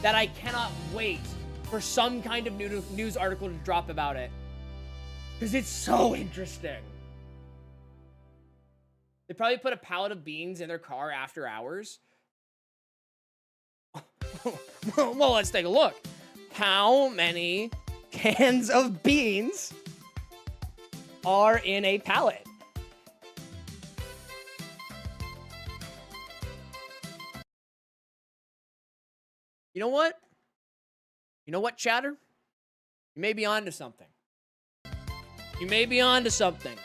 that I cannot wait for some kind of news article to drop about it. Because it's so interesting. They probably put a pallet of beans in their car after hours. Well, let's take a look. How many cans of beans are in a pallet? You know what? You know what, chatter? You may be onto something. You may be onto something.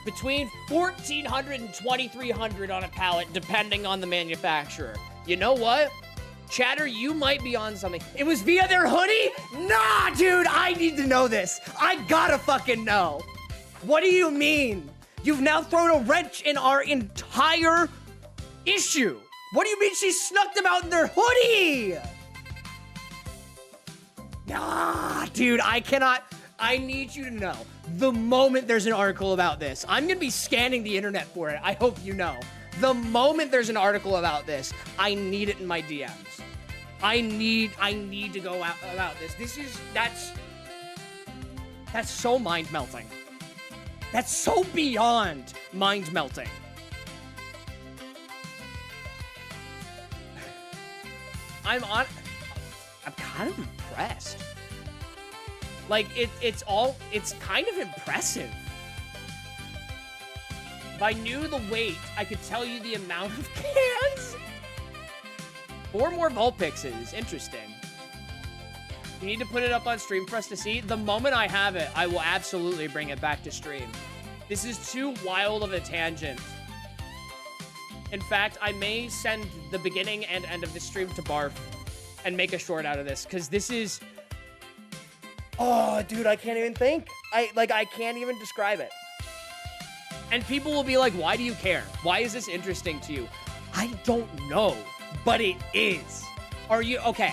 Between 1,400 and 2,300 on a pallet, depending on the manufacturer. You know what? Chatter, you might be on something. It was via their hoodie? Nah, dude, I need to know this. I gotta fucking know. What do you mean? You've now thrown a wrench in our entire issue. What do you mean she snuck them out in their hoodie? Nah, dude, I cannot. I need you to know. The moment there's an article about this, I'm gonna be scanning the internet for it. I hope you know. The moment there's an article about this, I need it in my DMs. I need to go out about this. That's so mind-melting. That's so beyond mind-melting. I'm kind of impressed. Like, it's kind of impressive. If I knew the weight, I could tell you the amount of cans. 4 more Vulpixes. Interesting. You need to put it up on stream for us to see. The moment I have it, I will absolutely bring it back to stream. This is too wild of a tangent. In fact, I may send the beginning and end of the stream to Barf and make a short out of this, because this is... Oh, dude, I can't even think. I can't even describe it. And people will be like, why do you care? Why is this interesting to you? I don't know, but it is. Are you... Okay.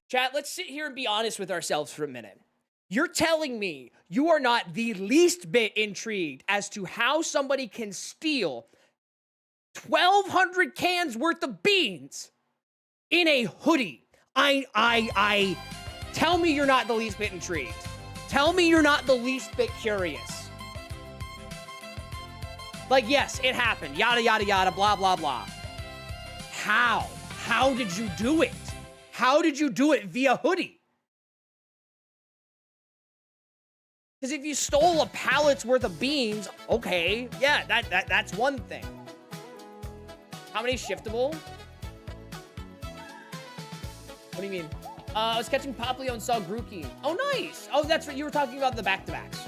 Chat, let's sit here and be honest with ourselves for a minute. You're telling me you are not the least bit intrigued as to how somebody can steal 1,200 cans worth of beans in a hoodie. Tell me you're not the least bit intrigued. Tell me you're not the least bit curious. Like, yes, it happened. Yada, yada, yada, blah, blah, blah. How? How did you do it? How did you do it via hoodie? Because if you stole a pallet's worth of beans, okay, yeah, that's one thing. How many shiftable? What do you mean? I was catching Poplio and saw Grookey. Oh, nice. Oh, that's what you were talking about, the back-to-backs.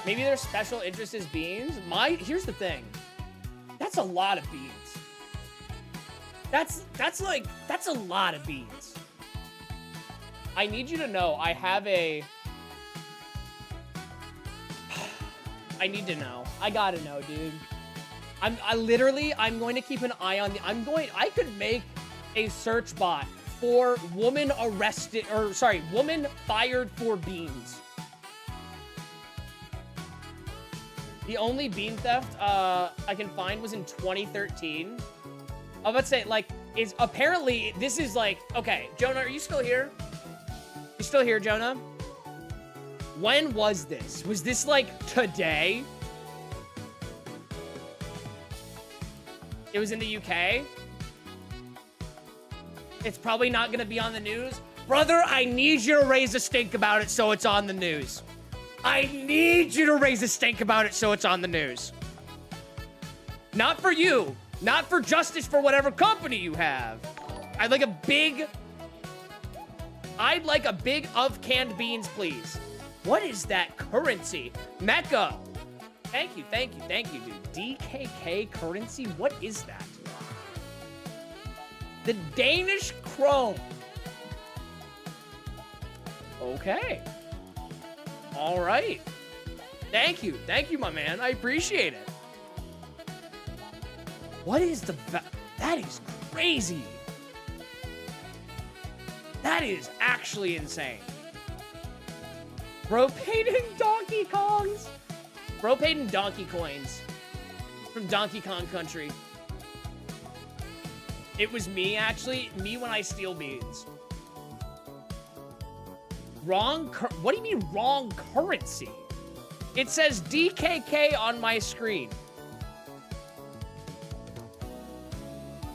Maybe their special interest is beans. Here's the thing. That's a lot of beans. That's a lot of beans. I need you to know I have a... I need to know. I gotta know, dude. I'm going to keep an eye on I could make a search bot for woman fired for beans. The only bean theft I can find was in 2013. I was about to say, like, this is like, okay, Jonah, are you still here? You still here, Jonah? When was this? Was this like today? It was in the UK? It's probably not gonna be on the news. Brother, I need you to raise a stink about it so it's on the news. I need you to raise a stink about it so it's on the news. Not for you. Not for justice for whatever company you have. I'd like a big of canned beans, please. What is that currency? Mecca. Thank you, dude. DKK currency? What is that? The Danish krone. Okay. All right. Thank you, my man. I appreciate it. What is that is crazy. That is actually insane. Bro paid in Donkey Kongs. Bro paid in Donkey Coins from Donkey Kong Country. It was me, actually. Me when I steal beans. What do you mean wrong currency? It says DKK on my screen.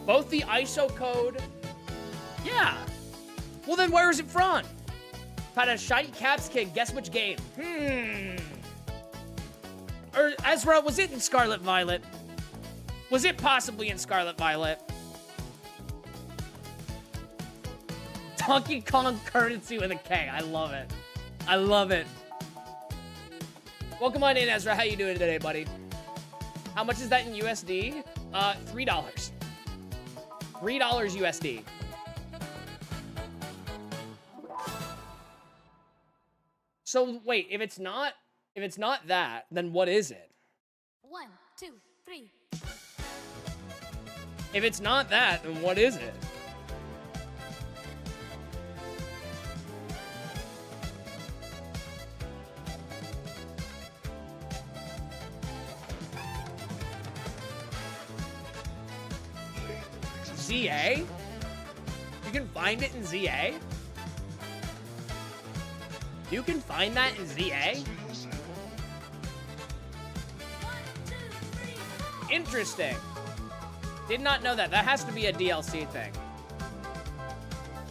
Both the ISO code. Yeah. Well, then where is it from? Had a shiny Caps kid. Guess which game? Or Ezra, was it in Scarlet Violet? Was it possibly in Scarlet Violet? Donkey Kong currency with a K. I love it. I love it. Welcome on in, Ezra. How you doing today, buddy? How much is that in USD? $3. $3 USD. So wait, if it's not that, then what is it? 1, 2, 3. If it's not that, then what is it? ZA? You can find it in ZA? You can find that in ZA? Interesting. Did not know that. That has to be a DLC thing.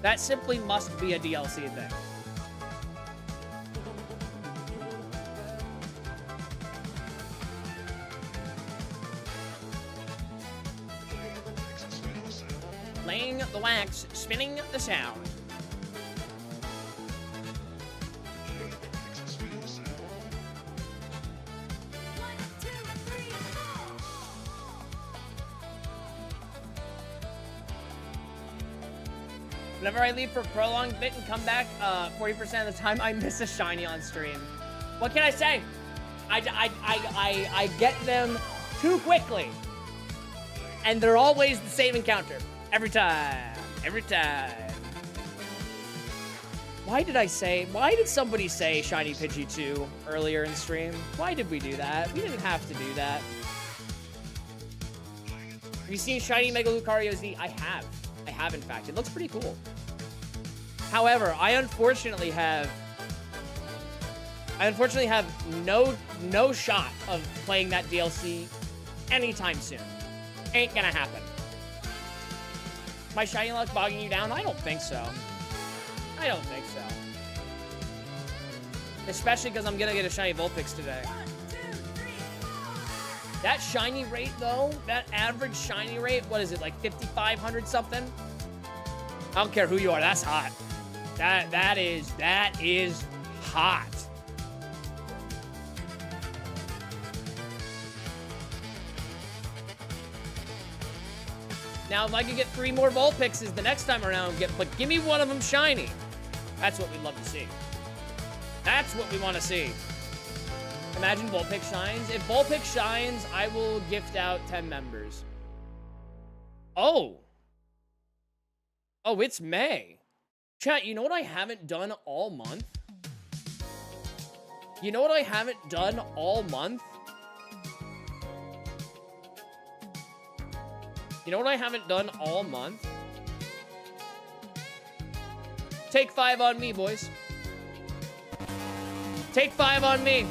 That simply must be a DLC thing. Laying the wax, spinning the sound. Whenever I leave for a prolonged bit and come back, 40% of the time I miss a shiny on stream. What can I say? I get them too quickly. And they're always the same encounter. Every time. Every time. Why did somebody say Shiny Pidgey 2 earlier in stream? Why did we do that? We didn't have to do that. Have you seen Shiny Mega Lucario Z? I have, in fact. It looks pretty cool. However, I unfortunately have no shot of playing that DLC anytime soon. Ain't gonna happen. My shiny luck bogging you down? I don't think so. I don't think so. Especially because I'm gonna get a shiny Vulpix today. That shiny rate though, that average shiny rate, what is it, like 5,500 something? I don't care who you are, that's hot. That is hot. Now, if I could get 3 more Vulpixes the next time around, but give me one of them shiny. That's what we'd love to see. That's what we want to see. Imagine Vulpix shines. If Vulpix shines, I will gift out 10 members. Oh. Oh, it's May. Chat, you know what I haven't done all month? You know what I haven't done all month? You know what I haven't done all month? Take 5 on me, boys. Take 5 on me.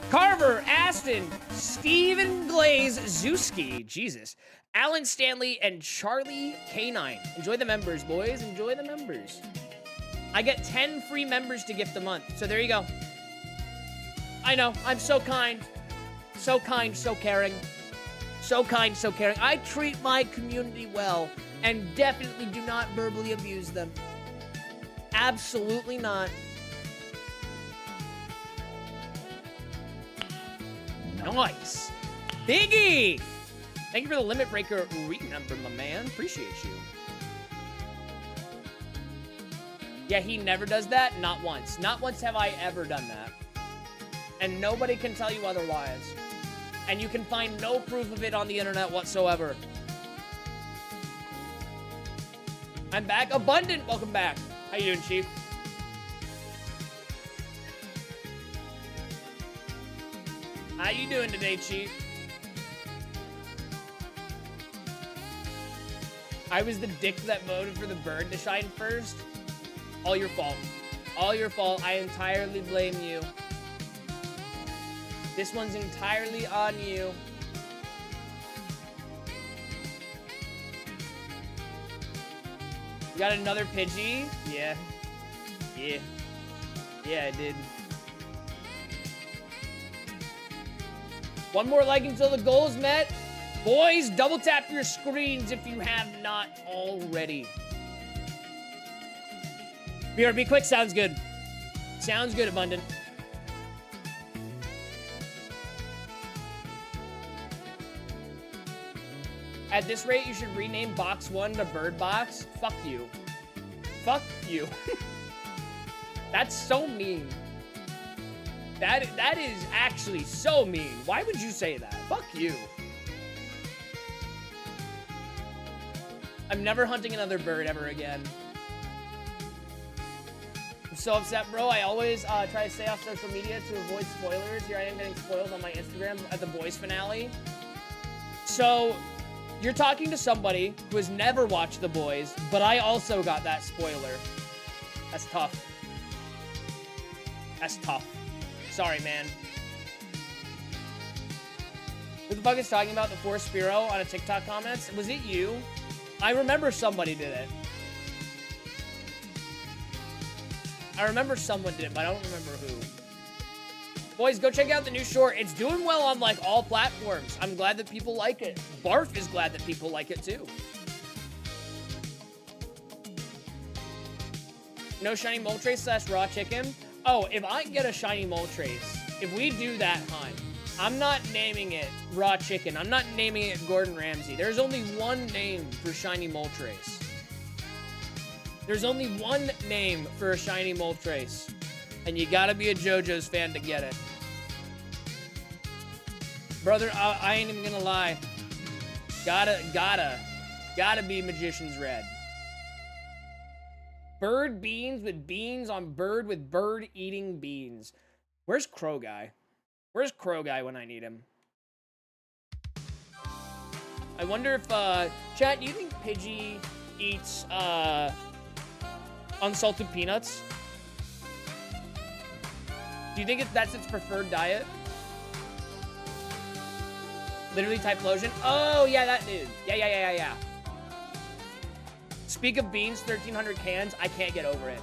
Carver, Aston, Steven Glaze, Zuski, Jesus, Alan Stanley, and Charlie K9. Enjoy the members, boys. Enjoy the members. I get 10 free members to gift a month. So there you go. I know. I'm so kind. So kind, so caring. So kind, so caring. I treat my community well and definitely do not verbally abuse them. Absolutely not. Nice. Biggie! Thank you for the limit breaker renumber, my man. Appreciate you. Yeah, he never does that. Not once. Not once have I ever done that. And nobody can tell you otherwise. And you can find no proof of it on the internet whatsoever. I'm back. Abundant, welcome back. How you doing, Chief? How you doing today, Chief? I was the dick that voted for the bird to shine first. All your fault. All your fault. I entirely blame you. This one's entirely on you. You got another Pidgey? Yeah. Yeah. Yeah, I did. One more like until the goal's met. Boys, double tap your screens if you have not already. BRB quick sounds good. Sounds good, Abundant. At this rate, you should rename Box 1 to Bird Box. Fuck you. Fuck you. That's so mean. That is actually so mean. Why would you say that? Fuck you. I'm never hunting another bird ever again. I'm so upset, bro. I always try to stay off social media to avoid spoilers. Here I am getting spoiled on my Instagram at the boys finale. So, you're talking to somebody who has never watched The Boys, but I also got that spoiler. That's tough. That's tough. Sorry, man. Who the fuck is talking about the Force Spiro on a TikTok comments? Was it you? I remember somebody did it. I remember someone did it, but I don't remember who. Boys, go check out the new short. It's doing well on, like, all platforms. I'm glad that people like it. Barf is glad that people like it, too. No shiny Moltres / raw chicken? Oh, if I get a shiny Moltres, if we do that hunt, I'm not naming it raw chicken. I'm not naming it Gordon Ramsay. There's only one name for shiny Moltres. There's only one name for a shiny Moltres. And you gotta be a JoJo's fan to get it. Brother, I ain't even gonna lie. Gotta be Magician's Red. Bird beans with beans on bird with bird eating beans. Where's Crow Guy? Where's Crow Guy when I need him? I wonder if, chat, do you think Pidgey eats, unsalted peanuts? Do you think that's its preferred diet? Literally Typhlosion. Oh, yeah, that dude. Yeah. Speak of beans, 1,300 cans. I can't get over it.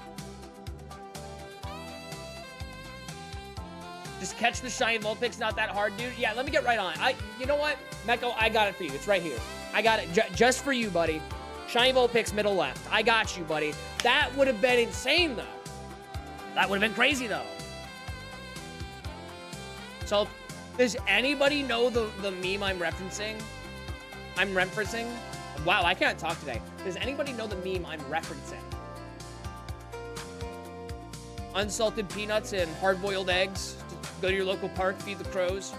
Just catch the shiny Vulpix, not that hard, dude. Yeah, let me get right on it. You know what? Mecco, I got it for you. It's right here. I got it just for you, buddy. Shiny Vulpix, middle left. I got you, buddy. That would have been insane, though. That would have been crazy, though. So, does anybody know the meme I'm referencing? Wow, I can't talk today. Does anybody know the meme I'm referencing? Unsalted peanuts and hard-boiled eggs. Go to your local park, feed the crows.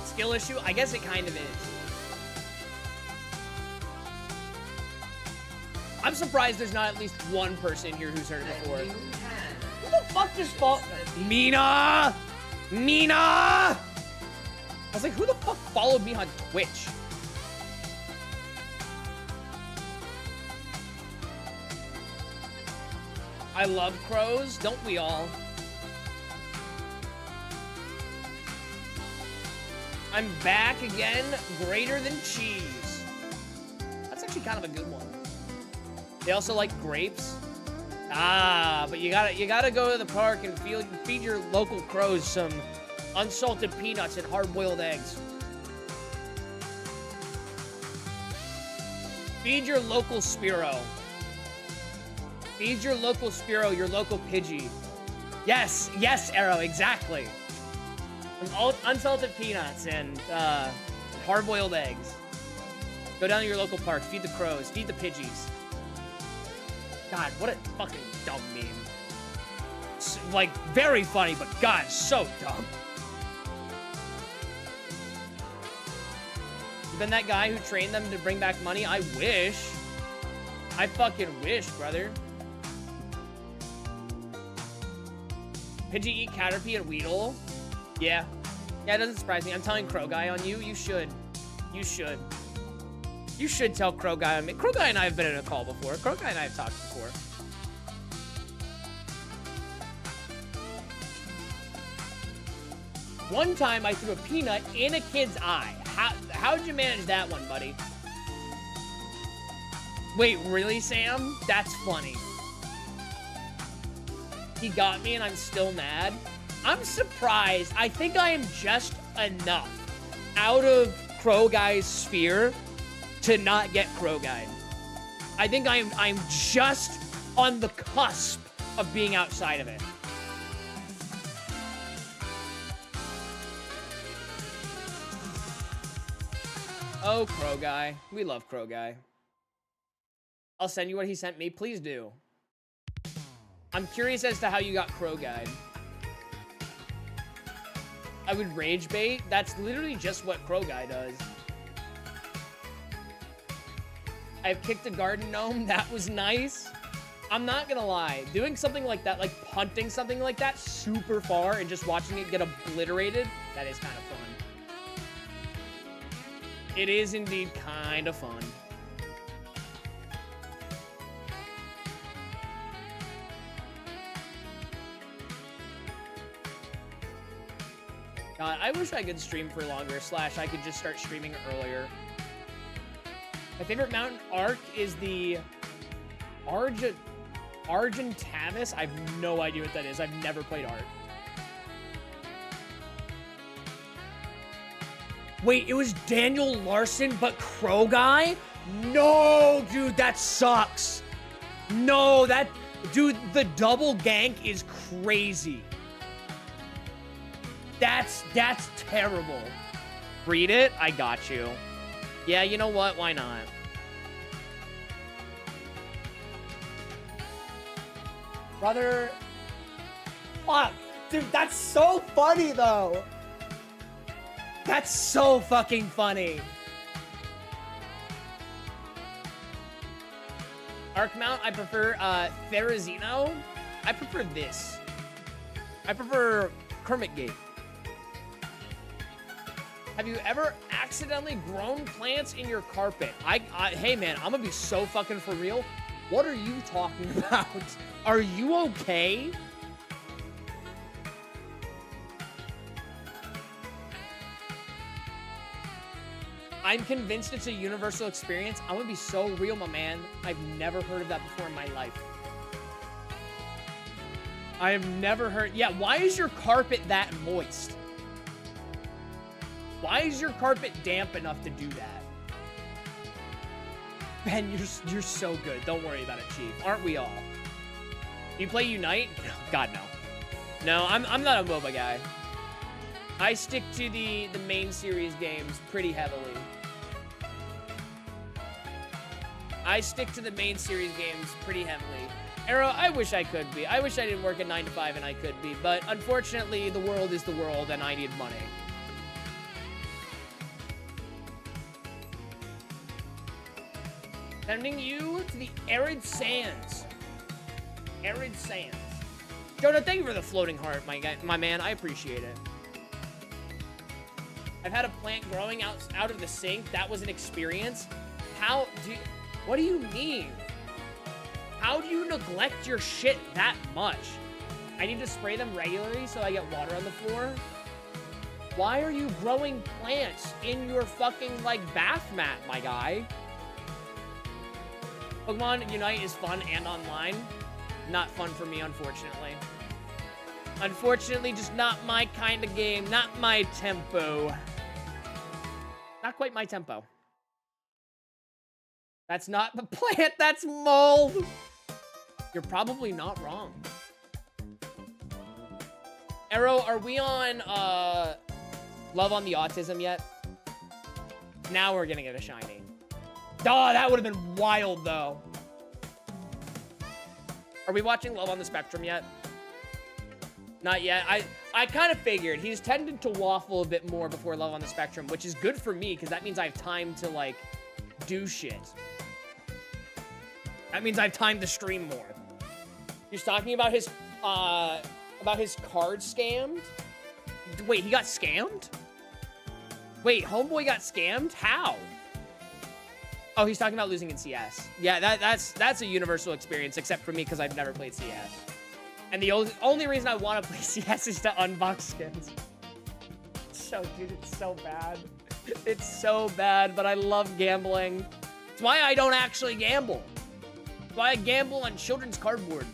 Skill issue? I guess it kind of is. I'm surprised there's not at least one person here who's heard it before. Who the fuck just fall? Mina! I was like, who the fuck followed me on Twitch? I love crows, don't we all? I'm back again, greater than cheese. That's actually kind of a good one. They also like grapes. Ah, but you gotta go to the park and feed your local crows some unsalted peanuts and hard-boiled eggs. Feed your local Spearow. Feed your local Spearow, your local Pidgey. Yes, Arrow, exactly. Unsalted peanuts and hard-boiled eggs. Go down to your local park, feed the crows, feed the Pidgeys. God, what a fucking dumb meme. Like, very funny, but God, so dumb. Been that guy who trained them to bring back money? I wish. I fucking wish, brother. Pidgey eat Caterpie and Weedle? Yeah. Yeah, it doesn't surprise me. I'm telling Crow Guy on you. You should. You should. You should tell Crow Guy on me. Crow Guy and I have been in a call before. Crow Guy and I have talked before. One time I threw a peanut in a kid's eye. How'd you manage that one, buddy? Wait, really, Sam? That's funny. He got me and I'm still mad. I'm surprised. I think I am just enough out of Crow Guy's sphere to not get Crow Guy. I think I'm just on the cusp of being outside of it. Oh, Crow Guy. We love Crow Guy. I'll send you what he sent me. Please do. I'm curious as to how you got Crow Guy. I would rage bait. That's literally just what Crow Guy does. I've kicked a garden gnome. That was nice. I'm not gonna lie. Doing something like that, like punting something like that super far and just watching it get obliterated, that is kind of fun. It is indeed kind of fun. God, I wish I could stream for longer, / I could just start streaming earlier. My favorite mountain arc is the Argentavis. I have no idea what that is. I've never played Arc. Wait, it was Daniel Larson, but Crow Guy? No, dude, that sucks. No, dude, the double gank is crazy. That's terrible. Read it? I got you. Yeah, you know what? Why not? Brother. Fuck. Dude, that's so funny, though. That's so fucking funny. Arc mount, I prefer Therizino. I prefer this. I prefer Kermit Gate. Have you ever accidentally grown plants in your carpet? Hey man, I'm gonna be so fucking for real. What are you talking about? Are you okay? I'm convinced it's a universal experience. I'm gonna be so real, my man. I've never heard of that before in my life. I have never heard. Yeah, why is your carpet that moist? Why is your carpet damp enough to do that? Ben, you're so good. Don't worry about it, Chief. Aren't we all? You play Unite? God, no. No, I'm not a MOBA guy. I stick to the main series games pretty heavily. I stick to the main series games pretty heavily. Arrow, I wish I could be. I wish I didn't work at 9 to 5 and I could be, but unfortunately, the world is the world and I need money. Sending you to the arid sands. Arid sands. Jonah, thank you for the floating heart, my man. I appreciate it. I've had a plant growing out of the sink. That was an experience. What do you mean? How do you neglect your shit that much? I need to spray them regularly so I get water on the floor. Why are you growing plants in your fucking, like, bath mat, my guy? Pokemon Unite is fun and online. Not fun for me, unfortunately. Unfortunately, just not my kind of game. Not my tempo. Not quite my tempo. That's not the plant, that's mold. You're probably not wrong. Arrow, are we on Love on the Autism yet? Now we're gonna get a shiny. Oh, that would have been wild, though. Are we watching Love on the Spectrum yet? Not yet. I kind of figured. He's tended to waffle a bit more before Love on the Spectrum, which is good for me, because that means I have time to, like, do shit. That means I have time to stream more. He's talking about his card scammed? Wait, he got scammed? Wait, homeboy got scammed? How? Oh, he's talking about losing in CS. Yeah, that's a universal experience, except for me, because I've never played CS. And the only reason I want to play CS is to unbox skins. Dude, it's so bad. It's so bad, but I love gambling. It's why I don't actually gamble. It's why I gamble on children's cardboard.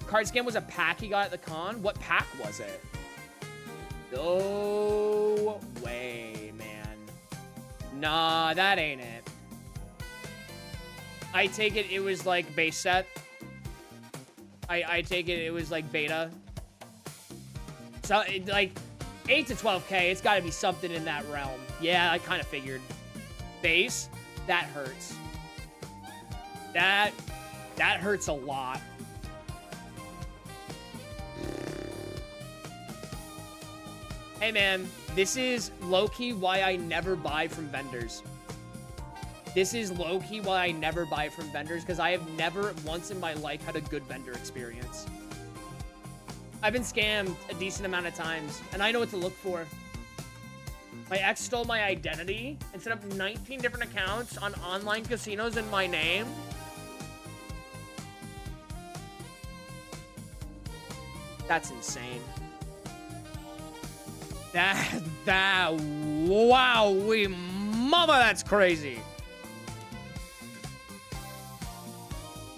Card scam was a pack he got at the con? What pack was it? No way, man. Nah, that ain't it. I take it was like base set. I take it was like beta. So, like, 8 to 12K, it's got to be something in that realm. Yeah, I kind of figured. Base? That hurts. That hurts a lot. Hey, man, this is low-key why I never buy from vendors. This is low-key why I never buy from vendors, because I have never once in my life had a good vendor experience. I've been scammed a decent amount of times, and I know what to look for. My ex stole my identity and set up 19 different accounts on online casinos in my name. That's insane. Wow, mama, that's crazy.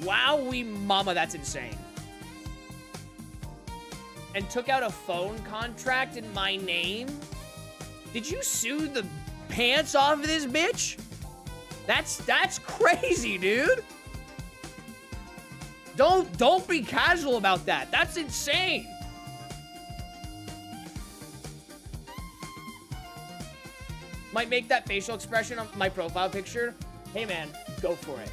Wowee mama, that's insane. And took out a phone contract in my name? Did you sue the pants off of this bitch? That's crazy, dude. Don't be casual about that. That's insane. Might make that facial expression on my profile picture. Hey man, go for it.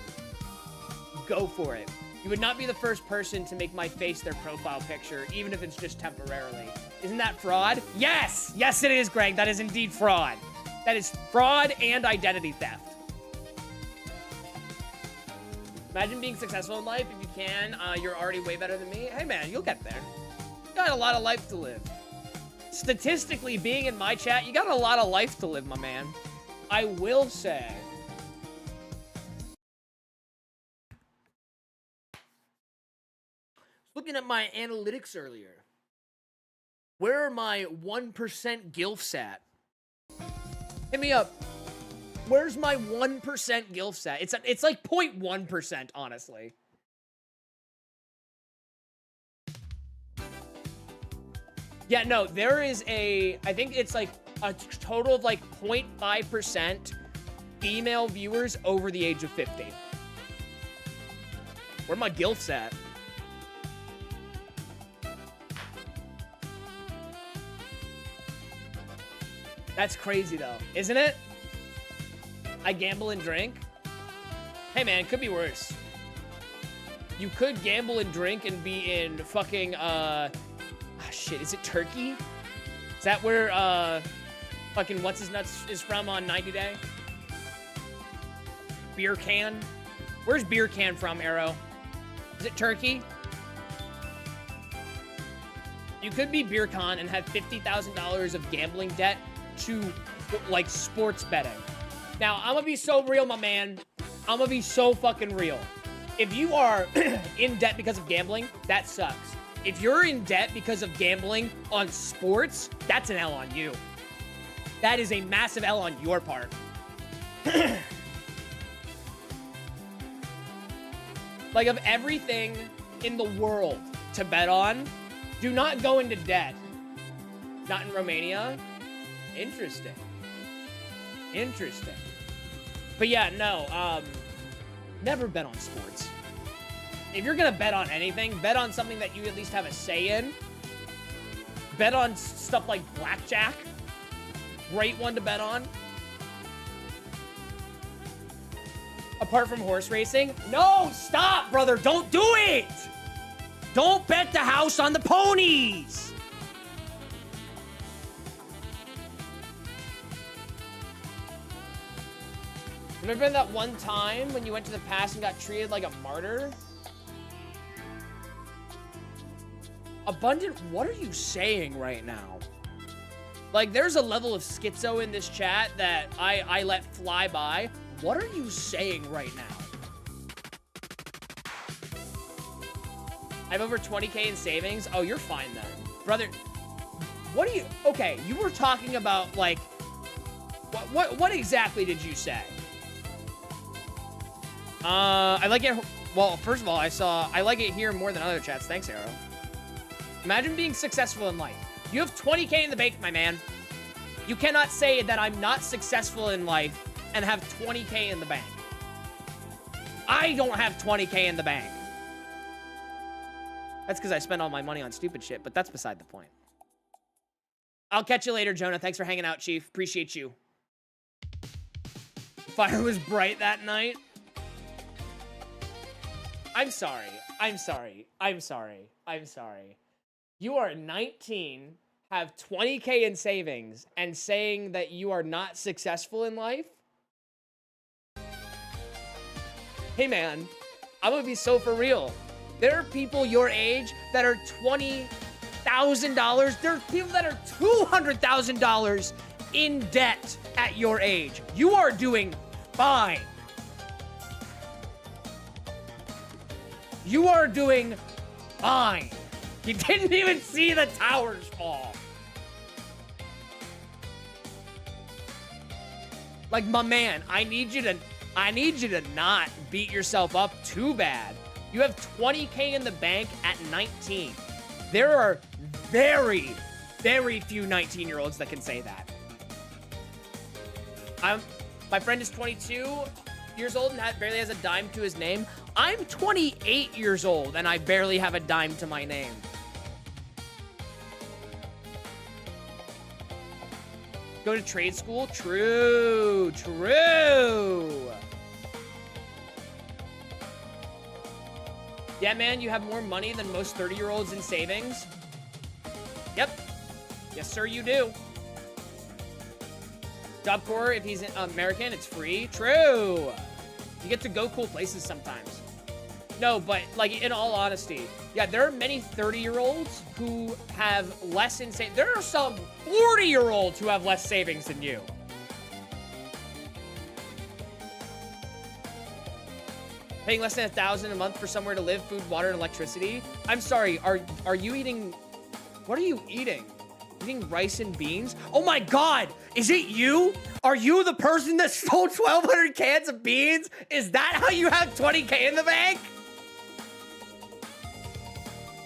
Go for it. You would not be the first person to make my face their profile picture, even if it's just temporarily. Isn't that fraud? Yes! Yes, it is, Greg. That is indeed fraud. That is fraud and identity theft. Imagine being successful in life. If you can, you're already way better than me. Hey, man, you'll get there. You got a lot of life to live. Statistically, being in my chat, you got a lot of life to live, my man. I will say... Looking at my analytics earlier. Where are my 1% gilfs at? Hit me up. Where's my 1% gilf set? It's like 0.1%, honestly. Yeah, no, there is I think it's like a total of like 0.5% female viewers over the age of 50. Where my gilfs at? That's crazy though, isn't it? I gamble and drink. Hey man, could be worse. You could gamble and drink and be in fucking shit, is it Turkey? Is that where fucking what's his nuts is from on 90 Day? Beer can? Where's beer can from, Arrow? Is it Turkey? You could be beer con and have $50,000 of gambling debt to like sports betting. Now, I'm gonna be so real, my man. I'm gonna be so fucking real. If you are in debt because of gambling, that sucks. If you're in debt because of gambling on sports, that's an L on you. That is a massive L on your part. Like, of everything in the world to bet on, do not go into debt. Not in Romania. Interesting. Interesting. But yeah, no, never bet on sports. If you're gonna bet on anything, bet on something that you at least have a say in. Bet on stuff like blackjack. Great one to bet on. Apart from horse racing. No, stop, brother. Don't do it. Don't bet the house on the ponies. Remember that one time when you went to the past and got treated like a martyr? Abundant, what are you saying right now? Like, there's a level of schizo in this chat that I let fly by. What are you saying right now? I have over 20K in savings. Oh, you're fine then. Brother, what are you... Okay, you were talking about, like... What exactly did you say? I like it... Well, first of all, I like it here more than other chats. Thanks, Arrow. Imagine being successful in life. You have 20K in the bank, my man. You cannot say that I'm not successful in life and have 20K in the bank. I don't have 20K in the bank. That's because I spend all my money on stupid shit, but that's beside the point. I'll catch you later, Jonah. Thanks for hanging out, Chief. Appreciate you. Fire was bright that night. I'm sorry. I'm sorry. I'm sorry. I'm sorry. You are 19, have 20K in savings, and saying that you are not successful in life? Hey, man, I'm gonna be so for real. There are people your age that are $20,000. There are people that are $200,000 in debt at your age. You are doing fine. You are doing fine. You didn't even see the towers fall. Like, my man, I need you to not beat yourself up too bad. You have 20K in the bank at 19. There are very, very few 19-year-olds that can say that. My friend is 22 years old and barely has a dime to his name. I'm 28 years old and I barely have a dime to my name. Go to trade school? True, true. Yeah, man, you have more money than most 30-year-olds in savings. Yep. Yes, sir, you do. Job Corps, if he's American, it's free. True. You get to go cool places sometimes. No, but, like, in all honesty, yeah, there are many 30-year-olds who have less in savings. There are some 40-year-olds who have less savings than you. Paying less than $1,000 a month for somewhere to live, food, water, and electricity. I'm sorry, are you eating... What are you eating? Eating rice and beans? Oh my god! Is it you? Are you the person that stole 1,200 cans of beans? Is that how you have 20K in the bank?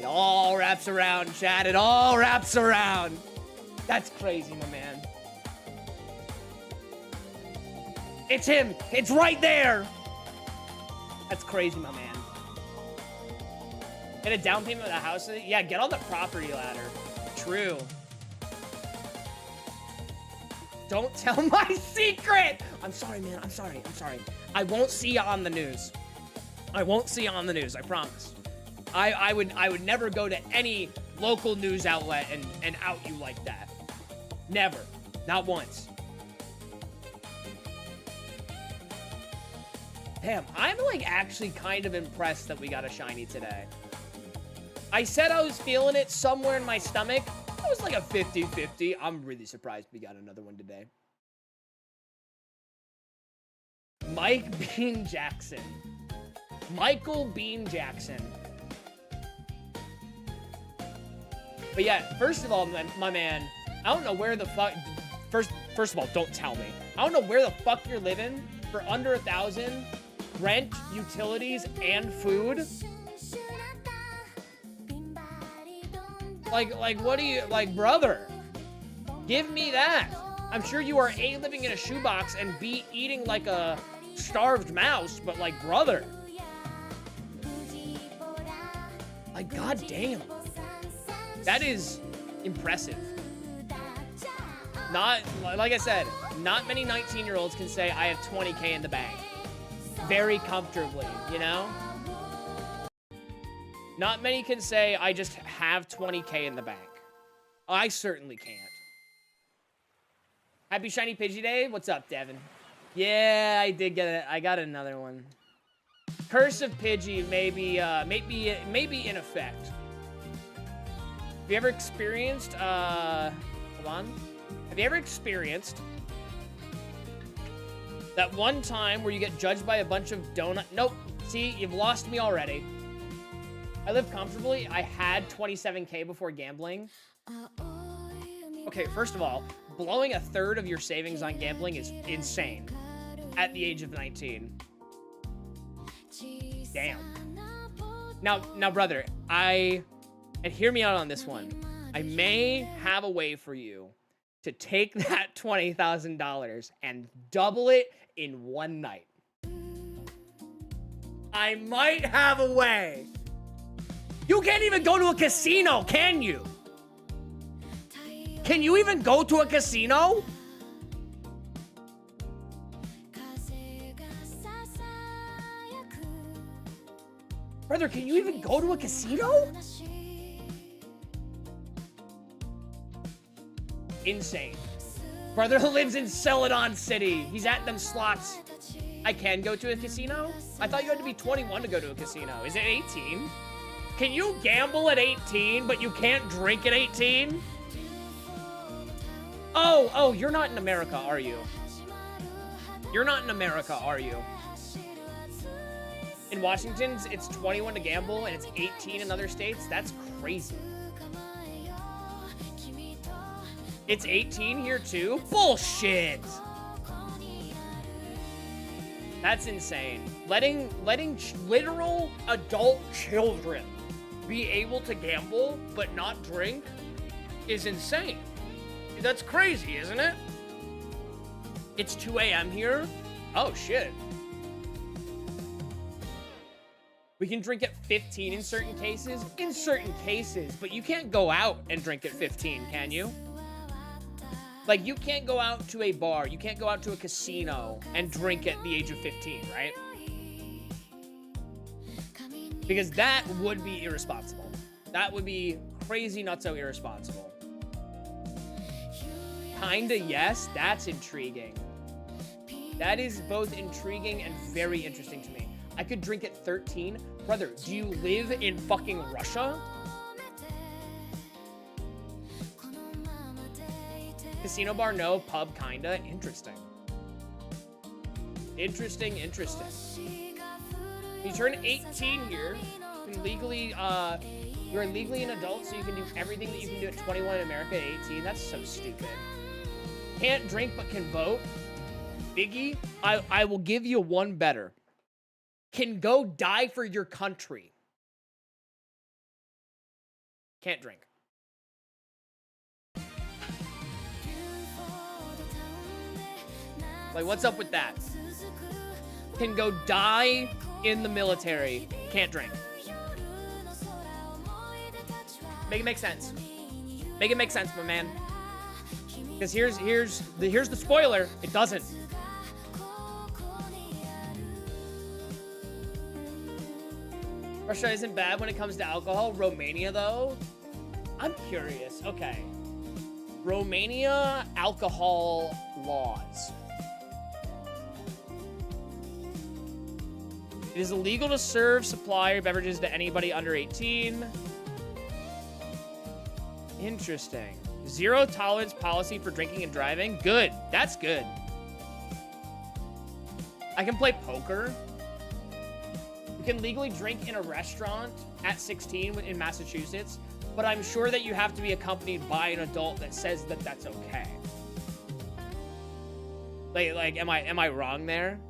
It all wraps around, Chad. It all wraps around. That's crazy, my man. It's him. It's right there. That's crazy, my man. Get a down payment of the house? Yeah, get on the property ladder. True. Don't tell my secret. I'm sorry, man. I'm sorry. I won't see you on the news. I won't see you on the news. I promise. I would never go to any local news outlet and out you like that. Never. Not once. Damn, I'm like actually kind of impressed that we got a shiny today. I said I was feeling it somewhere in my stomach. It was like a 50-50. I'm really surprised we got another one today. Mike Bean Jackson. Michael Bean Jackson. But yeah, first of all, my man, I don't know where the fuck... First of all, don't tell me. I don't know where the fuck you're living for under 1,000, rent, utilities, and food. Like, what do you... Like, brother, give me that. I'm sure you are A, living in a shoebox, and B, eating like a starved mouse, but like, brother. Like, goddamn. That is impressive. Not, like I said, not many 19-year-olds can say, I have 20K in the bank. Very comfortably, you know? Not many can say, I just have 20K in the bank. I certainly can't. Happy Shiny Pidgey Day. What's up, Devin? Yeah, I did get it. I got another one. Curse of Pidgey may be in effect. Have you ever experienced, hold on. Have you ever experienced that one time where you get judged by a bunch of donut? Nope. See, you've lost me already. I live comfortably. I had 27K before gambling. Okay, first of all, blowing 1/3 of your savings on gambling is insane at the age of 19. Damn. Now, brother, and hear me out on this one. I may have a way for you to take that $20,000 and double it in one night. I might have a way. You can't even go to a casino, can you? Can you even go to a casino? Brother, can you even go to a casino? Insane. Brother lives in Celadon City. He's at them slots. I can go to a casino? I thought you had to be 21 to go to a casino. Is it 18? Can you gamble at 18, but you can't drink at 18? Oh, you're not in America, are you? You're not in America, are you? In Washington, it's 21 to gamble, and it's 18 in other states? That's crazy. It's 18 here, too? Bullshit! That's insane. Letting literal adult children be able to gamble but not drink is insane. That's crazy, isn't it? It's 2 a.m. here. Oh, shit. We can drink at 15 in certain cases. In certain cases, but you can't go out and drink at 15, can you? Like, you can't go out to a bar. You can't go out to a casino and drink at the age of 15, right? Because that would be irresponsible. That would be crazy nutso irresponsible. Kinda, yes. That's intriguing. That is both intriguing and very interesting to me. I could drink at 13. Brother, do you live in fucking Russia? Casino bar, no. Pub, kinda. Interesting. Interesting. You turn 18 here. been legally, you're legally an adult, so you can do everything that you can do at 21 in America at 18. That's so stupid. Can't drink but can vote. Biggie, I will give you one better. Can go die for your country. Can't drink. Like, what's up with that? Can go die in the military. Can't drink. Make it make sense. Make it make sense, my man. Because here's the spoiler. It doesn't. Russia isn't bad when it comes to alcohol. Romania, though? I'm curious. Okay. Romania alcohol laws. It is illegal to serve, supply beverages to anybody under 18. Interesting. Zero tolerance policy for drinking and driving. Good. That's good. I can play poker. You can legally drink in a restaurant at 16 in Massachusetts, but I'm sure that you have to be accompanied by an adult that says that that's okay. Like, am I wrong there?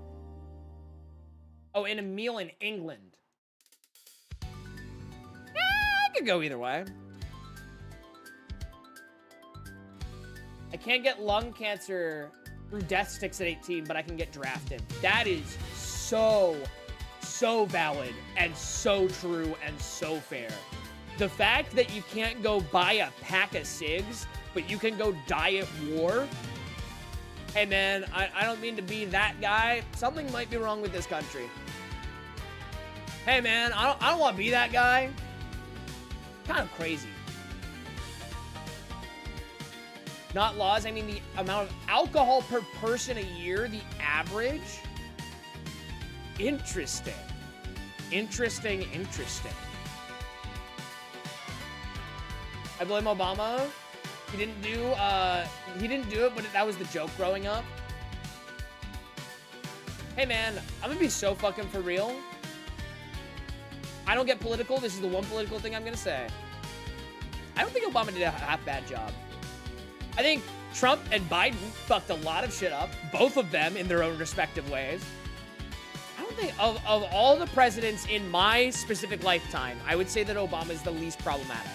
Oh, and a meal in England. I could go either way. I can't get lung cancer through death sticks at 18, but I can get drafted. That is so valid and so true and so fair. The fact that you can't go buy a pack of cigs, but you can go die at war. Hey man, I don't mean to be that guy. Something might be wrong with this country. Hey man, I don't want to be that guy. Kind of crazy. Not laws, I mean the amount of alcohol per person a year, the average. Interesting. Interesting. I blame Obama. He didn't do it, but that was the joke growing up. Hey man, I'm gonna be so fucking for real. I don't get political. This is the one political thing I'm gonna say. I don't think Obama did a half bad job. I think Trump and Biden fucked a lot of shit up, both of them in their own respective ways. I don't think, of all the presidents in my specific lifetime, I would say that Obama is the least problematic.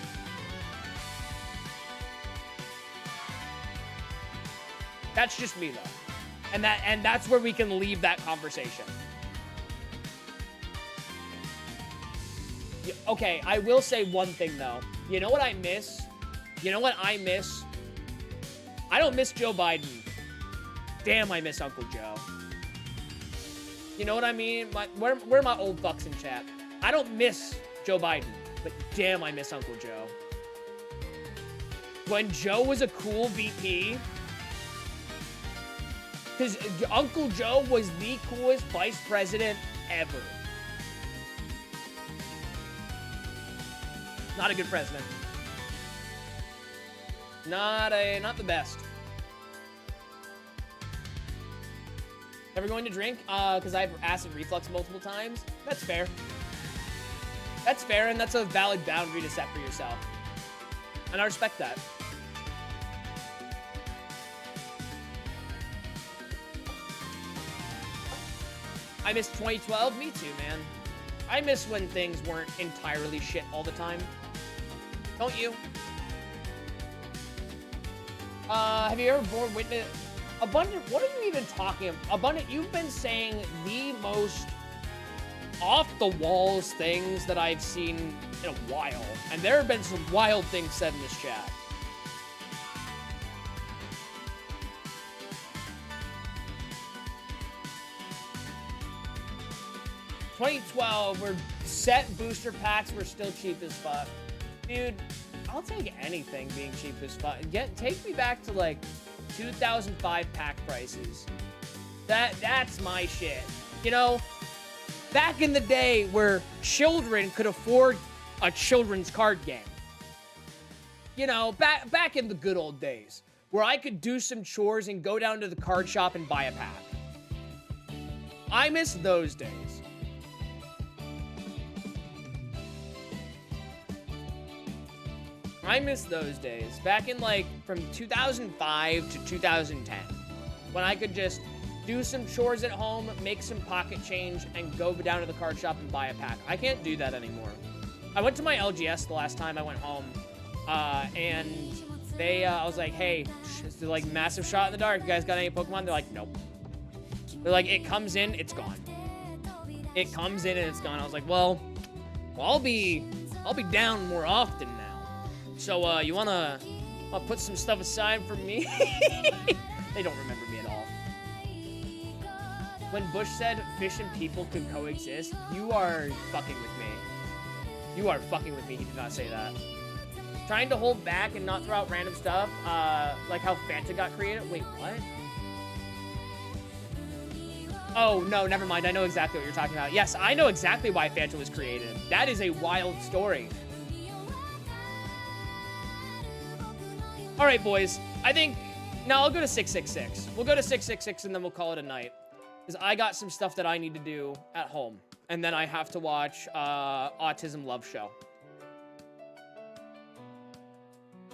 That's just me, though. And that's where we can leave that conversation. Okay, I will say one thing, though. You know what I miss? You know what I miss? I don't miss Joe Biden. Damn, I miss Uncle Joe. You know what I mean? Where are my old fucks in chat? I don't miss Joe Biden, but damn, I miss Uncle Joe. When Joe was a cool VP, because Uncle Joe was the coolest vice president ever. Not a good president. Not the best. Ever going to drink? Because I have acid reflux multiple times. That's fair. That's fair, and that's a valid boundary to set for yourself. And I respect that. I miss 2012. Me too, man. I miss when things weren't entirely shit all the time. Don't you? Have you ever borne witness? Abundant, what are you even talking about? Abundant, you've been saying the most off-the-walls things that I've seen in a while. And there have been some wild things said in this chat. $2012, where set booster packs were still cheap as fuck. Dude, I'll take anything being cheap as fuck. Take me back to like 2005 pack prices. That's my shit. You know, back in the day where children could afford a children's card game. You know, back in the good old days where I could do some chores and go down to the card shop and buy a pack. I miss those days. I miss those days. Back in like from 2005 to 2010, when I could just do some chores at home, make some pocket change, and go down to the card shop and buy a pack. I can't do that anymore. I went to my LGS the last time I went home, and they, I was like, hey, it's like massive shot in the dark. You guys got any Pokemon? They're like, nope. They're like, it comes in, it's gone. It comes in and it's gone. I was like, well, I'll be down more often now. So, you wanna put some stuff aside for me? They don't remember me at all. When Bush said fish and people could coexist, you are fucking with me. You are fucking with me. He did not say that. Trying to hold back and not throw out random stuff, like how Fanta got created. Wait, what? Oh, no, never mind. I know exactly what you're talking about. Yes, I know exactly why Fanta was created. That is a wild story. All right, boys. I think... No, I'll go to 666. We'll go to 666, and then we'll call it a night. Because I got some stuff that I need to do at home. And then I have to watch Autism Love Show.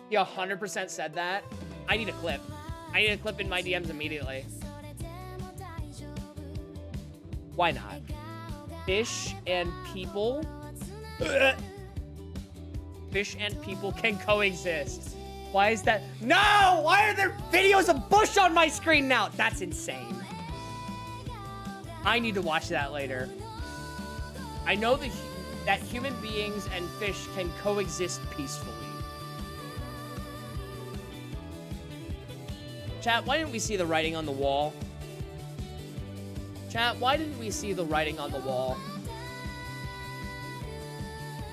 He 100% said that. I need a clip. I need a clip in my DMs immediately. Why not? Fish and people... Fish and people can coexist. Why is that? No! Why are there videos of Bush on my screen now? That's insane. I need to watch that later. I know that human beings and fish can coexist peacefully. Chat, why didn't we see the writing on the wall? Chat, why didn't we see the writing on the wall?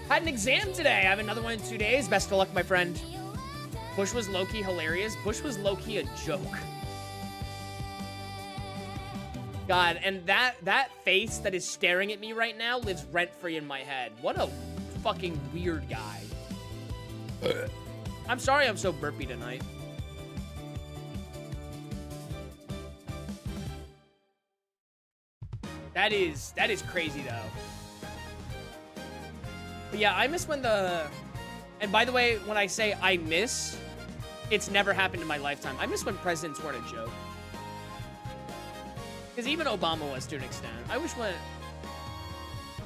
Had an exam today. I have another one in 2 days. Best of luck, my friend. Bush was low-key hilarious. Bush was low-key a joke. God, and that face that is staring at me right now lives rent-free in my head. What a fucking weird guy. I'm sorry I'm so burpy tonight. That is crazy, though. But yeah, I miss when the... And by the way, when I say I miss, it's never happened in my lifetime. I miss when presidents weren't a joke. Because even Obama was to an extent. I wish when...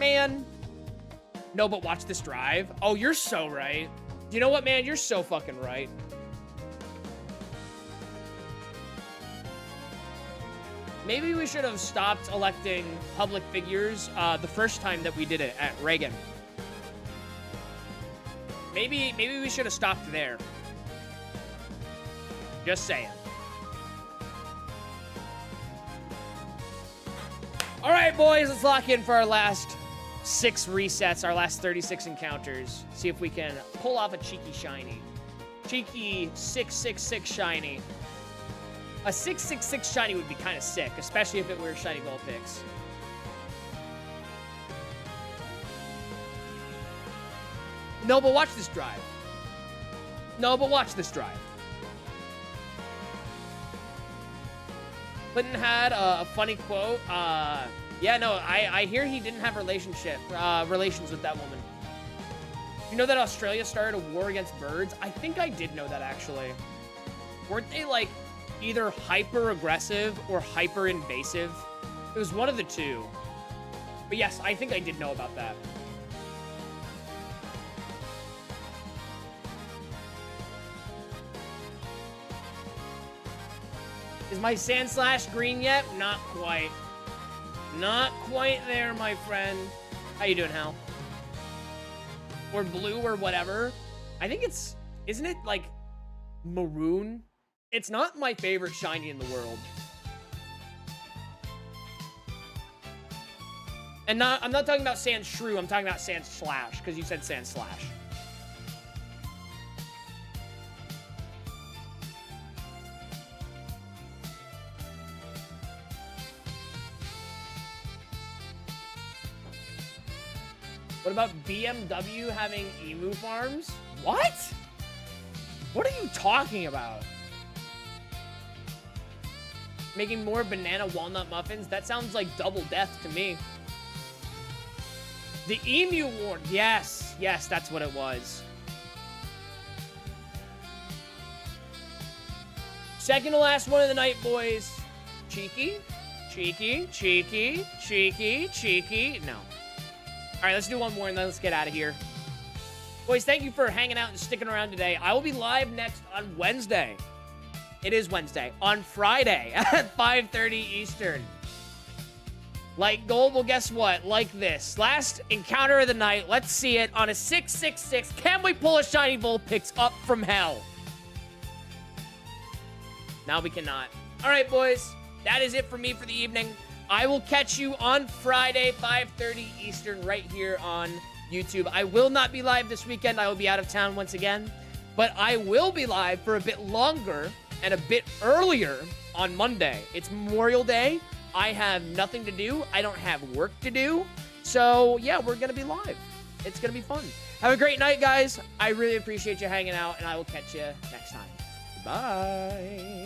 Man. No, but watch this drive. Oh, you're so right. You know what, man? You're so fucking right. Maybe we should have stopped electing public figures the first time that we did it at Reagan. Maybe we should have stopped there. Just saying. All right, boys, let's lock in for our last 6 resets, our last 36 encounters. See if we can pull off a cheeky shiny. Cheeky 666 shiny. A 666 shiny would be kind of sick, especially if it were shiny Vulpix. No, but watch this drive. No, but watch this drive. Clinton had a funny quote. Yeah, no, I hear he didn't have relations with that woman. You know that Australia started a war against birds? I think I did know that, actually. Weren't they, like, either hyper-aggressive or hyper-invasive? It was one of the two. But yes, I think I did know about that. Is my Sandslash green yet? Not quite. Not quite there, my friend. How you doing, Hal? Or blue or whatever. I think it's... Isn't it, like, maroon? It's not my favorite shiny in the world. And I'm not talking about Sandshrew. I'm talking about Sandslash, because you said Sandslash. What about BMW having emu farms? What? What are you talking about? Making more banana walnut muffins? That sounds like double death to me. The emu ward. Yes. Yes, that's what it was. Second to last one of the night, boys. Cheeky, cheeky, cheeky, cheeky, cheeky. No. All right, let's do one more and then let's get out of here. Boys, thank you for hanging out and sticking around today. I will be live next on Wednesday. It is Wednesday. On Friday at 5:30 Eastern. Like gold, well, guess what? Like this. Last encounter of the night. Let's see it on a 666. Can we pull a shiny Vulpix up from hell? Now we cannot. All right, boys. That is it for me for the evening. I will catch you on Friday, 5:30 Eastern, right here on YouTube. I will not be live this weekend. I will be out of town once again. But I will be live for a bit longer and a bit earlier on Monday. It's Memorial Day. I have nothing to do. I don't have work to do. So, yeah, we're going to be live. It's going to be fun. Have a great night, guys. I really appreciate you hanging out, and I will catch you next time. Bye.